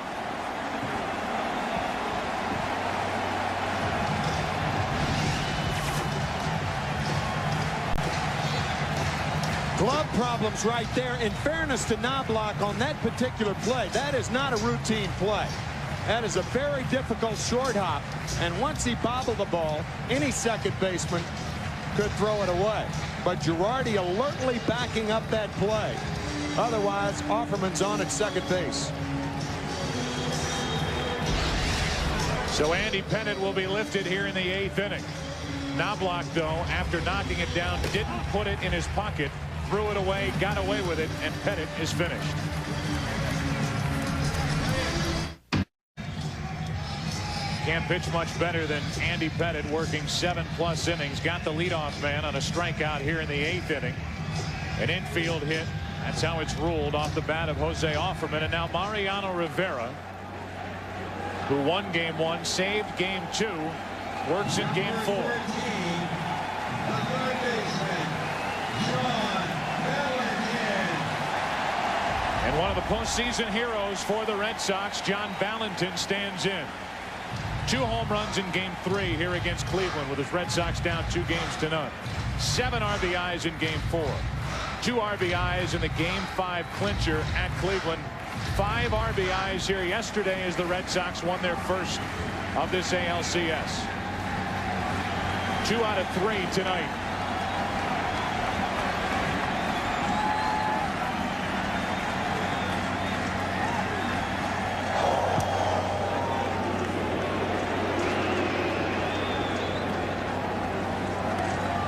Glove problems right there. In fairness to Knobloch on that particular play, that is not a routine play. That is a very difficult short hop. And once he bobbled the ball, any second baseman could throw it away. But Girardi alertly backing up that play. Otherwise, Offerman's on at second base. So Andy Pettitte will be lifted here in the 8th inning. Knobloch, though, after knocking it down, didn't put it in his pocket, threw it away, got away with it, and Pettitte is finished. Can't pitch much better than Andy Pettitte, working 7+ innings. Got the leadoff man on a strikeout here in the 8th inning. An infield hit. That's how it's ruled off the bat of Jose Offerman. And now Mariano Rivera, who won Game 1, saved Game 2, works in Game 4. And one of the postseason heroes for the Red Sox, John Valentin, stands in. 2 home runs in Game 3 here against Cleveland, with his Red Sox down 2-0. 7 RBIs in Game 4. 2 RBIs in the Game 5 clincher at Cleveland. 5 RBIs here yesterday as the Red Sox won their first of this ALCS. 2 out of 3 tonight.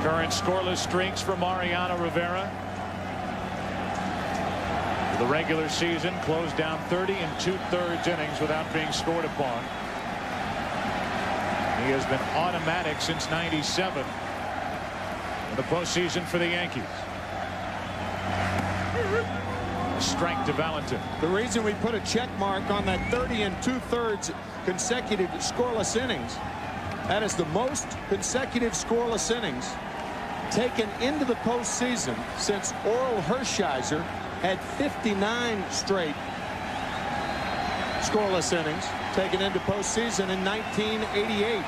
Current scoreless streaks for Mariano Rivera. The regular season closed down 30 2/3 innings without being scored upon. He has been automatic since '97 in the postseason for the Yankees. Strike to Valentin. The reason we put a check mark on that 30 2/3 consecutive scoreless innings, that is the most consecutive scoreless innings taken into the postseason since Orel Hershiser had 59 straight scoreless innings taken into postseason in 1988.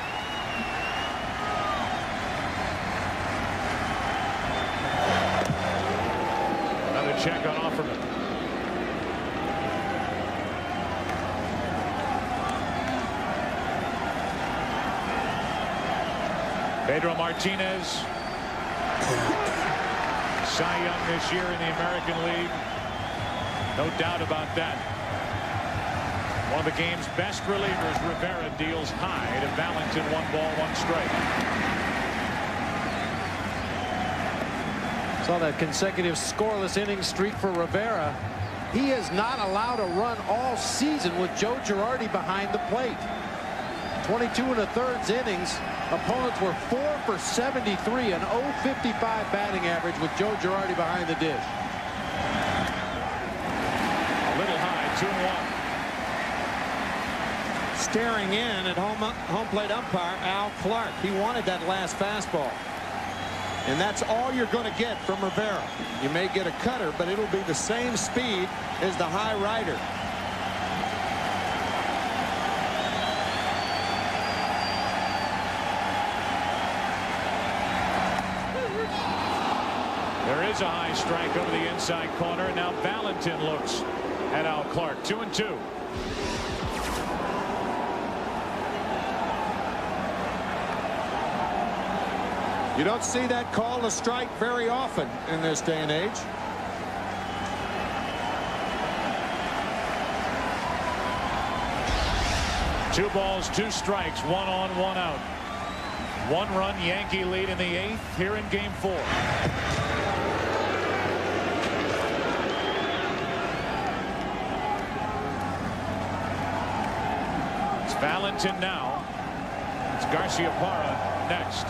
Another check on Offerman. Pedro Martinez, Cy Young this year in the American League. No doubt about that. One of the game's best relievers, Rivera, deals high to Valentin. 1 ball, 1 strike. Saw that consecutive scoreless inning streak for Rivera. He has not allowed a run all season with Joe Girardi behind the plate. 22 1/3 innings. Opponents were 4 for 73, an .055 batting average with Joe Girardi behind the dish. A little high, 2-1. Staring in at home plate umpire Al Clark. He wanted that last fastball. And that's all you're going to get from Rivera. You may get a cutter, but it'll be the same speed as the high rider. There is a high strike over the inside corner. Now Valentin looks at Al Clark. 2-2. You don't see that call a strike very often in this day and age. Two balls, 2 strikes, 1 on, 1 out. 1-run Yankee lead in the 8th here in Game 4. It's Valentin now. It's Garciaparra next.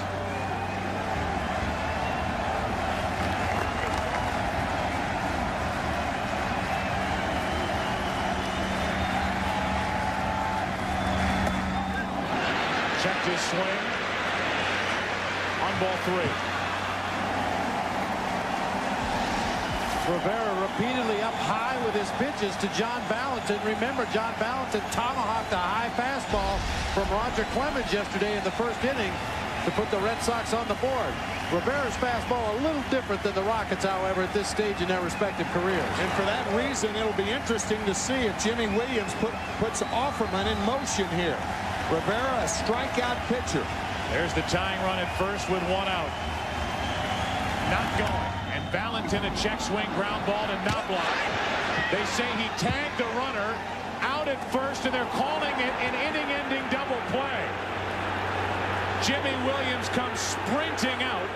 Checked his swing. On ball 3. Rivera repeatedly up high with his pitches to John Valentin. Remember, John Valentin tomahawked a high fastball from Roger Clemens yesterday in the 1st inning. to put the Red Sox on the board. Rivera's fastball a little different than the Rockets, however, at this stage in their respective careers. And for that reason, it'll be interesting to see if Jimmy Williams puts Offerman in motion here. Rivera, a strikeout pitcher. There's the tying run at first with one out. Not going. And Valentin, a check swing ground ball to Knobloch. They say he tagged the runner out at first, and they're calling it an inning-ending double play. Jimmy Williams comes sprinting out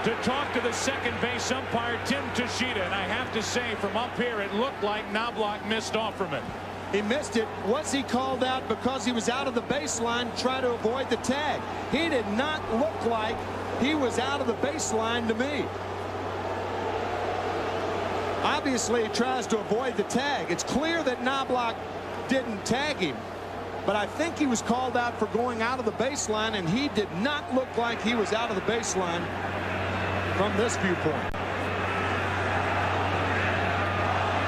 to talk to the second base umpire, Tim Tashita. And I have to say, from up here, it looked like Knobloch missed Offerman. He missed it. Was he called out because he was out of the baseline to try to avoid the tag? He did not look like he was out of the baseline to me. Obviously, he tries to avoid the tag. It's clear that Knobloch didn't tag him, but I think he was called out for going out of the baseline, and he did not look like he was out of the baseline from this viewpoint.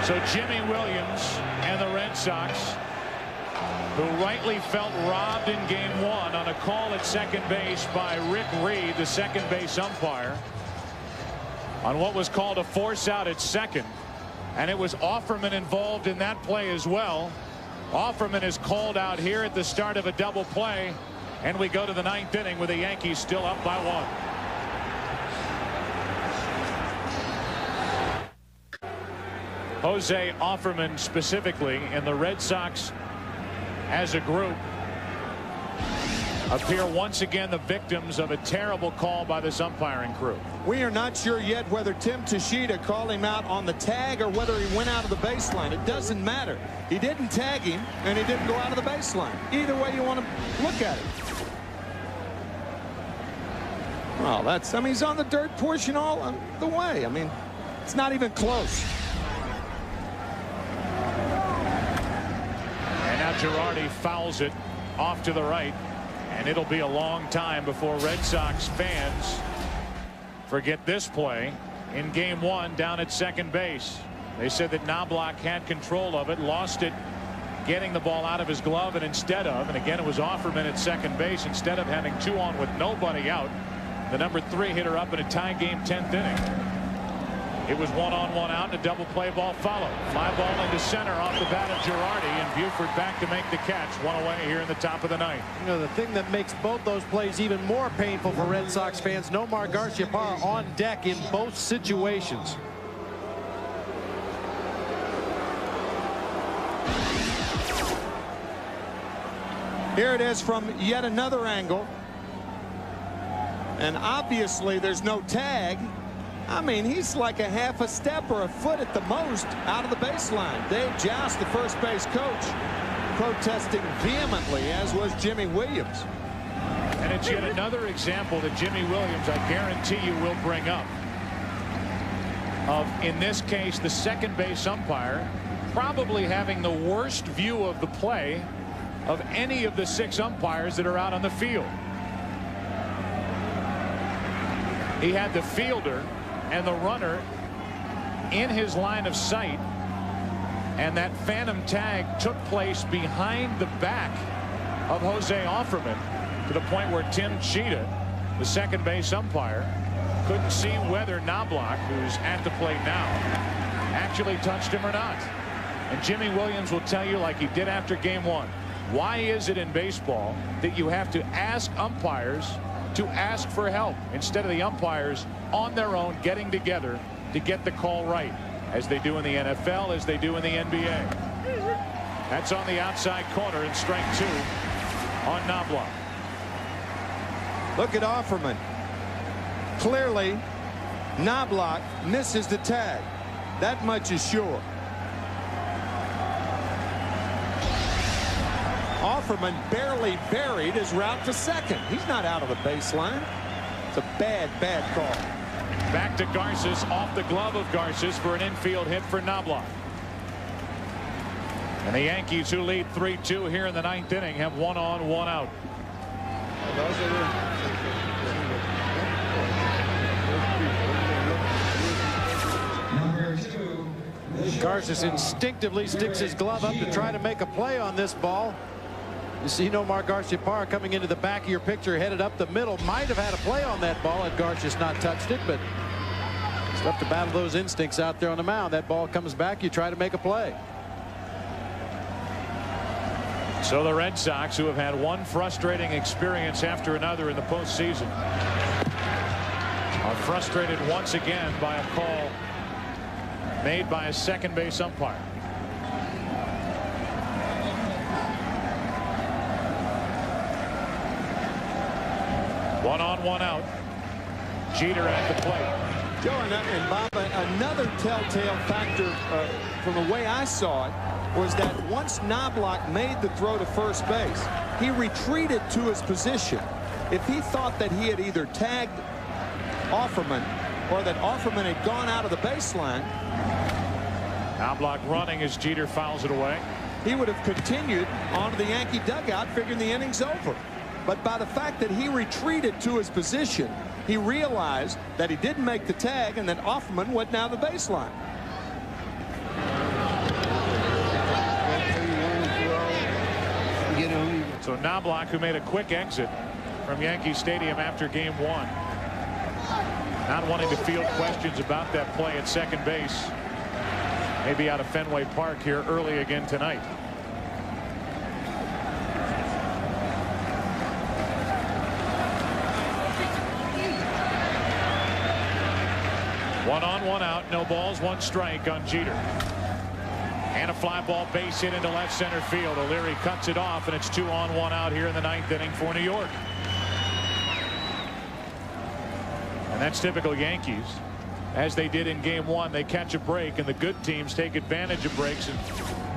So Jimmy Williams and the Red Sox, who rightly felt robbed in game one on a call at second base by Rick Reed, the second base umpire, on what was called a force out at second. And it was Offerman involved in that play as well. Offerman is called out here at the start of a double play, and we go to the ninth inning with the Yankees still up by one. Jose Offerman specifically, and the Red Sox as a group appear once again the victims of a terrible call by this umpiring crew. We are not sure yet whether Tim Tashita called him out on the tag or whether he went out of the baseline. It doesn't matter. He didn't tag him, and he didn't go out of the baseline. Either way you want to look at it. Well, that's, I mean, he's on the dirt portion all the way. I mean, it's not even close. And now Girardi fouls it off to the right, and it'll be a long time before Red Sox fans forget this play in game one down at second base. They said that Knobloch had control of it, lost it getting the ball out of his glove, and instead of, and again it was Offerman at second base, instead of having 2 on with nobody out, the number 3 hitter up in a tie game 10th inning. It was 1 on 1 out, and a double play ball followed. Fly ball into center off the bat of Girardi, and Buford back to make the catch. 1 away here in the top of the ninth. You know, the thing that makes both those plays even more painful for Red Sox fans, Nomar Garciaparra on deck in both situations. Here it is from yet another angle. And obviously there's no tag. I mean, he's like a half a step or a foot at the most out of the baseline. Dave Joust, the first base coach, protesting vehemently, as was Jimmy Williams. And it's yet another example that Jimmy Williams, I guarantee you, will bring up of, in this case, the second base umpire probably having the worst view of the play of any of the 6 umpires that are out on the field. He had the fielder and the runner in his line of sight, and that phantom tag took place behind the back of Jose Offerman, to the point where Tim Tashita, the second base umpire, couldn't see whether Knobloch, who's at the plate now, actually touched him or not. And Jimmy Williams will tell you, like he did after game one, why is it in baseball that you have to ask umpires to ask for help instead of the umpires on their own getting together to get the call right, as they do in the NFL, as they do in the NBA. That's on the outside corner, and strike 2 on Knobloch. Look at Offerman. Clearly, Knobloch misses the tag. That much is sure. Offerman barely buried his route to second. He's not out of the baseline. It's a bad, bad call. Back to Garces, off the glove of Garces for an infield hit for Knobloch. And the Yankees, who lead 3-2 here in the ninth inning, have 1 on, 1 out. Garces instinctively sticks his glove up to try to make a play on this ball. You see Nomar Garciaparra coming into the back of your picture, headed up the middle. Might have had a play on that ball had Garcia's not touched it, but it's tough to battle those instincts out there on the mound. That ball comes back, you try to make a play. So the Red Sox, who have had one frustrating experience after another in the postseason, are frustrated once again by a call made by a second base umpire. One on, one out. Jeter at the plate. Joe and Bob, another telltale factor from the way I saw it was that once Knobloch made the throw to first base, he retreated to his position. If he thought that he had either tagged Offerman or that Offerman had gone out of the baseline, Knobloch running as Jeter fouls it away. He would have continued onto the Yankee dugout, figuring the inning's over. But by the fact that he retreated to his position, he realized that he didn't make the tag, and then Offerman went down the baseline. So Knobloch, who made a quick exit from Yankee Stadium after game one, not wanting to field questions about that play at second base, maybe out of Fenway Park here early again tonight. One on, one out, no balls, one strike on Jeter. And a fly ball base hit into left center field. O'Leary cuts it off, and it's 2 on, 1 out here in the 9th inning for New York. And that's typical Yankees. As they did in game one, they catch a break, and the good teams take advantage of breaks and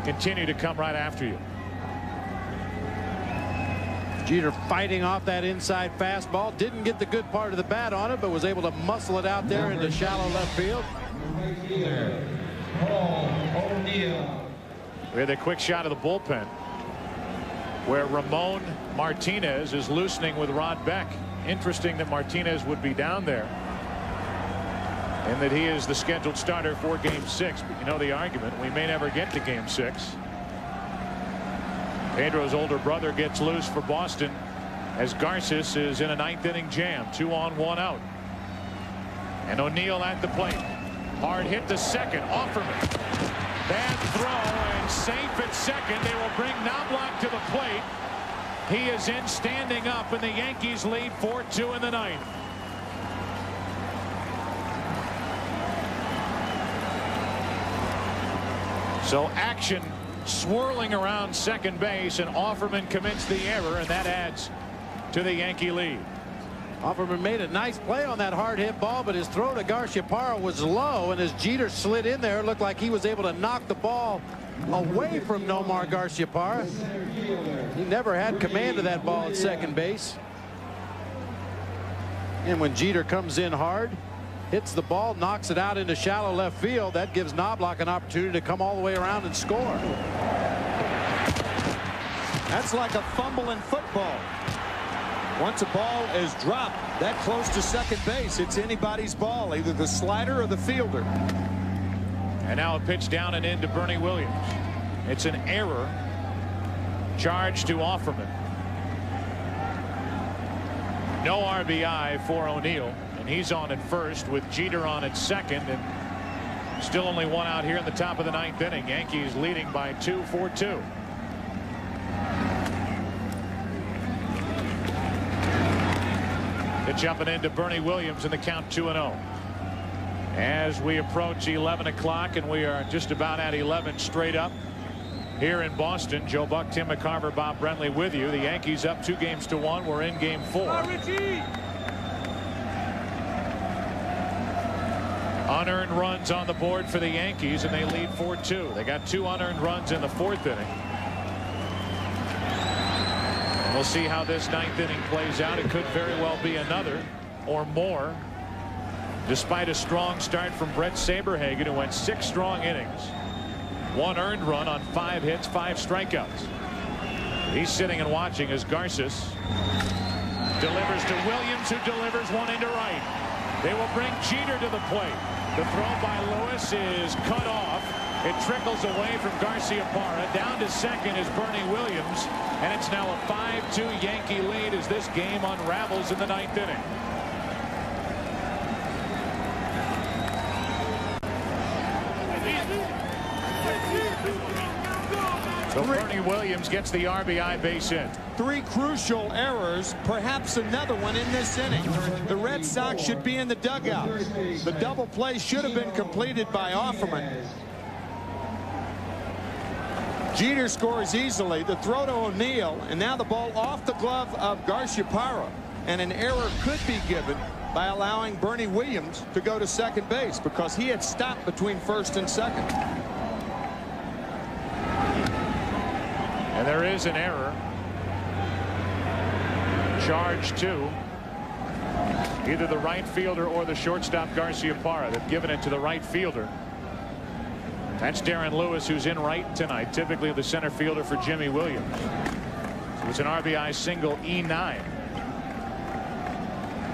continue to come right after you. Jeter fighting off that inside fastball. Didn't get the good part of the bat on it, but was able to muscle it out there into shallow left field. We had a quick shot of the bullpen where Ramon Martinez is loosening with Rod Beck. Interesting that Martinez would be down there and that he is the scheduled starter for game 6. But you know the argument, we may never get to game 6. Pedro's older brother gets loose for Boston as Garces is in a 9th inning jam. 2 on, 1 out. And O'Neill at the plate. Hard hit to second. Offerman. Bad throw and safe at second. They will bring Knobloch to the plate. He is in standing up, and the Yankees lead 4-2 in the 9th. So action swirling around second base, and Offerman commits the error, and that adds to the Yankee lead. Offerman made a nice play on that hard hit ball, but his throw to Garciaparra was low, and as Jeter slid in there, it looked like he was able to knock the ball away from Nomar Garciaparra. He never had command of that ball at second base. And when Jeter comes in hard, hits the ball, knocks it out into shallow left field, that gives Knobloch an opportunity to come all the way around and score. That's like a fumble in football. Once a ball is dropped that close to second base, it's anybody's ball, either the slider or the fielder. And now a pitch down and into Bernie Williams. It's an error charged to Offerman. No RBI for O'Neill, and he's on at first with Jeter on at second, and still only 1 out here in the top of the 9th inning. Yankees leading by 2, 4-2. Pitch up and into Bernie Williams, in the count 2-0. As we approach 11 o'clock, and we are just about at 11 straight up here in Boston. Joe Buck, Tim McCarver, Bob Brentley with you. The Yankees up 2-1. We're in game 4. Unearned runs on the board for the Yankees, and they lead 4-2. They got 2 unearned runs in the 4th inning. And we'll see how this 9th inning plays out. It could very well be another or more, despite a strong start from Brett Saberhagen, who went 6 strong innings. 1 earned run on 5 hits, 5 strikeouts. He's sitting and watching as Garces delivers to Williams, who delivers one into right. They will bring Jeter to the plate. The throw by Lewis is cut off, It trickles away from Garciaparra. Down to second is Bernie Williams. And it's now a 5-2 Yankee lead as this game unravels in the 9th inning. So Bernie Williams gets the RBI base hit. 3 crucial errors, perhaps another one in this inning. The Red Sox should be in the dugout. The double play should have been completed by Offerman. Jeter scores easily. The throw to O'Neill, and now the ball off the glove of Garciaparra. And an error could be given by allowing Bernie Williams to go to second base because he had stopped between first and second. And there is an error. Charge to either the right fielder or the shortstop Garciaparra. They've given it to the right fielder. That's Darren Lewis, who's in right tonight, typically the center fielder for Jimmy Williams. So it's an RBI single, E9.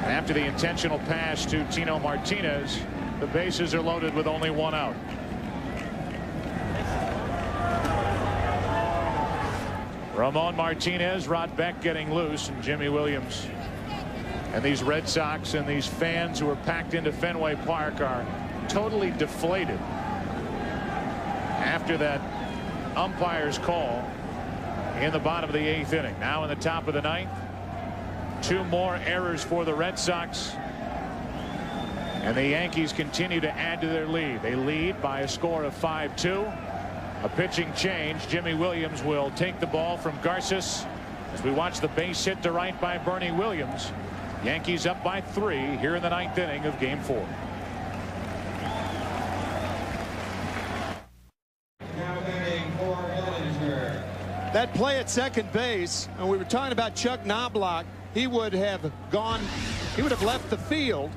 And after the intentional pass to Tino Martinez, the bases are loaded with only 1 out. Ramon Martinez, Rod Beck getting loose, and Jimmy Williams. And these Red Sox and these fans who are packed into Fenway Park are totally deflated after that umpire's call in the bottom of the 8th inning. Now in the top of the 9th. 2 more errors for the Red Sox. And the Yankees continue to add to their lead. They lead by a score of 5-2. A pitching change. Jimmy Williams will take the ball from Garces as we watch the base hit to right by Bernie Williams. Yankees up by 3 here in the 9th inning of Game 4. That play at second base, and we were talking about Chuck Knobloch, he would have left the field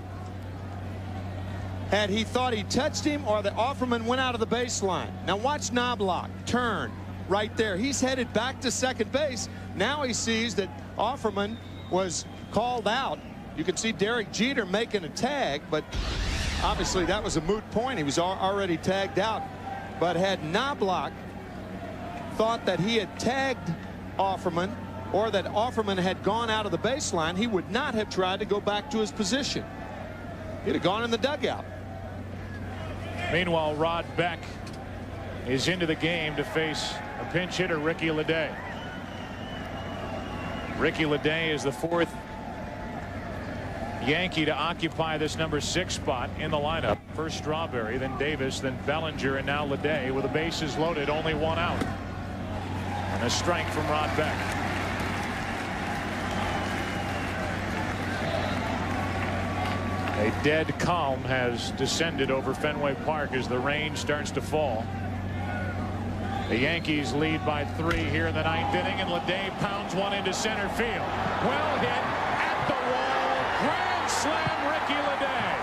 had he thought he touched him or the Offerman went out of the baseline. Now watch Knobloch turn right there. He's headed back to second base. Now he sees that Offerman was called out. You can see Derek Jeter making a tag, but obviously that was a moot point. He was already tagged out. But had Knobloch thought that he had tagged Offerman or that Offerman had gone out of the baseline, he would not have tried to go back to his position. He'd have gone in the dugout. Meanwhile, Rod Beck is into the game to face a pinch hitter, Ricky Leday. Ricky Leday is the 4th Yankee to occupy this number 6 spot in the lineup. First Strawberry, then Davis, then Bellinger, and now Leday with the bases loaded, only 1 out. And a strike from Rod Beck. A dead calm has descended over Fenway Park as the rain starts to fall. The Yankees lead by 3 here in the 9th inning, and Leday pounds one into center field. Well hit at the wall. Grand slam, Ricky Leday.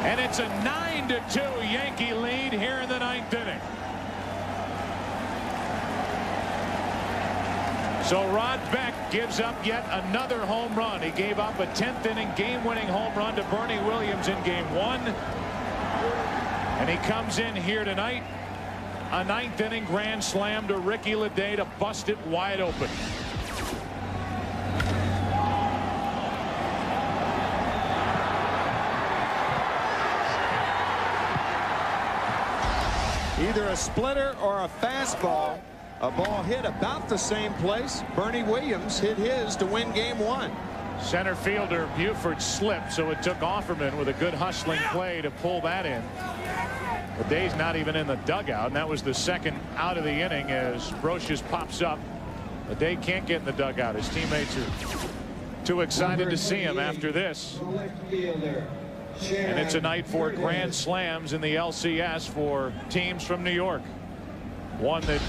And it's a 9-2 Yankee lead here in the 9th inning. So Rod Beck gives up yet another home run. He gave up a 10th inning game-winning home run to Bernie Williams in Game 1. And he comes in here tonight. A 9th inning grand slam to Ricky Leday to bust it wide open. Either a splitter or a fastball. A ball hit about the same place. Bernie Williams hit his to win Game 1. Center fielder Buford slipped, so it took Offerman with a good hustling play to pull that in. Leday's not even in the dugout, and that was the second out of the inning as Brocious pops up. Leday can't get in the dugout. His teammates are too excited to see him after this. And it's a night for grand slams in the LCS for teams from New York. One that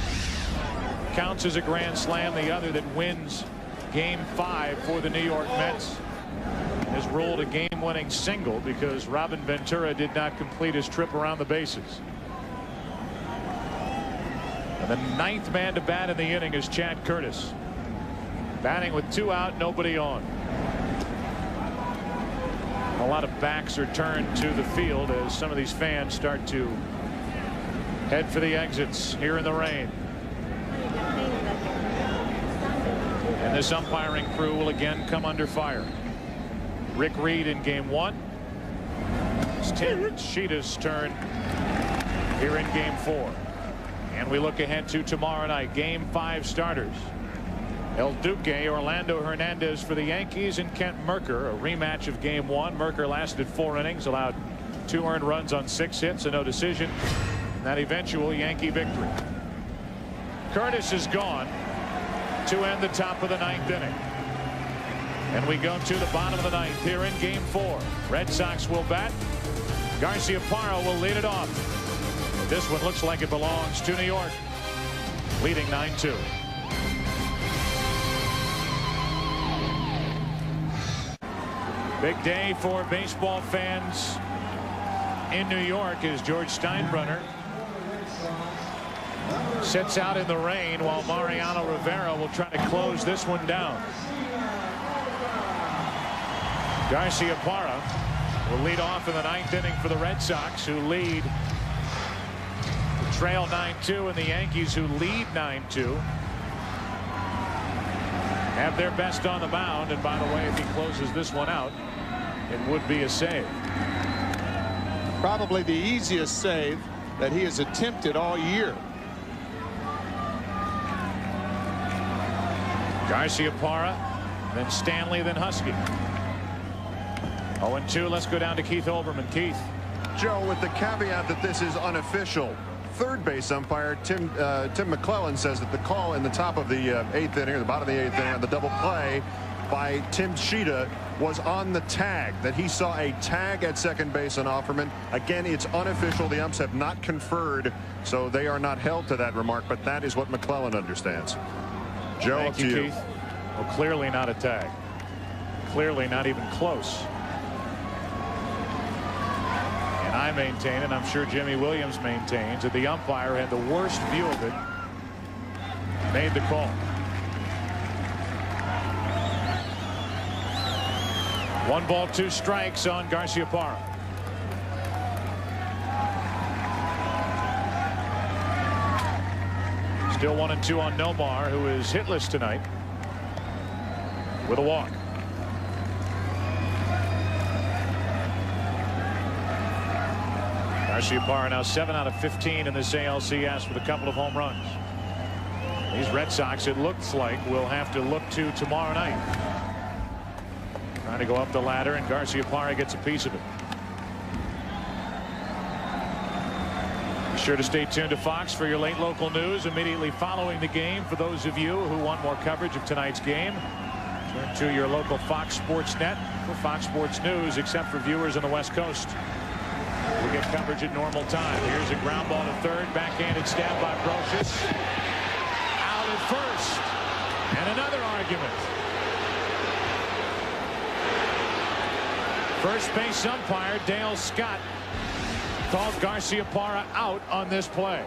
counts as a grand slam, the other that wins Game 5 for the New York Mets has ruled a game-winning single because Robin Ventura did not complete his trip around the bases. And the 9th man to bat in the inning is Chad Curtis, batting with 2 out, nobody on. a lot of backs are turned to the field as some of these fans start to head for the exits here in the rain. And this umpiring crew will again come under fire. Rick Reed in game 1. It's Tim Sheeta's turn here in game 4. And we look ahead to tomorrow night, game 5 starters. El Duque, Orlando Hernandez for the Yankees, and Kent Mercker, a rematch of game 1. Mercker lasted 4 innings, allowed 2 earned runs on 6 hits, and no decision. And that eventual Yankee victory. Curtis is gone to end the top of the 9th inning. And we go to the bottom of the 9th here in game 4. Red Sox will bat. Garciaparra will lead it off. This one looks like it belongs to New York, leading 9-2. Big day for baseball fans in New York as George Steinbrenner sits out in the rain while Mariano Rivera will try to close this one down. Garciaparra will lead off in the 9th inning for the Red Sox, who lead the trail 9-2, and the Yankees, who lead 9-2, have their best on the mound. And by the way, if he closes this one out, it would be a save. Probably the easiest save that he has attempted all year. Garciaparra, then Stanley, then Husky. 0-2. Let's go down to Keith Olbermann. Keith. Joe, with the caveat that this is unofficial, third base umpire Tim McClellan says that the call in the top of the 8th inning, or the bottom of the 8th inning, on the double play by Tim Sheeta was on the tag, that he saw a tag at second base on Offerman. Again, it's unofficial. The umps have not conferred, so they are not held to that remark, but that is what McClellan understands. Joe, Thank you, Keith. Well, clearly not a tag. Clearly not even close. And I maintain, and I'm sure Jimmy Williams maintains, that the umpire had the worst view of it, made the call. 1 ball, 2 strikes on Garciaparra. Still 1-2 on Nomar, who is hitless tonight with a walk. Garciaparra now 7 out of 15 in this ALCS with a couple of home runs. These Red Sox, it looks like, will have to look to tomorrow night. Trying to go up the ladder, and Garciaparra gets a piece of it. Be sure to stay tuned to Fox for your late local news immediately following the game. For those of you who want more coverage of tonight's game, turn to your local Fox Sports Net for Fox Sports News, except for viewers on the West Coast. We'll get coverage at normal time. Here's a ground ball to third, backhanded stab by Brocious. Out at first, and another argument. First base umpire Dale Scott called Garciaparra out on this play.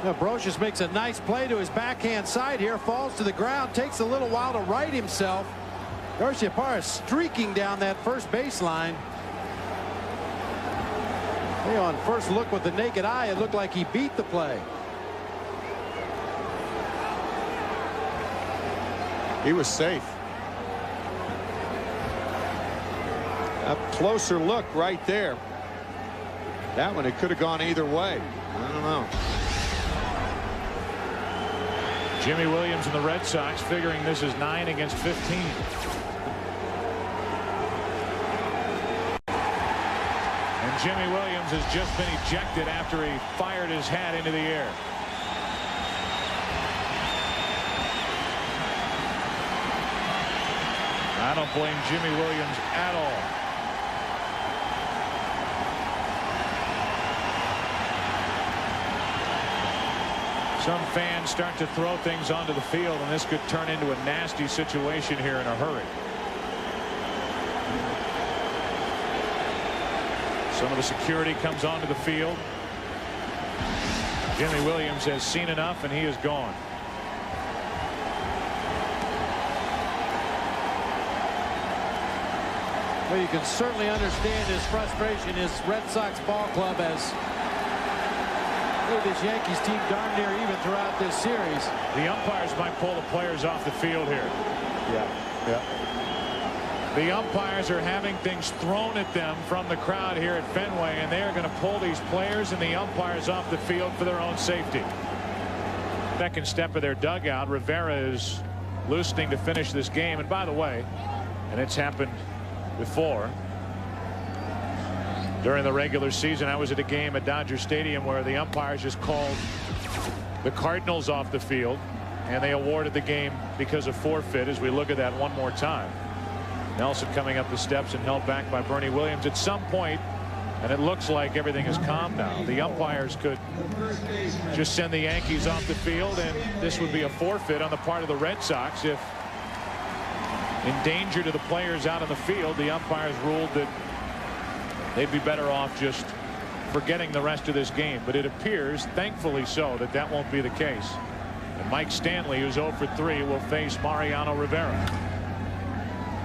Now, Brocious makes a nice play to his backhand side here, falls to the ground, takes a little while to right himself. Garciaparra streaking down that first baseline. Hey, on first look with the naked eye, it looked like he beat the play. He was safe. A closer look right there. That one, it could have gone either way. I don't know. Jimmy Williams and the Red Sox figuring this is 9 against 15. And Jimmy Williams has just been ejected after he fired his hat into the air. I don't blame Jimmy Williams at all. Some fans start to throw things onto the field, and this could turn into a nasty situation here in a hurry. Some of the security comes onto the field. Jimmy Williams has seen enough, and he is gone. Well, you can certainly understand his frustration. His Red Sox ball club has made this Yankees team darn near even throughout this series. The umpires might pull the players off the field here. The umpires are having things thrown at them from the crowd here at Fenway, and they are going to pull these players and the umpires off the field for their own safety. Second step of their dugout. Rivera is loosening to finish this game. And by the way, and it's happened before during the regular season. I was at a game at Dodger Stadium where the umpires just called the Cardinals off the field, and they awarded the game because of forfeit. As we look at that one more time, Nelson coming up the steps and held back by Bernie Williams at some point, and it looks like everything is calm now. The umpires could just send the Yankees off the field, and this would be a forfeit on the part of the Red Sox if, in danger to the players out on the field, the umpires ruled that they'd be better off just forgetting the rest of this game. But it appears, thankfully so, that that won't be the case. And Mike Stanley, who's 0 for 3, will face Mariano Rivera.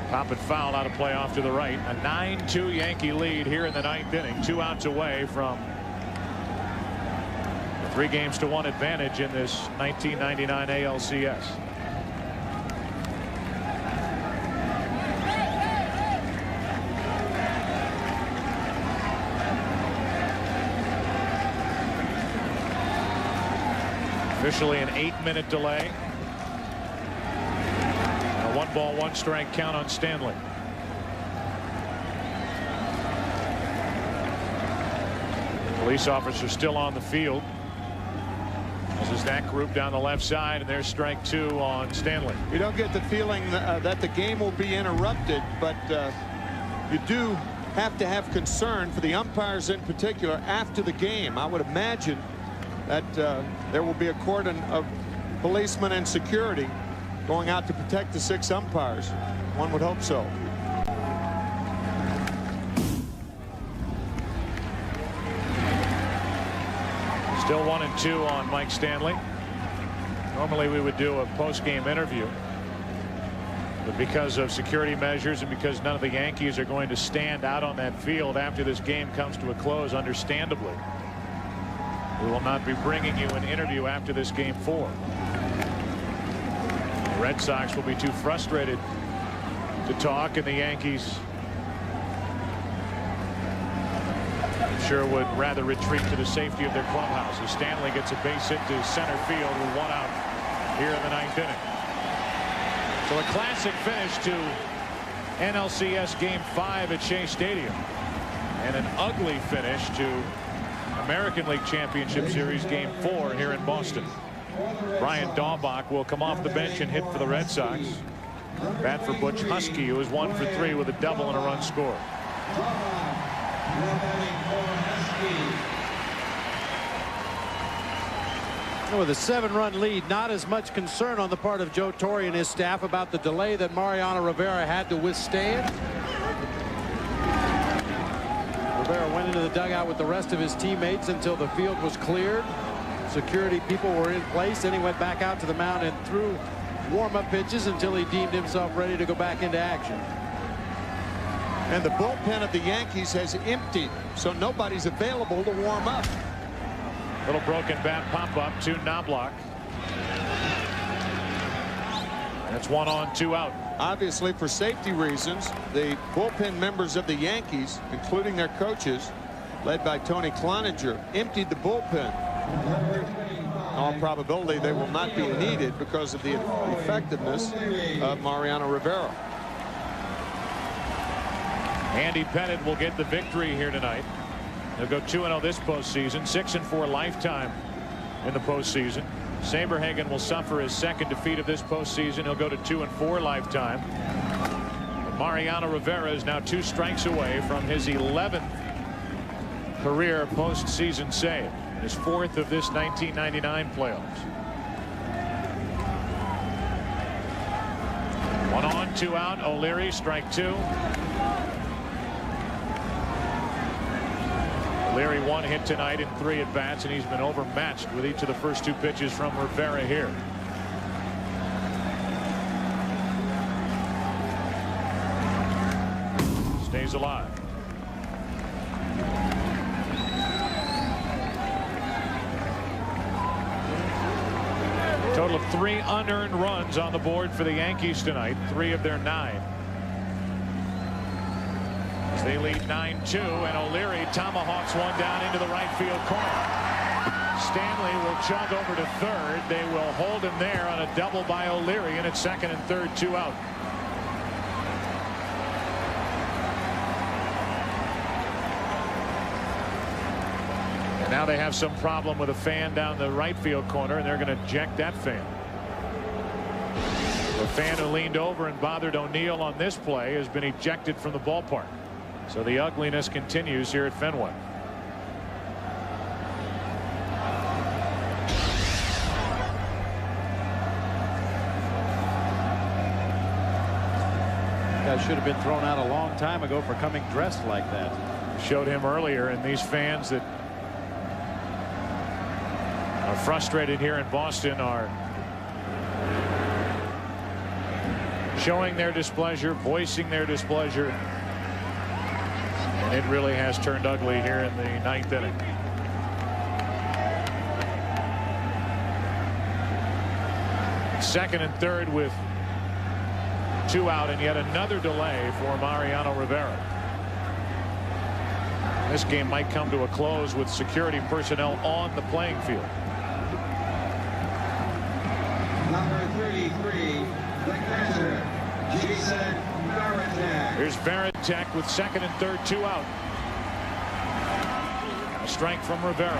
Pop and foul out of play off to the right. A 9-2 Yankee lead here in the 9th inning. 2 outs away from a 3-1 advantage in this 1999 ALCS. Officially an 8-minute delay. A 1-ball, 1-strike count on Stanley. Police officers still on the field. This is that group down the left side, and there's strike 2 on Stanley. You don't get the feeling that the game will be interrupted, but you do have to have concern for the umpires in particular after the game. I would imagine that there will be a cordon of policemen and security going out to protect the 6 umpires. One would hope so. Still 1-2 on Mike Stanley. Normally we would do a post-game interview, but because of security measures and because none of the Yankees are going to stand out on that field after this game comes to a close, understandably, we will not be bringing you an interview after this game 4. The Red Sox will be too frustrated to talk, and the Yankees, I'm sure, would rather retreat to the safety of their clubhouse as Stanley gets a base hit to center field with 1 out here in the 9th inning. So a classic finish to NLCS Game 5 at Shea Stadium, and an ugly finish to American League Championship Series Game 4 here in Boston. Brian Daubach will come off the bench and hit for the Red Sox. Bat for Butch Husky, who is 1 for 3 with a double and a run scored. With a 7-run lead, not as much concern on the part of Joe Torre and his staff about the delay that Mariano Rivera had to withstand. Rivera went into the dugout with the rest of his teammates until the field was cleared. Security people were in place. Then he went back out to the mound and threw warm-up pitches until he deemed himself ready to go back into action. And the bullpen of the Yankees has emptied, so nobody's available to warm up. Little broken bat pop-up to Knobloch. That's 1 on, 2 out. Obviously, for safety reasons, the bullpen members of the Yankees, including their coaches, led by Tony Cloninger, emptied the bullpen. In all probability, they will not be needed because of the effectiveness of Mariano Rivera. Andy Pettitte will get the victory here tonight. He'll go 2-0 this postseason, 6-4 lifetime in the postseason. Saberhagen will suffer his 2nd defeat of this postseason. He'll go to 2-4 lifetime. But Mariano Rivera is now 2 strikes away from his 11th career postseason save, his 4th of this 1999 playoffs. 1 on, 2 out. O'Leary, strike 2. O'Leary 1 hit tonight in 3 at bats, and he's been overmatched with each of the first 2 pitches from Rivera here. Stays stays alive. Total of 3 unearned runs on the board for the Yankees tonight, 3 of their 9. As they lead 9-2, and O'Leary tomahawks one down into the right field corner. Stanley will jog over to third. They will hold him there on a double by O'Leary, and it's second and third, 2 out. And now they have some problem with a fan down the right field corner, and they're going to eject that fan. The fan who leaned over and bothered O'Neill on this play has been ejected from the ballpark. So the ugliness continues here at Fenway. Guy should have been thrown out a long time ago for coming dressed like that. Showed him earlier, and these fans that are frustrated here in Boston are showing their displeasure, voicing their displeasure. And it really has turned ugly here in the 9th inning. Second and third with 2 out, and yet another delay for Mariano Rivera. This game might come to a close with security personnel on the playing field. Number 33, the catcher, Jason Varitek. Here's Varitek with second and third, 2 out. A strike from Rivera.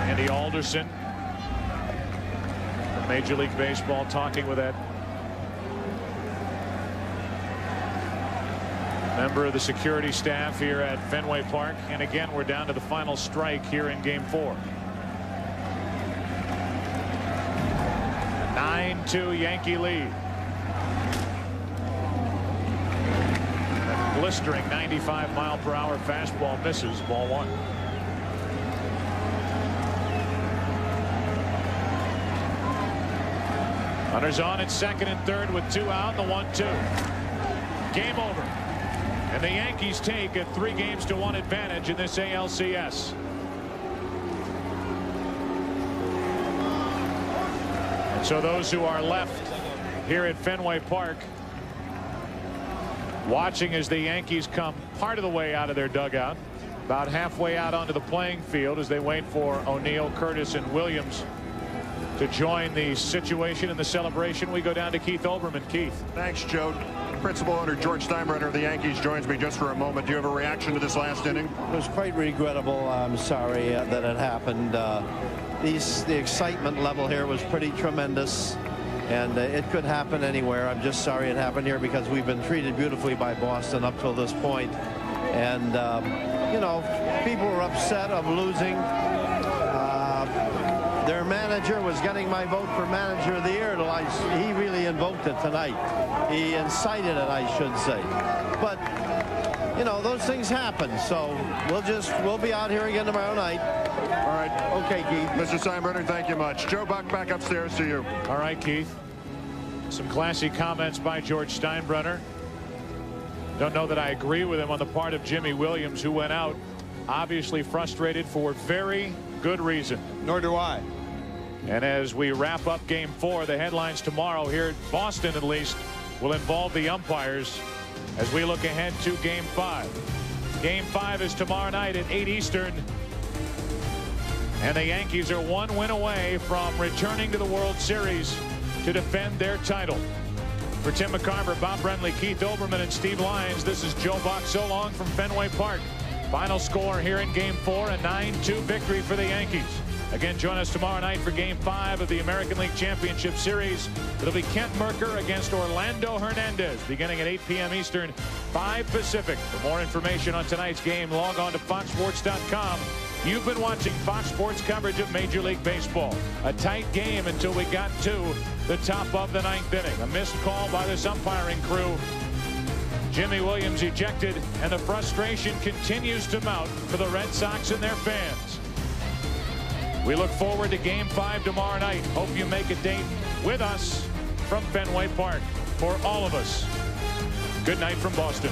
Sandy Alderson from Major League Baseball talking with that member of the security staff here at Fenway Park. And again, we're down to the final strike here in game 4. 9-2 Yankee lead. That blistering 95-mile-per-hour fastball misses, ball 1. Runners on at second and third with 2 out, and the 1-2. Game over. And the Yankees take a 3-1 advantage in this ALCS. And so those who are left here at Fenway Park watching as the Yankees come part of the way out of their dugout, about halfway out onto the playing field as they wait for O'Neill, Curtis, and Williams to join the situation and the celebration. We go down to Keith Olbermann. Keith. Thanks, Joe. Principal owner George Steinbrenner of the Yankees joins me just for a moment. Do you have a reaction to this last inning? It was quite regrettable. I'm sorry that it happened. The excitement level here was pretty tremendous, and it could happen anywhere. I'm just sorry it happened here because we've been treated beautifully by Boston up till this point. And, you know, people were upset of losing. Their manager was getting my vote for manager of the year. He really invoked it tonight. He incited it, I should say. But, you know, those things happen. So we'll be out here again tomorrow night. All right. Okay, Keith. Mr. Steinbrenner, thank you much. Joe Buck, back upstairs to you. All right, Keith. Some classy comments by George Steinbrenner. Don't know that I agree with him on the part of Jimmy Williams, who went out obviously frustrated for very good reason. Nor do I. And as we wrap up game 4, the headlines tomorrow here at Boston, at least, will involve the umpires as we look ahead to game 5. Game 5 is tomorrow night at 8 Eastern. And the Yankees are 1 win away from returning to the World Series to defend their title. For Tim McCarver, Bob Brentley, Keith Olbermann, and Steve Lyons, this is Joe Buck. So long from Fenway Park. Final score here in game 4, a 9-2 victory for the Yankees. Again, join us tomorrow night for game 5 of the American League Championship Series. It'll be Kent Mercker against Orlando Hernandez beginning at 8 p.m. Eastern, 5 Pacific. For more information on tonight's game, log on to foxsports.com. You've been watching Fox Sports coverage of Major League Baseball. A tight game until we got to the top of the 9th inning. A missed call by this umpiring crew. Jimmy Williams ejected, and the frustration continues to mount for the Red Sox and their fans. We look forward to Game 5 tomorrow night. Hope you make a date with us from Fenway Park. For all of us, good night from Boston.